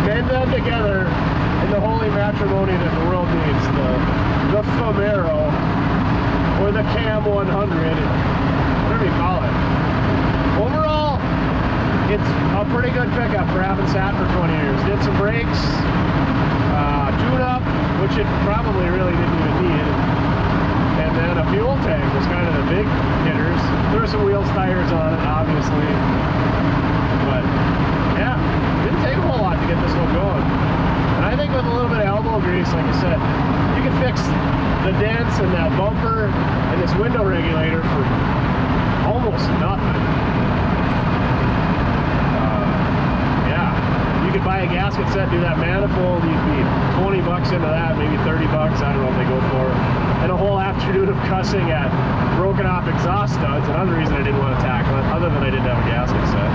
S1: bend them together in the holy matrimony that the world needs, the Camaro, or the Cam 100, whatever you call it. Overall, it's a pretty good pickup for having sat for 20 years. Did some brakes, tune-up, which it probably really didn't even need, and then a fuel tank was kind of the big hitters. There were some wheels, tires on it, obviously, but yeah, didn't take a whole lot to get this one going. And I think with a little bit of elbow grease, like I said, you can fix the dents and that bumper and this window regulator for almost nothing. Yeah, you could buy a gasket set, do that manifold, you'd be 20 bucks into that, maybe 30 bucks, I don't know what they go for. And a whole afternoon of cussing at broken off exhaust studs. Another reason I didn't want to tackle it, other than I didn't have a gasket set.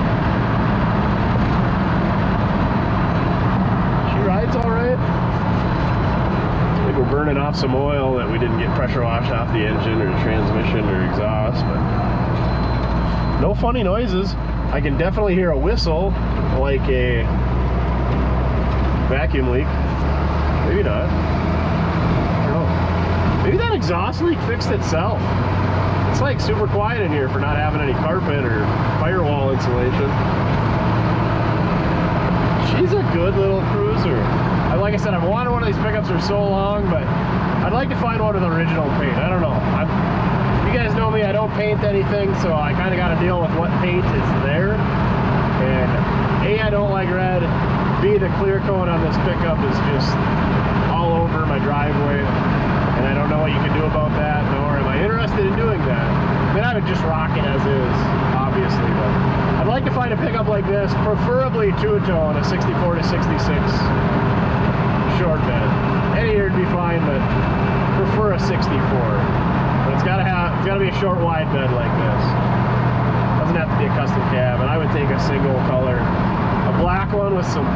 S1: She rides all right. I think we're burning off some oil that we didn't get pressure washed off the engine or the transmission or exhaust, but no funny noises. I can definitely hear a whistle, like a vacuum leak. Maybe not. I don't know. Maybe that exhaust leak fixed itself. It's like super quiet in here for not having any carpet or firewall insulation. She's a good little cruiser. Like I said, I've wanted one of these pickups for so long, but I'd like to find one with original paint. I don't know. You guys know me, I don't paint anything, so I kind of got to deal with what paint is there. And A, I don't like red. B, the clear coat on this pickup is just all over my driveway, and I don't know what you can do about that, nor am I interested in doing that. Then I would just rock it as is, obviously, but I'd like to find a pickup like this, preferably two-tone, a 64 to 66 short bed. Any year would be fine, but prefer a 64. But it's gotta be a short wide bed like this. Doesn't have to be a custom cab, and I would take a single color, a black one with some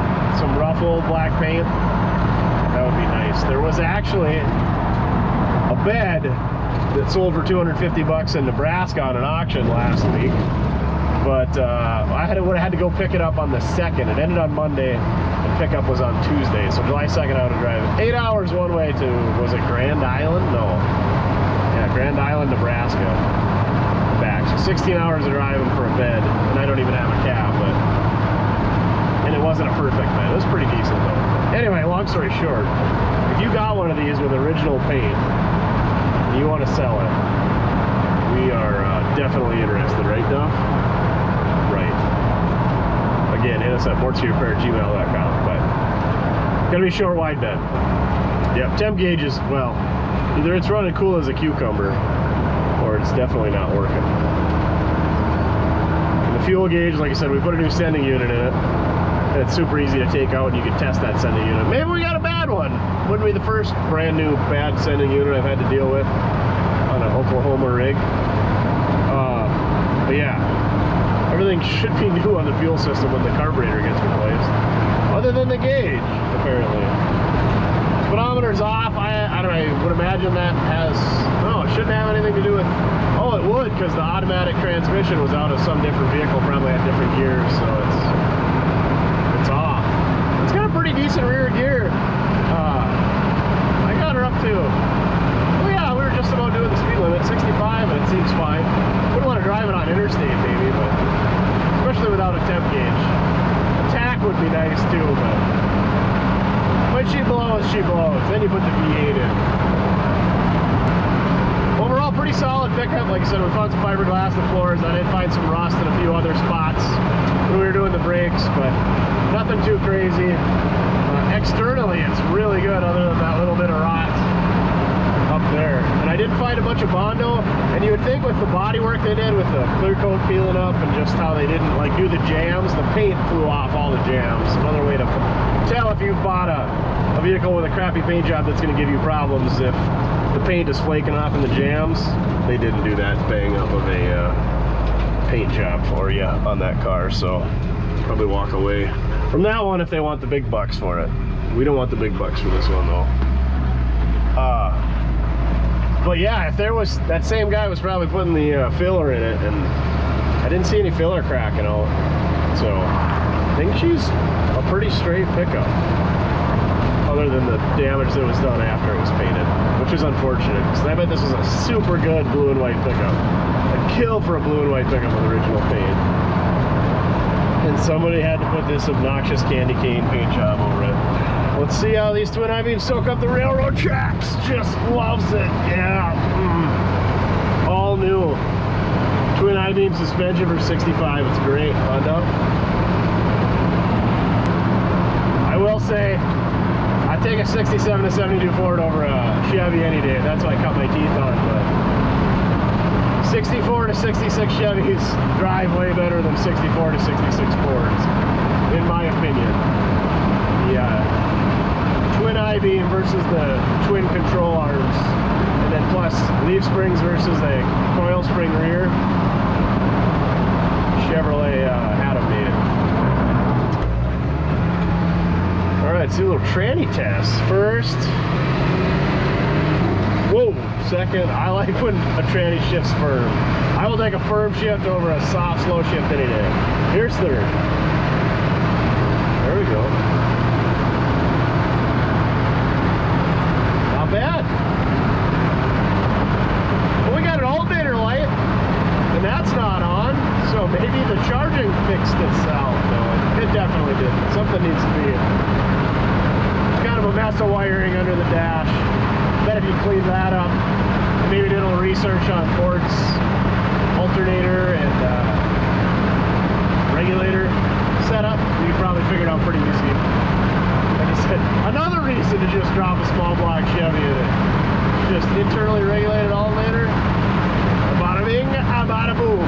S1: rough old black paint. That would be nice. There was actually a bed that sold for 250 bucks in Nebraska on an auction last week, but I would have had to go pick it up on the 2nd. It ended on Monday, and pickup was on Tuesday, so July 2nd I had to drive 8 hours one way to, was it Grand Island? No. Yeah, Grand Island, Nebraska. Back. So 16 hours of driving for a bed, and I don't even have a cab, and it wasn't a perfect bed. It was pretty decent though. Anyway, long story short, if you got one of these with original paint and you want to sell it, we are definitely interested, right, Duff? Right. Again, hit us at mortsyrepair@gmail.com, but gotta be short wide bed. Yep, temp gauge is, well, either it's running cool as a cucumber or it's definitely not working. And the fuel gauge, like I said, we put a new sending unit in it, and it's super easy to take out, and you can test that sending unit. Maybe we got a bad one. Wouldn't be the first brand new bad sending unit I've had to deal with on an Oklahoma rig. But yeah, everything should be new on the fuel system when the carburetor gets replaced, other than the gauge, apparently. Speedometer's off. I don't know, I would imagine that has, no, it shouldn't have anything to do with, oh, it would, because the automatic transmission was out of some different vehicle, probably had different gears, so it's off. It's got a pretty decent rear gear. I got her up to, oh yeah, we were just about doing the speed limit, 65, and it seems fine. Wouldn't want to drive it on interstate, maybe, but especially without a temp gauge. A tack would be nice too, but when she blows, she blows. Then you put the V8 in. Overall, pretty solid pickup. Like I said, we found some fiberglass in the floors. I did find some rust in a few other spots when we were doing the brakes, but nothing too crazy. Externally, it's really good, other than that little bit of rot up there. And I did couldn't find a bunch of Bondo, and you would think with the body work they did with the clear coat peeling up and just how they didn't like do the jams, the paint flew off all the jams. Another way to tell if you've bought a vehicle with a crappy paint job that's going to give you problems if the paint is flaking off in the jams. They didn't do that bang up of a paint job for you on that car, so probably walk away from that one if they want the big bucks for it. We don't want the big bucks for this one though. But yeah, if there was, that same guy was probably putting the filler in it, and I didn't see any filler cracking out. So I think she's a pretty straight pickup, other than the damage that was done after it was painted, which is unfortunate, because I bet this was a super good blue and white pickup. I'd kill for a blue and white pickup with original paint. And somebody had to put this obnoxious candy cane paint job over it. Let's see how these twin I-beams soak up the railroad tracks. Just loves it. Yeah. All new twin I-beam suspension for 65. It's great. Honda. I will say, I take a 67 to 72 Ford over a Chevy any day. That's what I cut my teeth on. But 64 to 66 Chevys drive way better than 64 to 66 Fords, in my opinion. The twin I-beam versus the twin control arms, and then plus leaf springs versus a coil spring rear. Chevrolet had them made. All right, let's do a little tranny test. First, whoa, second, I like when a tranny shifts firm. I will take a firm shift over a soft, slow shift any day. Here's third. There we go. Not bad. Well, we got an alternator light, and that's not on, so maybe the charging fixed itself. No, it definitely didn't. Something needs to be. It's kind of a mess of wiring under the dash. Bet if you clean that up, maybe did a little research on Ford's alternator and regulator setup, you could probably figure it out pretty easy. Like I said, another reason to just drop a small block Chevy in it. Just internally regulated alternator. Bada bing, bada boom.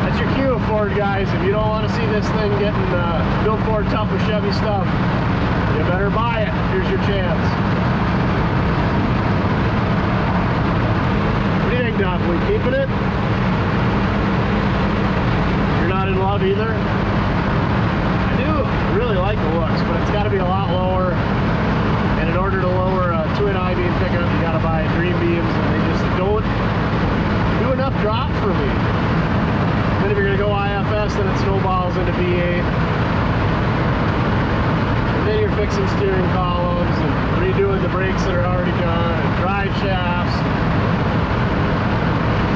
S1: That's your cue, Ford guys. If you don't want to see this thing getting built Ford tough with Chevy stuff, you better buy it. Here's your chance. What do you think, Doc? We keeping it? You're not in love either? I do really like the looks, but it's got to be a lot lower. And in order to lower a twin I-beam pickup, you got to buy green beams, and they just don't do enough drop for me. Then if you're going to go IFS, then it snowballs into V8. Then you're fixing steering columns and redoing the brakes that are already done, and drive shafts.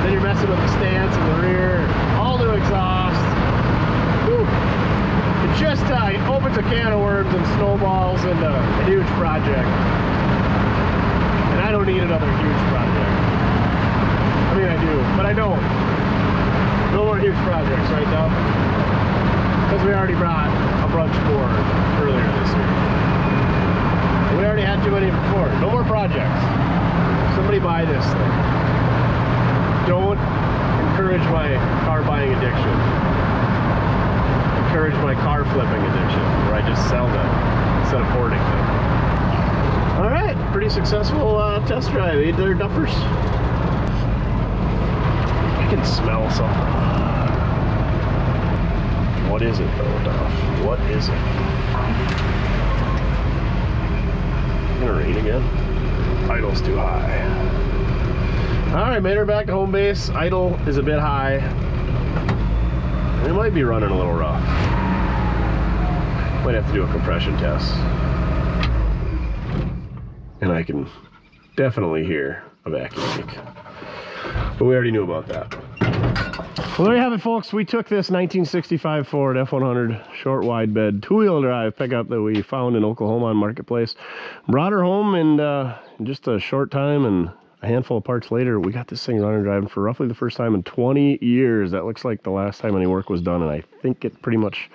S1: Then you're messing with the stance in the rear, all new exhaust. Ooh. It just opens a can of worms and snowballs into a huge project. And I don't need another huge project. I mean, I do, but I don't. No more huge projects, right, Doug? Because we already brought a bunch more earlier this year. We already had too many before. No more projects. Somebody buy this thing. Don't encourage my car buying addiction. Encourage my car flipping addiction, where I just sell them instead of hoarding them. All right, pretty successful test drive. 8 there, Duffers. I can smell something. What is it though, Duff? What is it? It's gonna rain again. Idle's too high. All right, made her back to home base. Idle is a bit high. It might be running a little rough. Might have to do a compression test. And I can definitely hear a vacuum leak. But we already knew about that. Well, there you have it, folks. We took this 1965 Ford F100 short wide bed 2-wheel drive pickup that we found in Oklahoma on Marketplace. Brought her home, and in just a short time and a handful of parts later, we got this thing running and driving for roughly the first time in 20 years. That looks like the last time any work was done, and I think it pretty much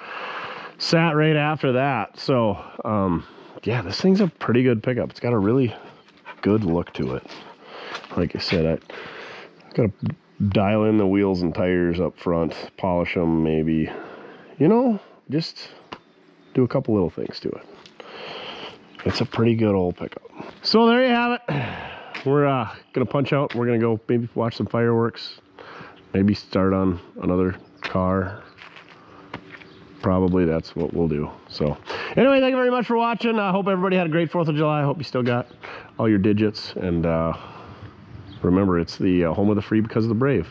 S1: sat right after that. So yeah, this thing's a pretty good pickup. It's got a really good look to it. Like I said, I gotta dial in the wheels and tires up front, polish them maybe, you know, just do a couple little things to it. It's a pretty good old pickup. So there you have it. We're gonna punch out. We're gonna go maybe watch some fireworks, maybe start on another car. Probably that's what we'll do. So anyway, thank you very much for watching. I hope everybody had a great 4th of July. I hope you still got all your digits. And remember, it's the home of the free because of the brave,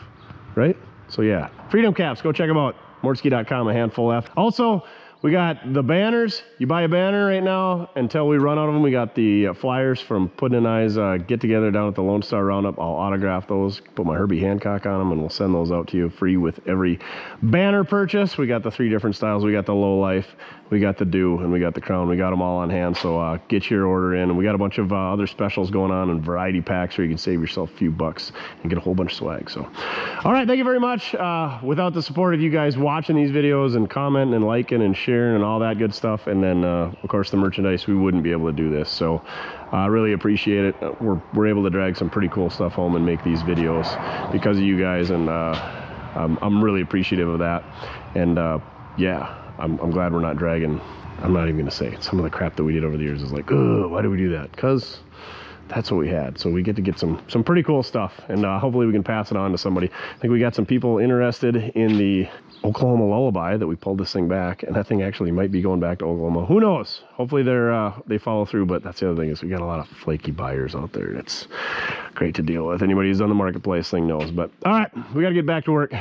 S1: right? So yeah, Freedom Caps, go check them out. Mordski.com, a handful left. Also, we got the banners. You buy a banner right now until we run out of them. We got the flyers from Puddin' and I's get together down at the Lone Star Roundup. I'll autograph those, put my Herbie Hancock on them, and we'll send those out to you free with every banner purchase. We got the 3 different styles. We got the Low Life, we got the Dew, and we got the Crown. We got them all on hand, so get your order in. And we got a bunch of other specials going on and variety packs where you can save yourself a few bucks and get a whole bunch of swag. So, all right, thank you very much. Without the support of you guys watching these videos and commenting and liking and sharing and all that good stuff, and then of course the merchandise, we wouldn't be able to do this. So I really appreciate it. We're able to drag some pretty cool stuff home and make these videos because of you guys, and I'm really appreciative of that. And yeah, I'm glad we're not dragging. I'm not even gonna say it. Some of the crap that we did over the years is like, oh, why did we do that? Because that's what we had. So we get to get some pretty cool stuff, and hopefully we can pass it on to somebody. I think we got some people interested in the Oklahoma Lullaby that we pulled this thing back, and that thing actually might be going back to Oklahoma. Who knows? Hopefully they follow through. But that's the other thing, is we got a lot of flaky buyers out there. It's great to deal with. Anybody who's done the marketplace thing knows. But all right, we got to get back to work.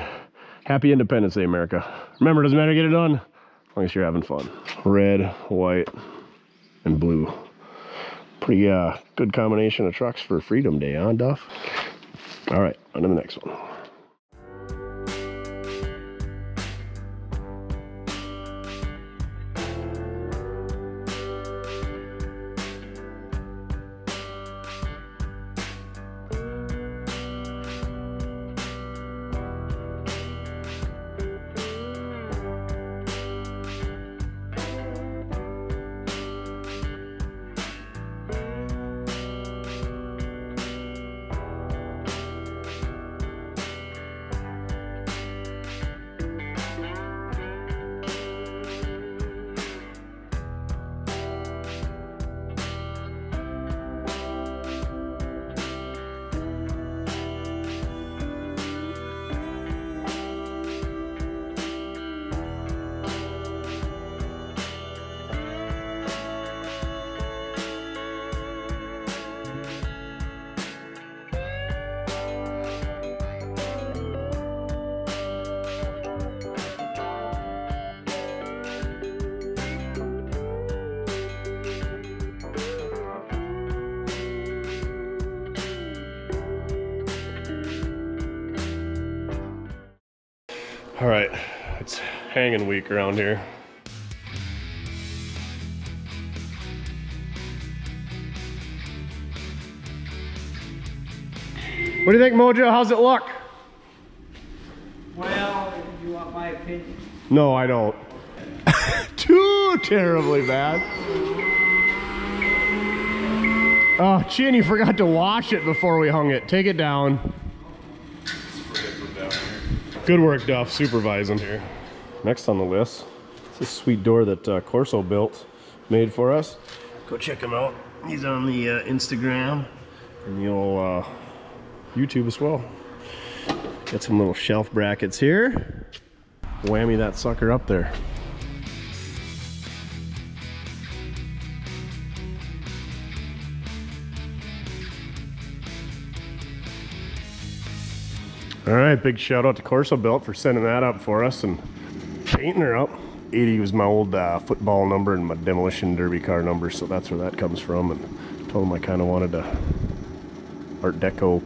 S1: Happy Independence Day, America. Remember, it doesn't matter to get it done as long as you're having fun. Red, white, and blue. Pretty good combination of trucks for Freedom Day, huh, Duff? All right, on to the next one. All right, it's hanging week around here. What do you think, Mojo? How's it look?
S6: Well, you want my opinion?
S1: No, I don't. Too terribly bad. Oh, Chin, you forgot to wash it before we hung it. Take it down. Good work, Duff, supervising here. Next on the list, it's this sweet door that Corso built, made for us. Go check him out. He's on the Instagram and the old YouTube as well. Got some little shelf brackets here. Whammy that sucker up there. All right, big shout out to Corso Built for sending that up for us and painting her up. 80 was my old football number and my demolition derby car number, so that's where that comes from. And told him I kind of wanted a Art Deco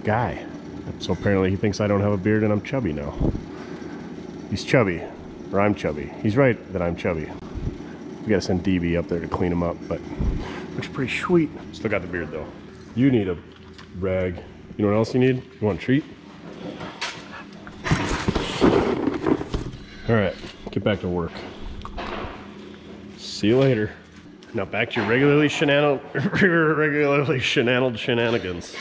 S1: guy. So apparently he thinks I don't have a beard and I'm chubby now. He's chubby, or I'm chubby. He's right that I'm chubby. We gotta send DB up there to clean him up, but looks pretty sweet. Still got the beard though. You need a rag. You know what else you need? You want a treat? All right, get back to work. See you later. Now back to your regularly shenanigans.